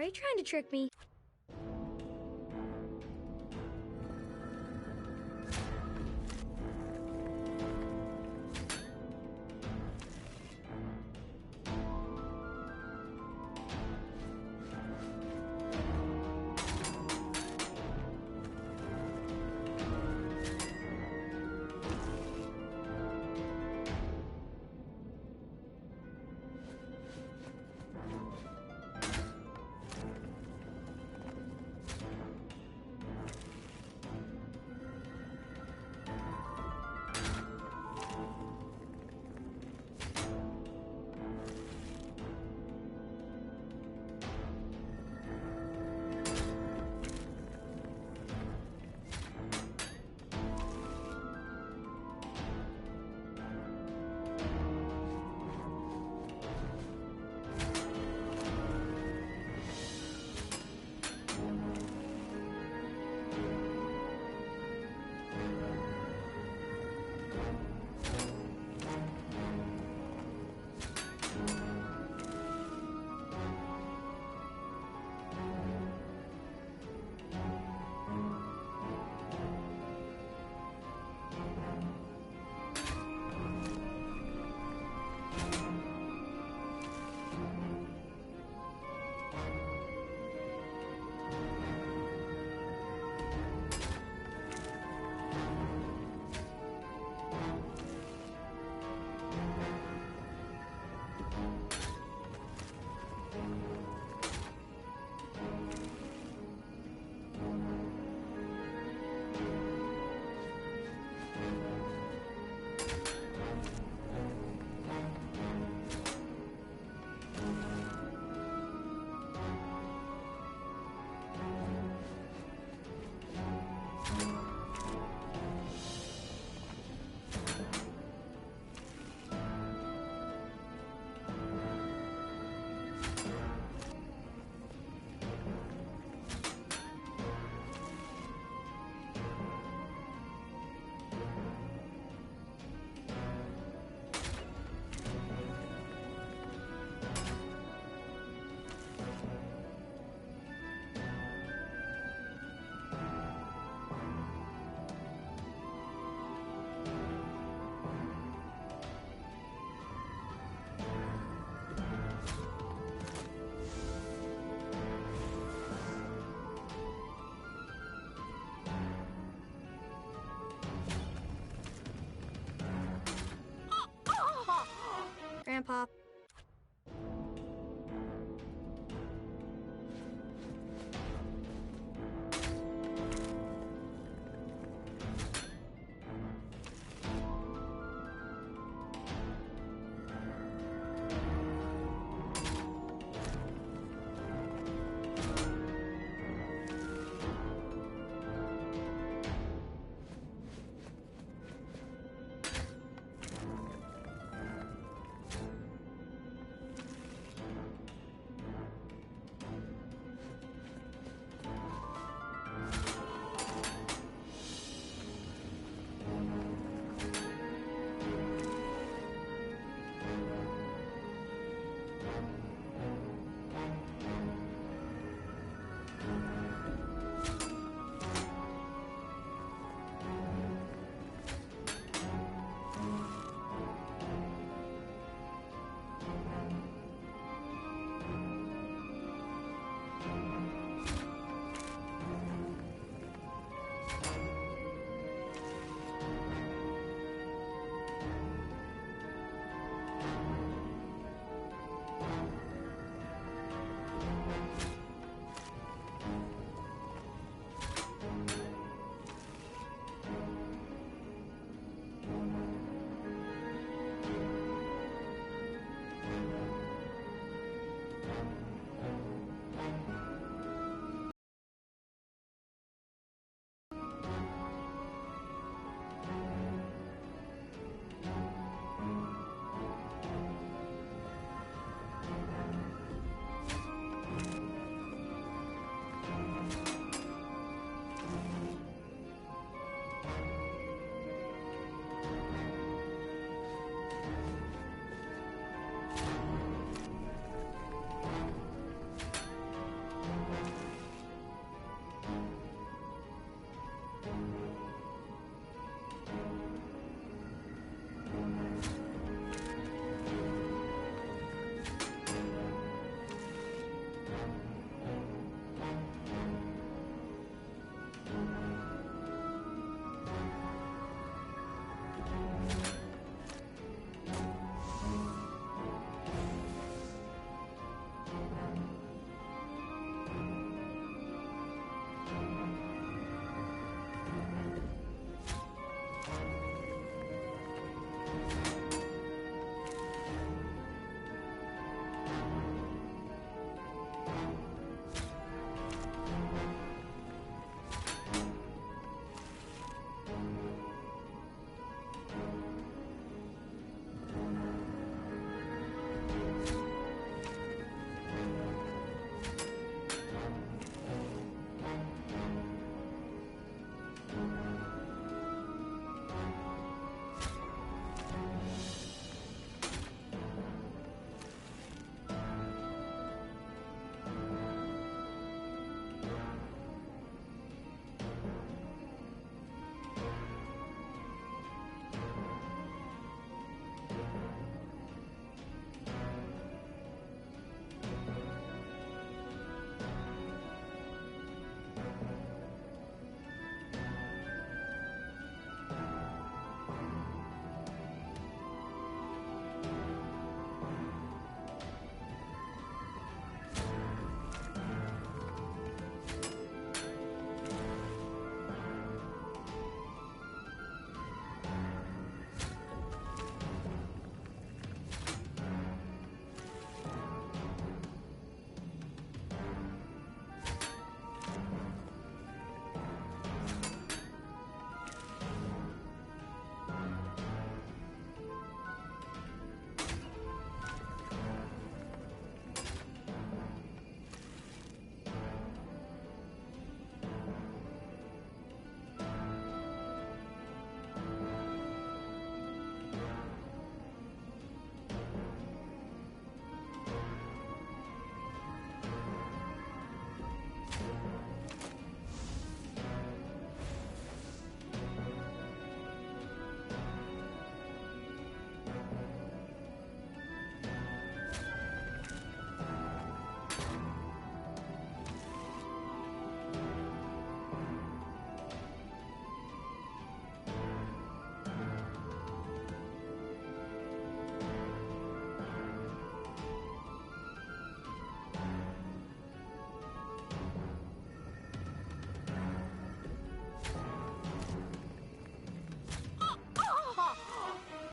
Are you trying to trick me?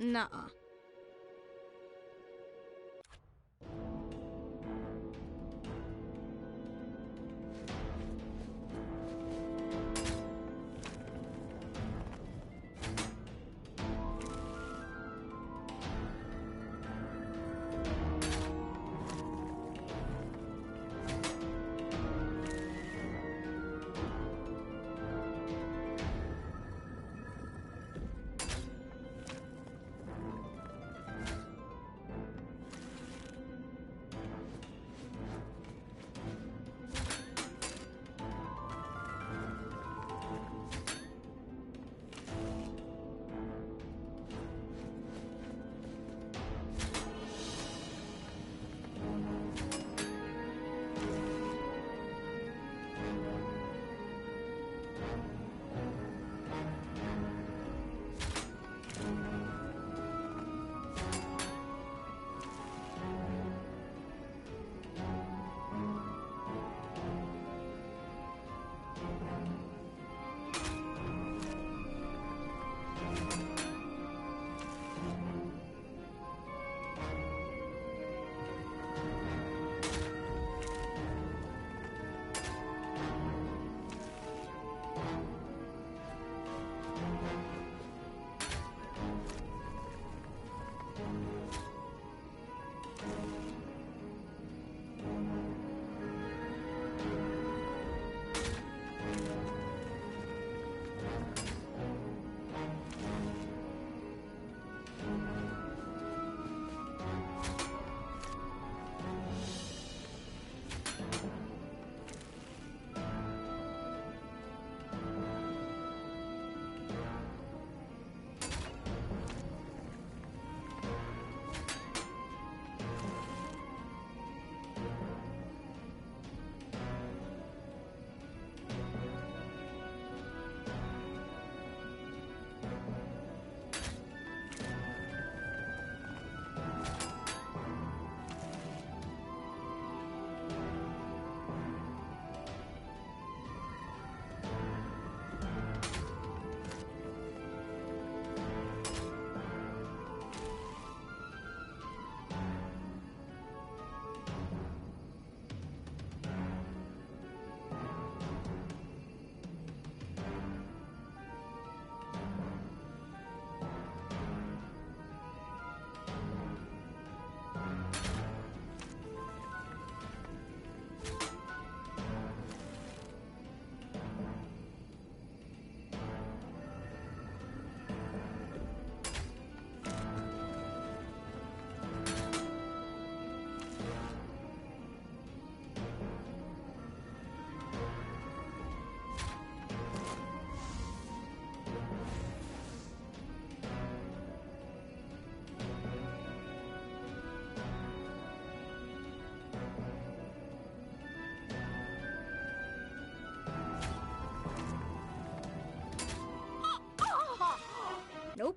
Nuh-uh. Nope.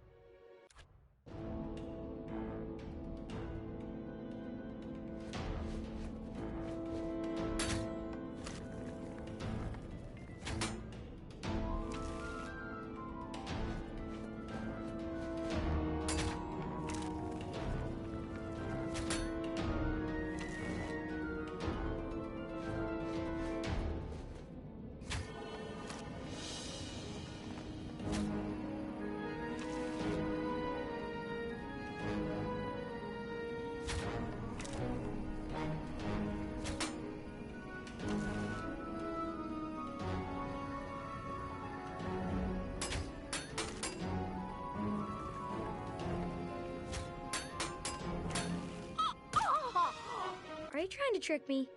Are you trying to trick me?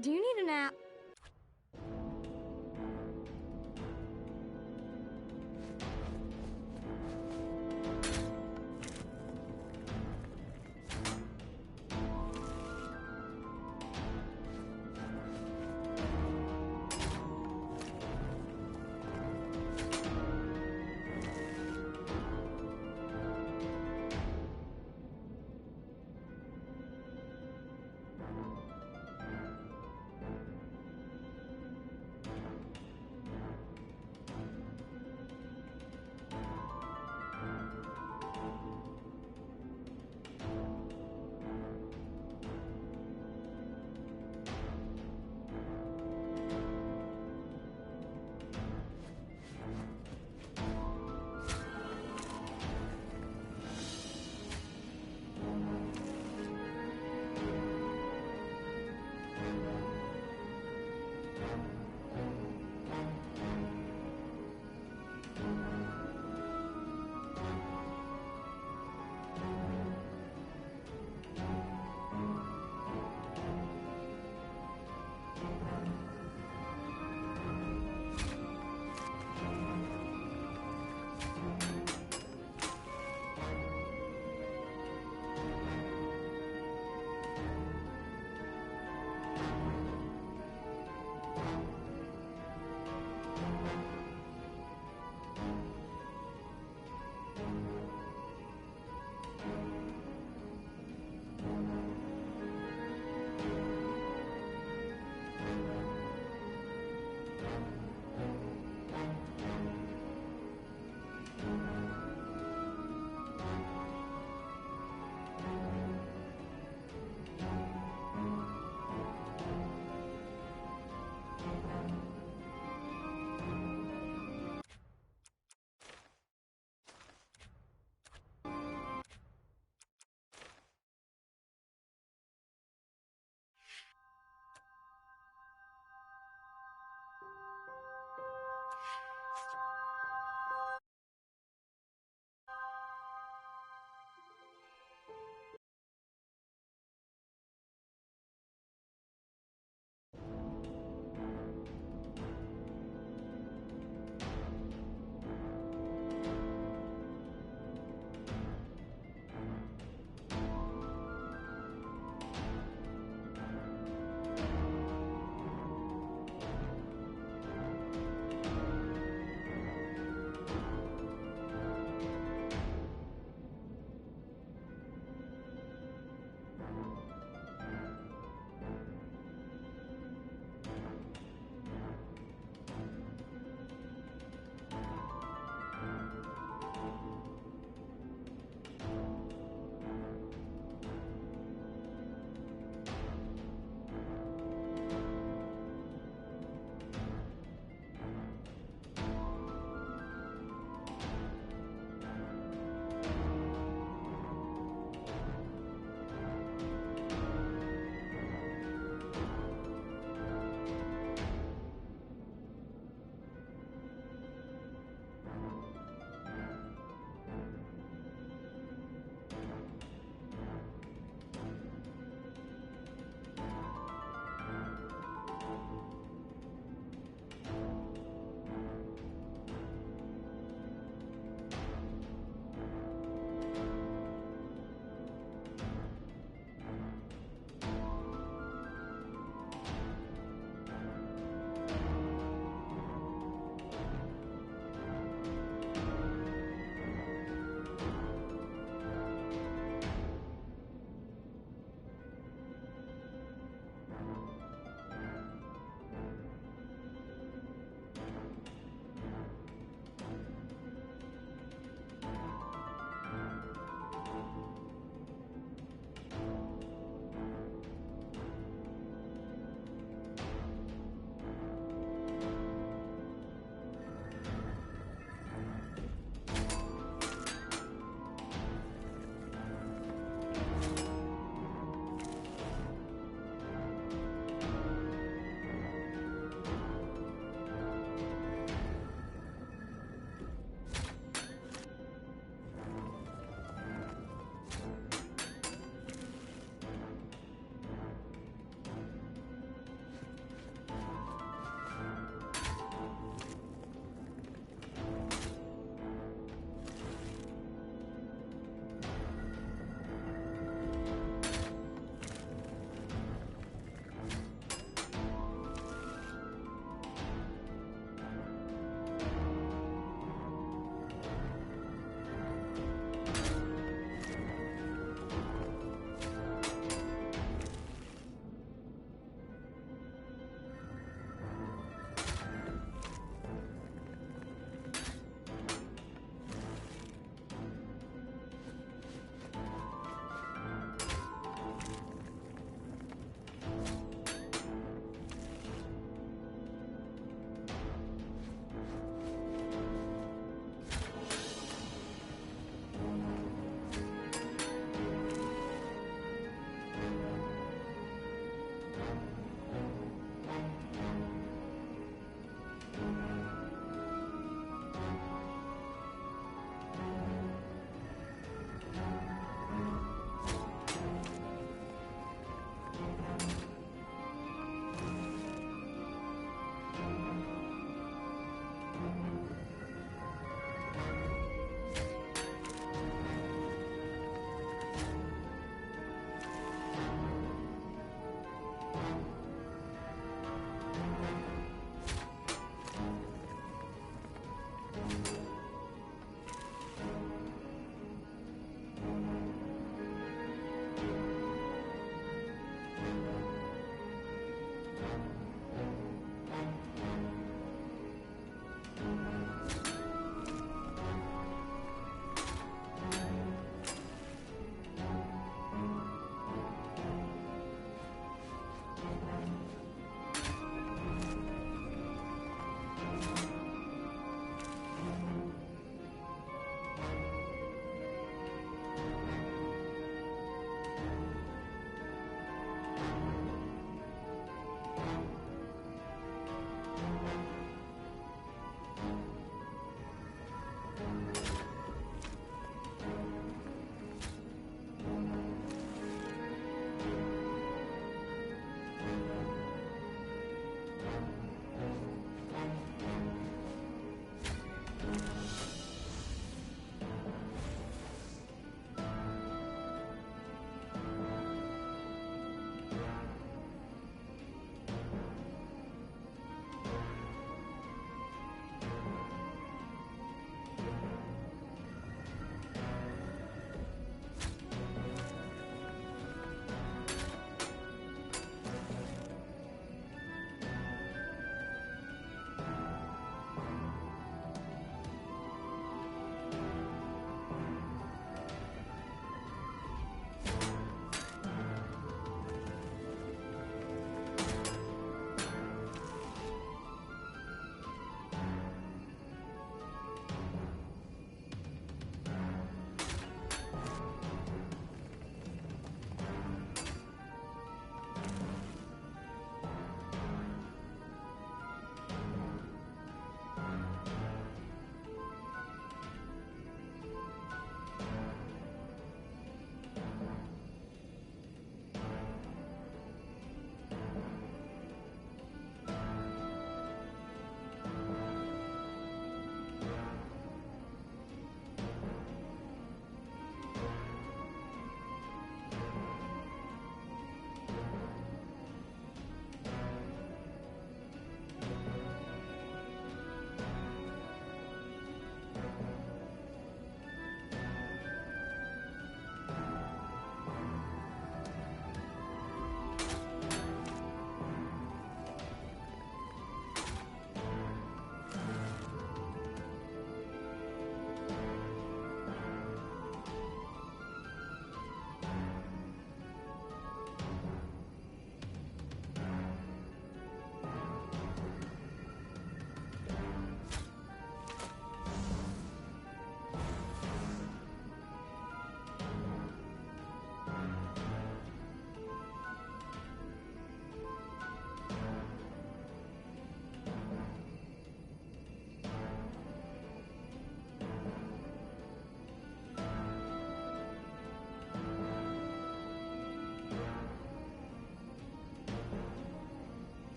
Do you need a nap?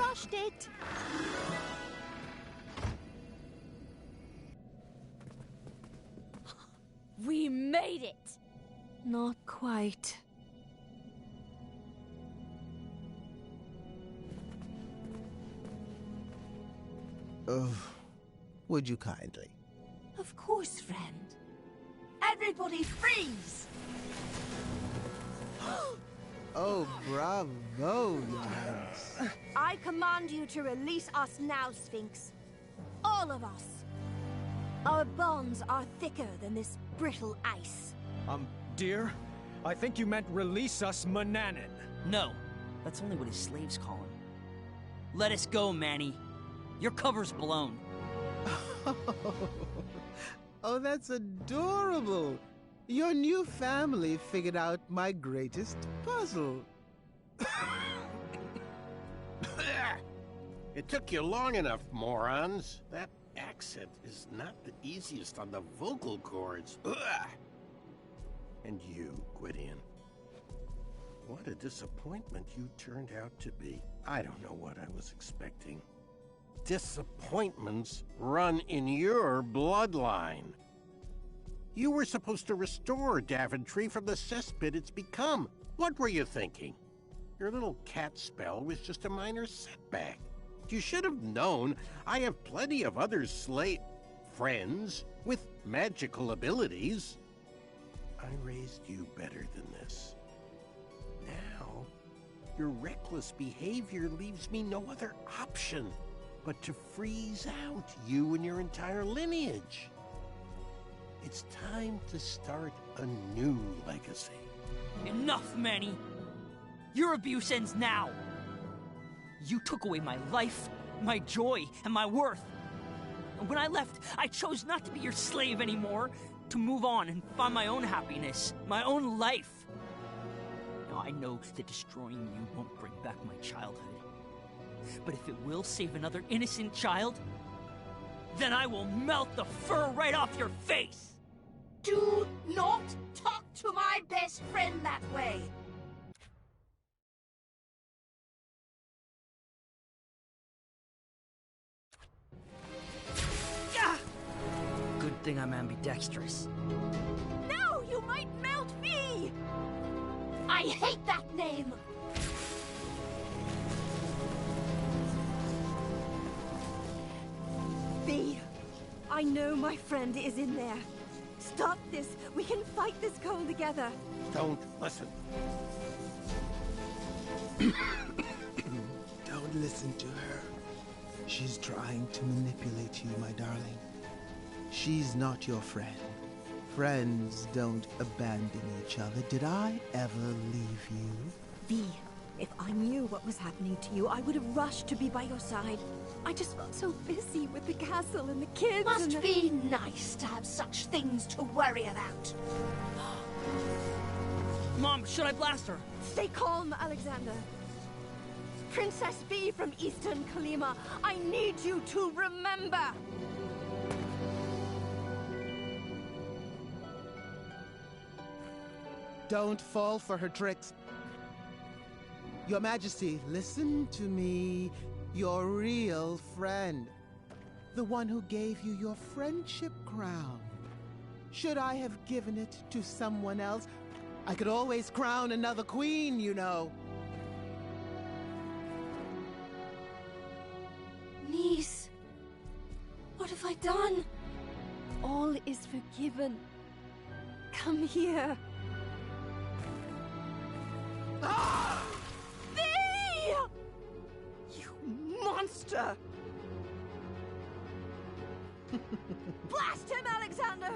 rushed it. We made it! Not quite. Oh, would you kindly? Of course, friend. Everybody freeze! Oh, bravo, Nance. I command you to release us now, Sphinx. All of us. Our bonds are thicker than this brittle ice. Dear, I think you meant release us, Mananin. No, that's only what his slaves call him. Let us go, Manny. Your cover's blown. Oh, that's adorable. Your new family figured out my greatest puzzle. It took you long enough, morons. That accent is not the easiest on the vocal cords. Ugh. And you, Gwydion. What a disappointment you turned out to be. I don't know what I was expecting. Disappointments run in your bloodline. You were supposed to restore Daventry from the cesspit it's become. What were you thinking? Your little cat spell was just a minor setback. You should have known I have plenty of other friends with magical abilities. I raised you better than this. Now, your reckless behavior leaves me no other option but to freeze out you and your entire lineage. It's time to start a new legacy. Enough, Manny! Your abuse ends now! You took away my life, my joy, and my worth. And when I left, I chose not to be your slave anymore, to move on and find my own happiness, my own life. Now, I know that destroying you won't bring back my childhood. But if it will save another innocent child, then I will melt the fur right off your face! Do not talk to my best friend that way! Good thing I'm ambidextrous. No, you might melt me! I hate that name! V, I know my friend is in there. Stop this. We can fight this cold together. Don't listen. Don't listen to her. She's trying to manipulate you, my darling. She's not your friend. Friends don't abandon each other. Did I ever leave you? V, if I knew what was happening to you, I would have rushed to be by your side. I just felt so busy with the castle and the kids. Must be nice to have such things to worry about. Mom, should I blast her? Stay calm, Alexander. Princess V from Eastern Kalima, I need you to remember. Don't fall for her tricks. Your Majesty, listen to me. Your real friend. The one who gave you your friendship crown. Should I have given it to someone else? I could always crown another queen, you know. Niece, what have I done? All is forgiven. Come here. Ah! V! You monster! Blast him, Alexander!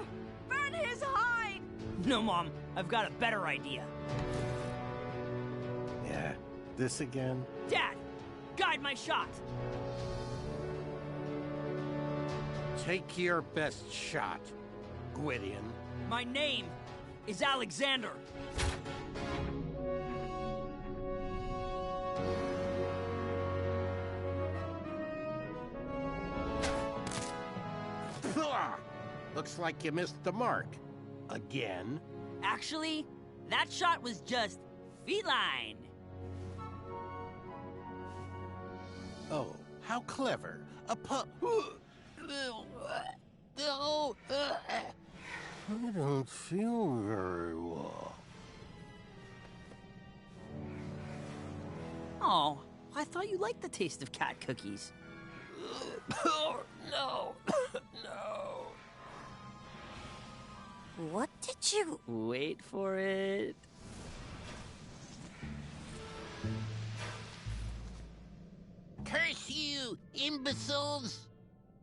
Burn his hide! No, Mom. I've got a better idea. Yeah, this again? Dad, guide my shot! Take your best shot, Gwydion. My name is Alexander. Looks like you missed the mark. Again? Actually, that shot was just feline. Oh, how clever. A pup. No. I don't feel very well. Oh, I thought you liked the taste of cat cookies. No. No. What did you... Wait for it. Curse you, imbeciles!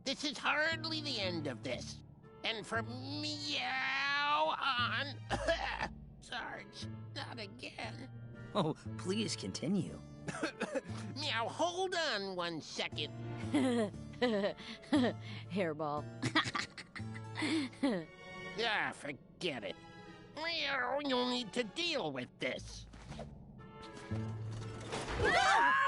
This is hardly the end of this. And from meow on... Sarge, not again. Oh, please continue. Meow, hold on 1 second. Hairball. Forget it. Meow, you'll need to deal with this. Meow.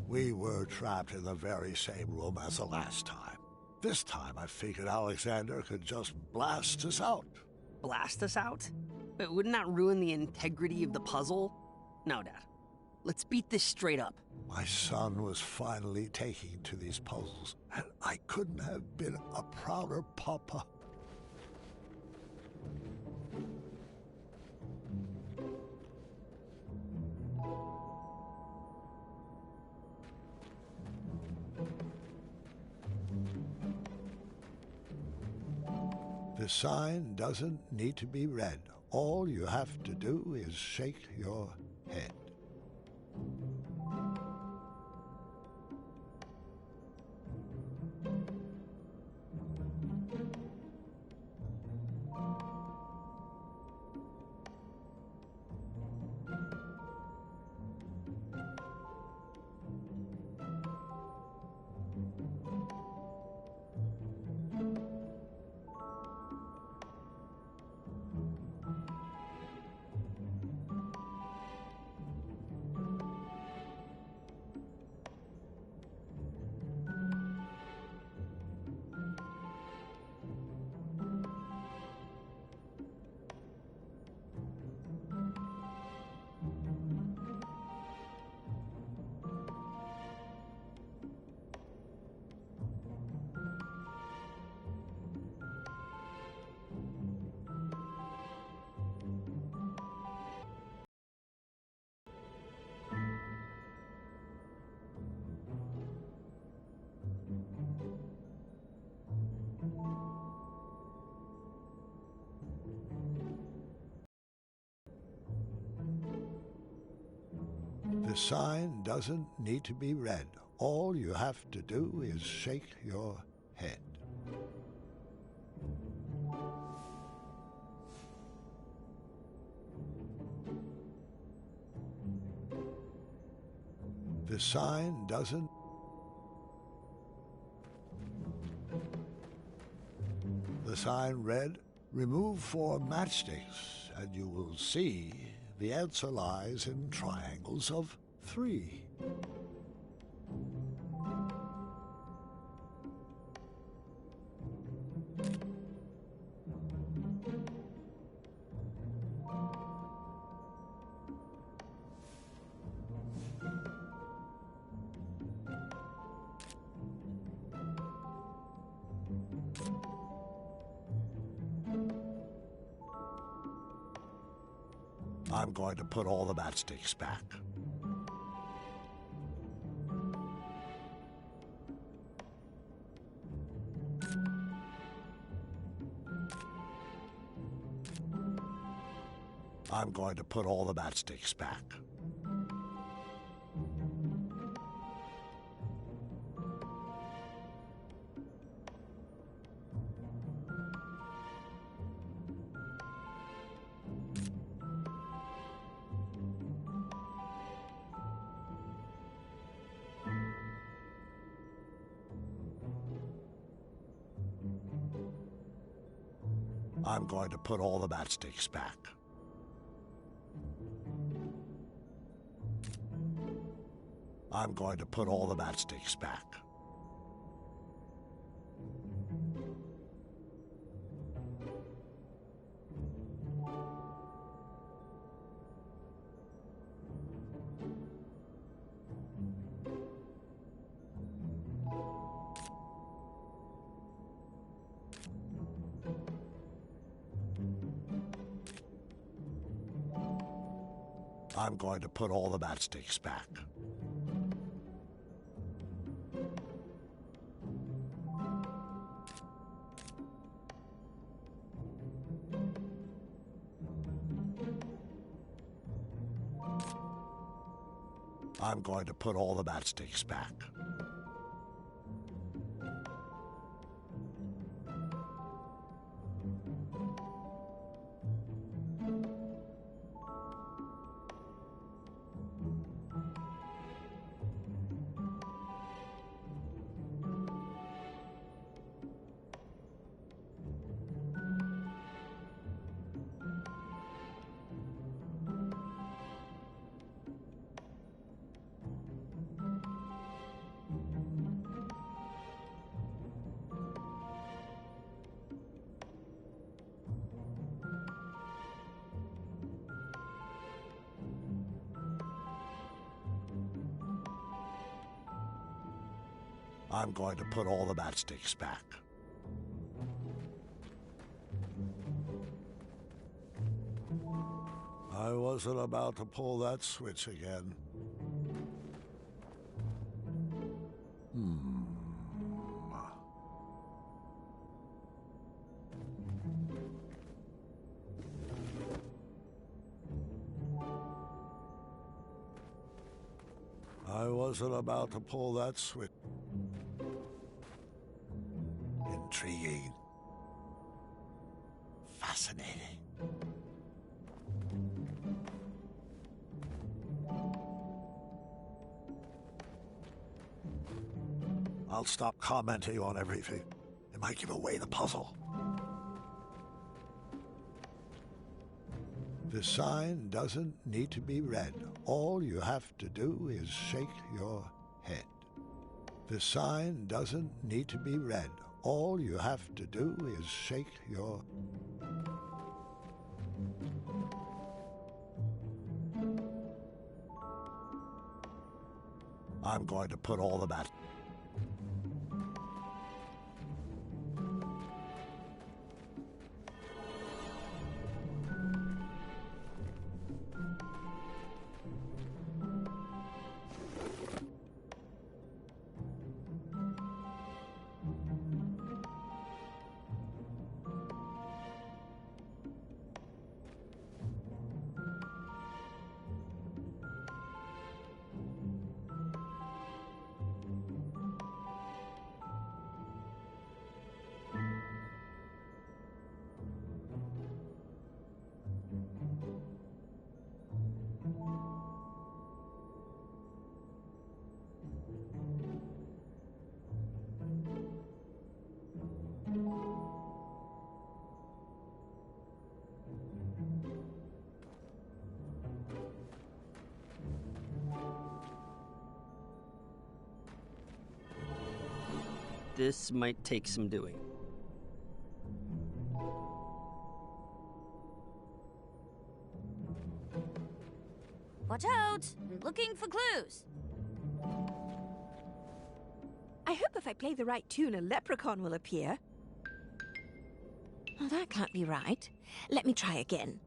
We were trapped in the very same room as the last time. This time I figured Alexander could just blast us out. Blast us out? But wouldn't that ruin the integrity of the puzzle? No, Dad. Let's beat this straight up. My son was finally taking to these puzzles, and I couldn't have been a prouder papa. The sign doesn't need to be read. All you have to do is shake your head. The sign doesn't need to be read. All you have to do is shake your head. The sign doesn't... The sign read, "Remove 4 matchsticks, and you will see the answer lies in triangles of 3. I'm going to put all the matchsticks back. I'm going to put all the matchsticks back. I'm going to put all the matchsticks back. I'm going to put all the matchsticks back. I'm going to put all the matchsticks back. I'm going to put all the matchsticks back. I'm going to put all the matchsticks back. I wasn't about to pull that switch again. I wasn't about to pull that switch. Intriguing. Fascinating. I'll stop commenting on everything. It might give away the puzzle. The sign doesn't need to be read. All you have to do is shake your head. The sign doesn't need to be read. All you have to do is shake your... I'm going to put all the mat... This might take some doing. Watch out! I'm looking for clues. I hope if I play the right tune, a leprechaun will appear. Oh, that can't be right. Let me try again.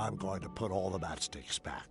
I'm going to put all the matchsticks back.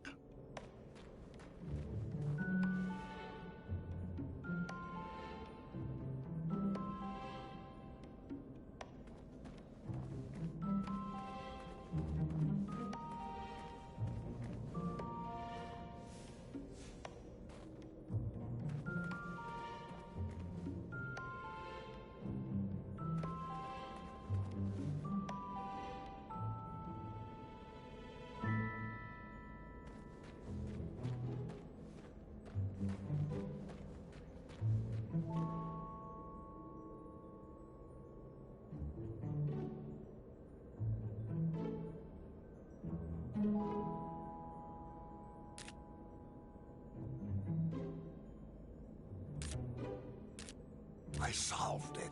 I solved it.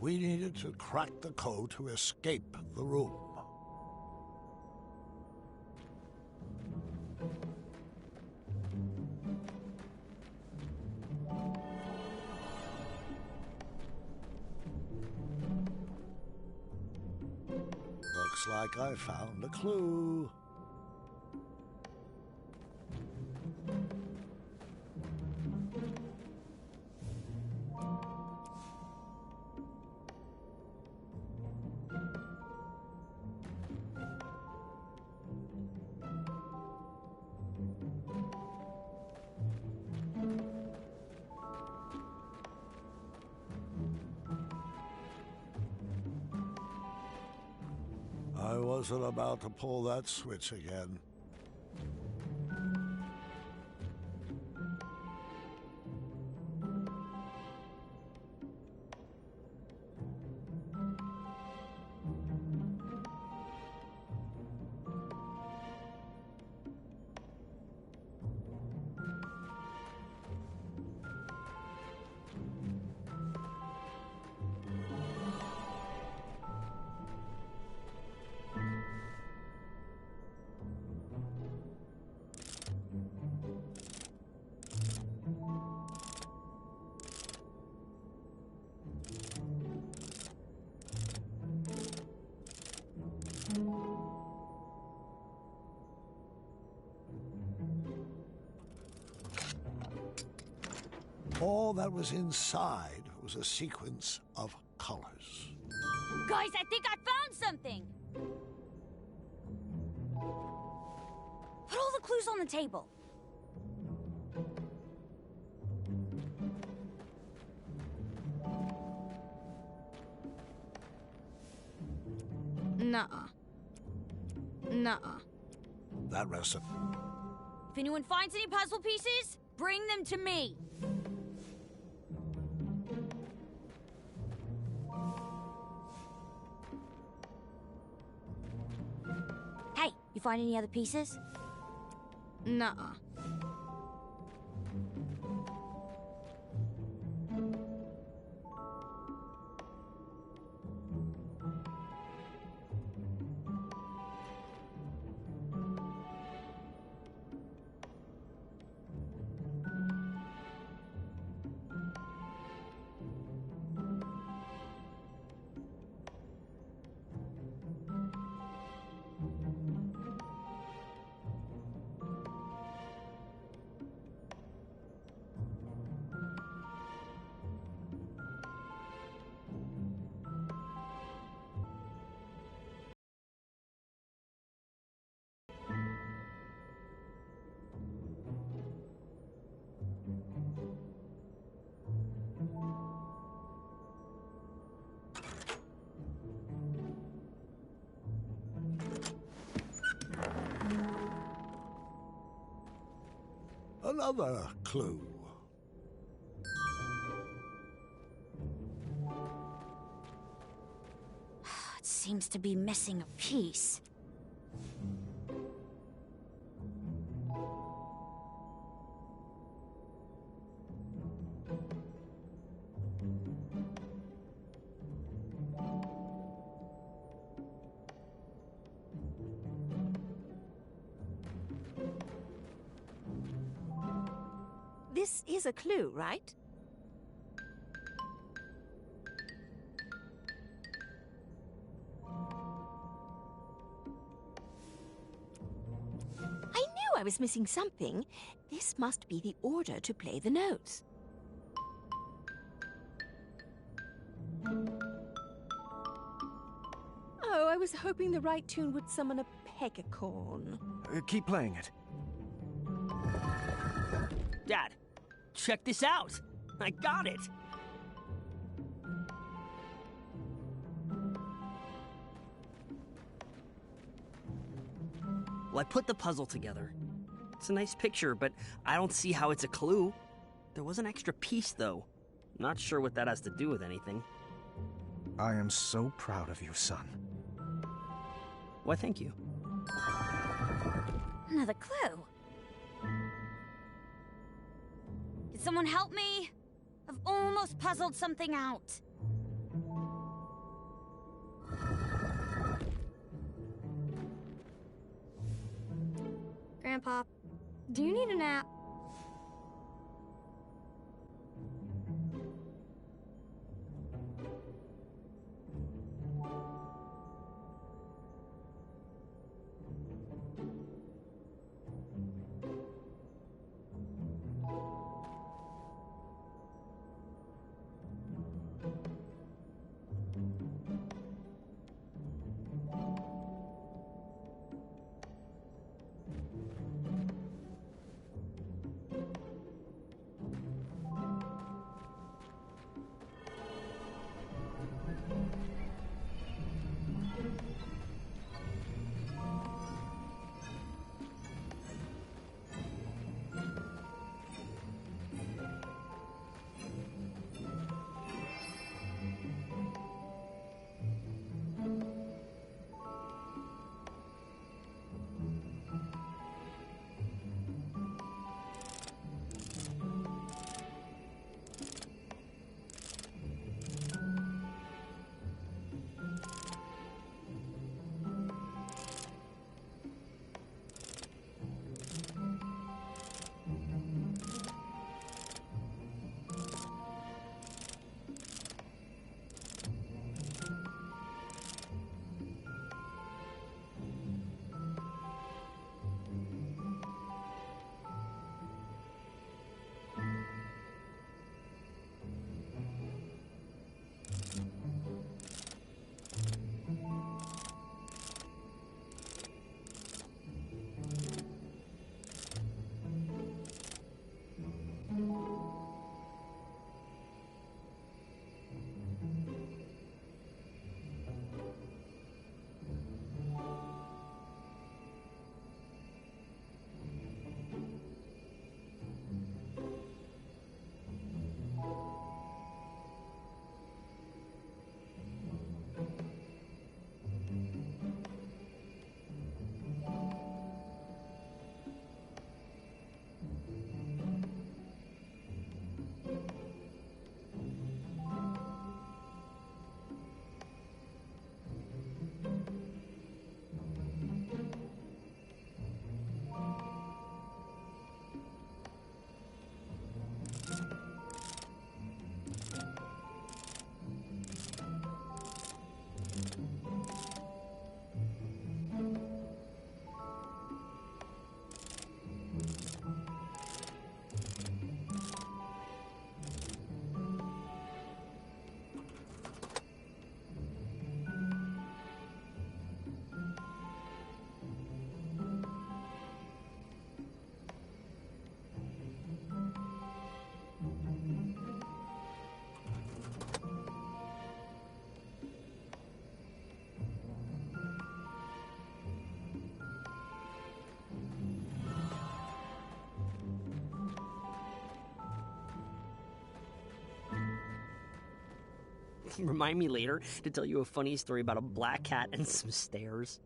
We needed to crack the code to escape the room. Looks like I found a clue. I wasn't about to pull that switch again. All that was inside was a sequence of colors. Guys, I think I found something! Put all the clues on the table. Nuh-uh. Nuh-uh. That recipe. If anyone finds any puzzle pieces, bring them to me. Hey, you find any other pieces? Nuh-uh. Another clue. It seems to be missing a piece. This is a clue, right? was missing something, this must be the order to play the notes. Oh, I was hoping the right tune would summon a peggacorn. Keep playing it. Dad, check this out. I got it. Well, I put the puzzle together. It's a nice picture, but I don't see how it's a clue. There was an extra piece, though. Not sure what that has to do with anything. I am so proud of you, son. Why, thank you. Another clue. Can someone help me? I've almost puzzled something out. Grandpa, do you need a nap? Remind me later to tell you a funny story about a black cat and some stairs.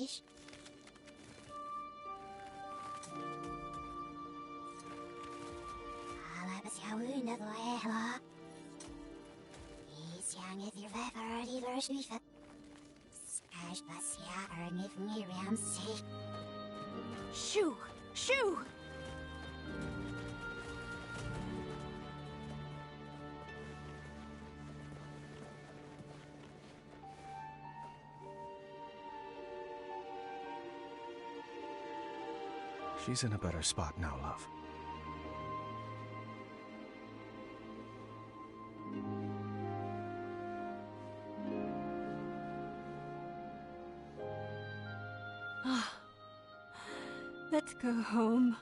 wish. Shoo! Shoo! She's in a better spot now, love. Let's go home.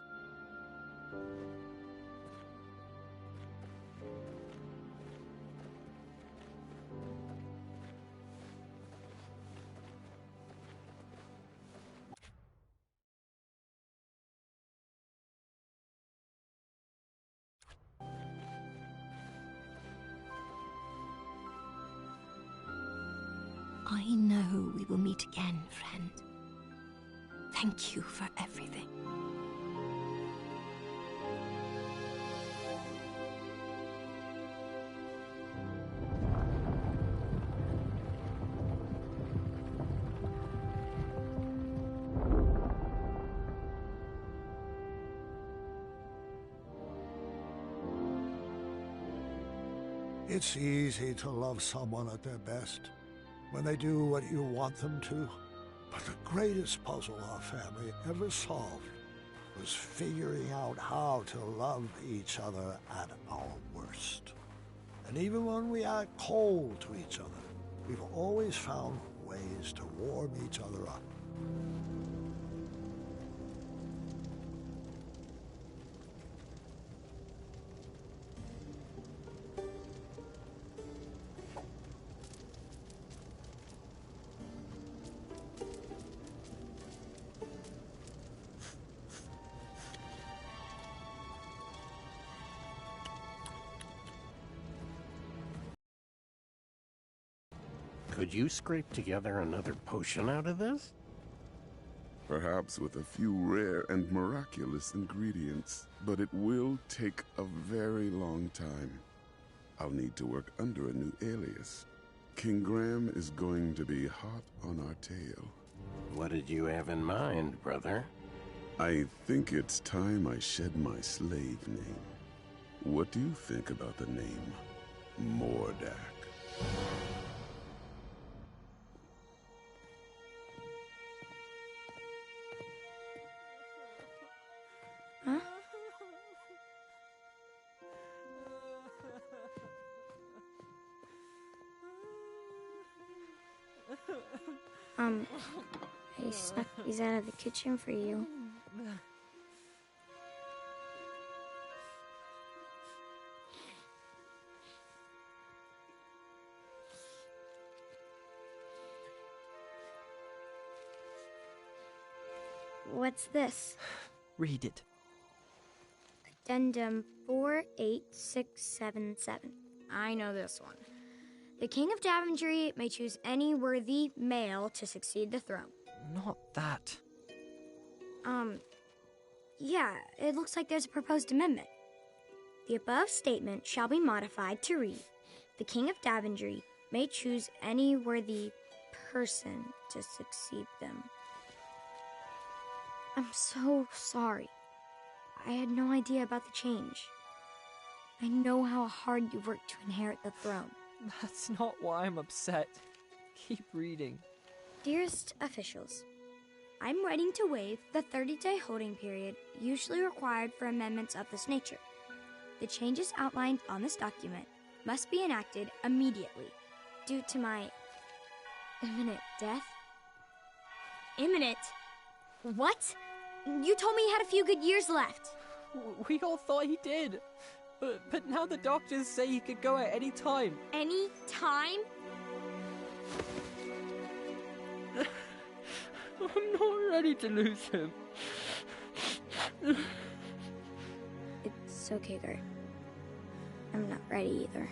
I know we will meet again, friend. Thank you for everything. It's easy to love someone at their best, when they do what you want them to. But the greatest puzzle our family ever solved was figuring out how to love each other at our worst. And even when we act cold to each other, we've always found ways to warm each other up. Could you scrape together another potion out of this? Perhaps with a few rare and miraculous ingredients, but it will take a very long time. I'll need to work under a new alias. King Graham is going to be hot on our tail. What did you have in mind, brother? I think it's time I shed my slave name. What do you think about the name Mordak? Huh? I snuck these out of the kitchen for you. What's this? Read it. Addendum 48677. I know this one. The King of Daventry may choose any worthy male to succeed the throne. Not that. Yeah, it looks like there's a proposed amendment. The above statement shall be modified to read, the King of Daventry may choose any worthy person to succeed them. I'm so sorry. I had no idea about the change. I know how hard you worked to inherit the throne. That's not why I'm upset. Keep reading. Dearest officials, I'm writing to waive the 30-day holding period usually required for amendments of this nature. The changes outlined on this document must be enacted immediately due to my imminent death. Imminent? What? You told me he had a few good years left. We all thought he did. But now the doctors say he could go at any time. Any time? I'm not ready to lose him. It's okay, Gert. I'm not ready either.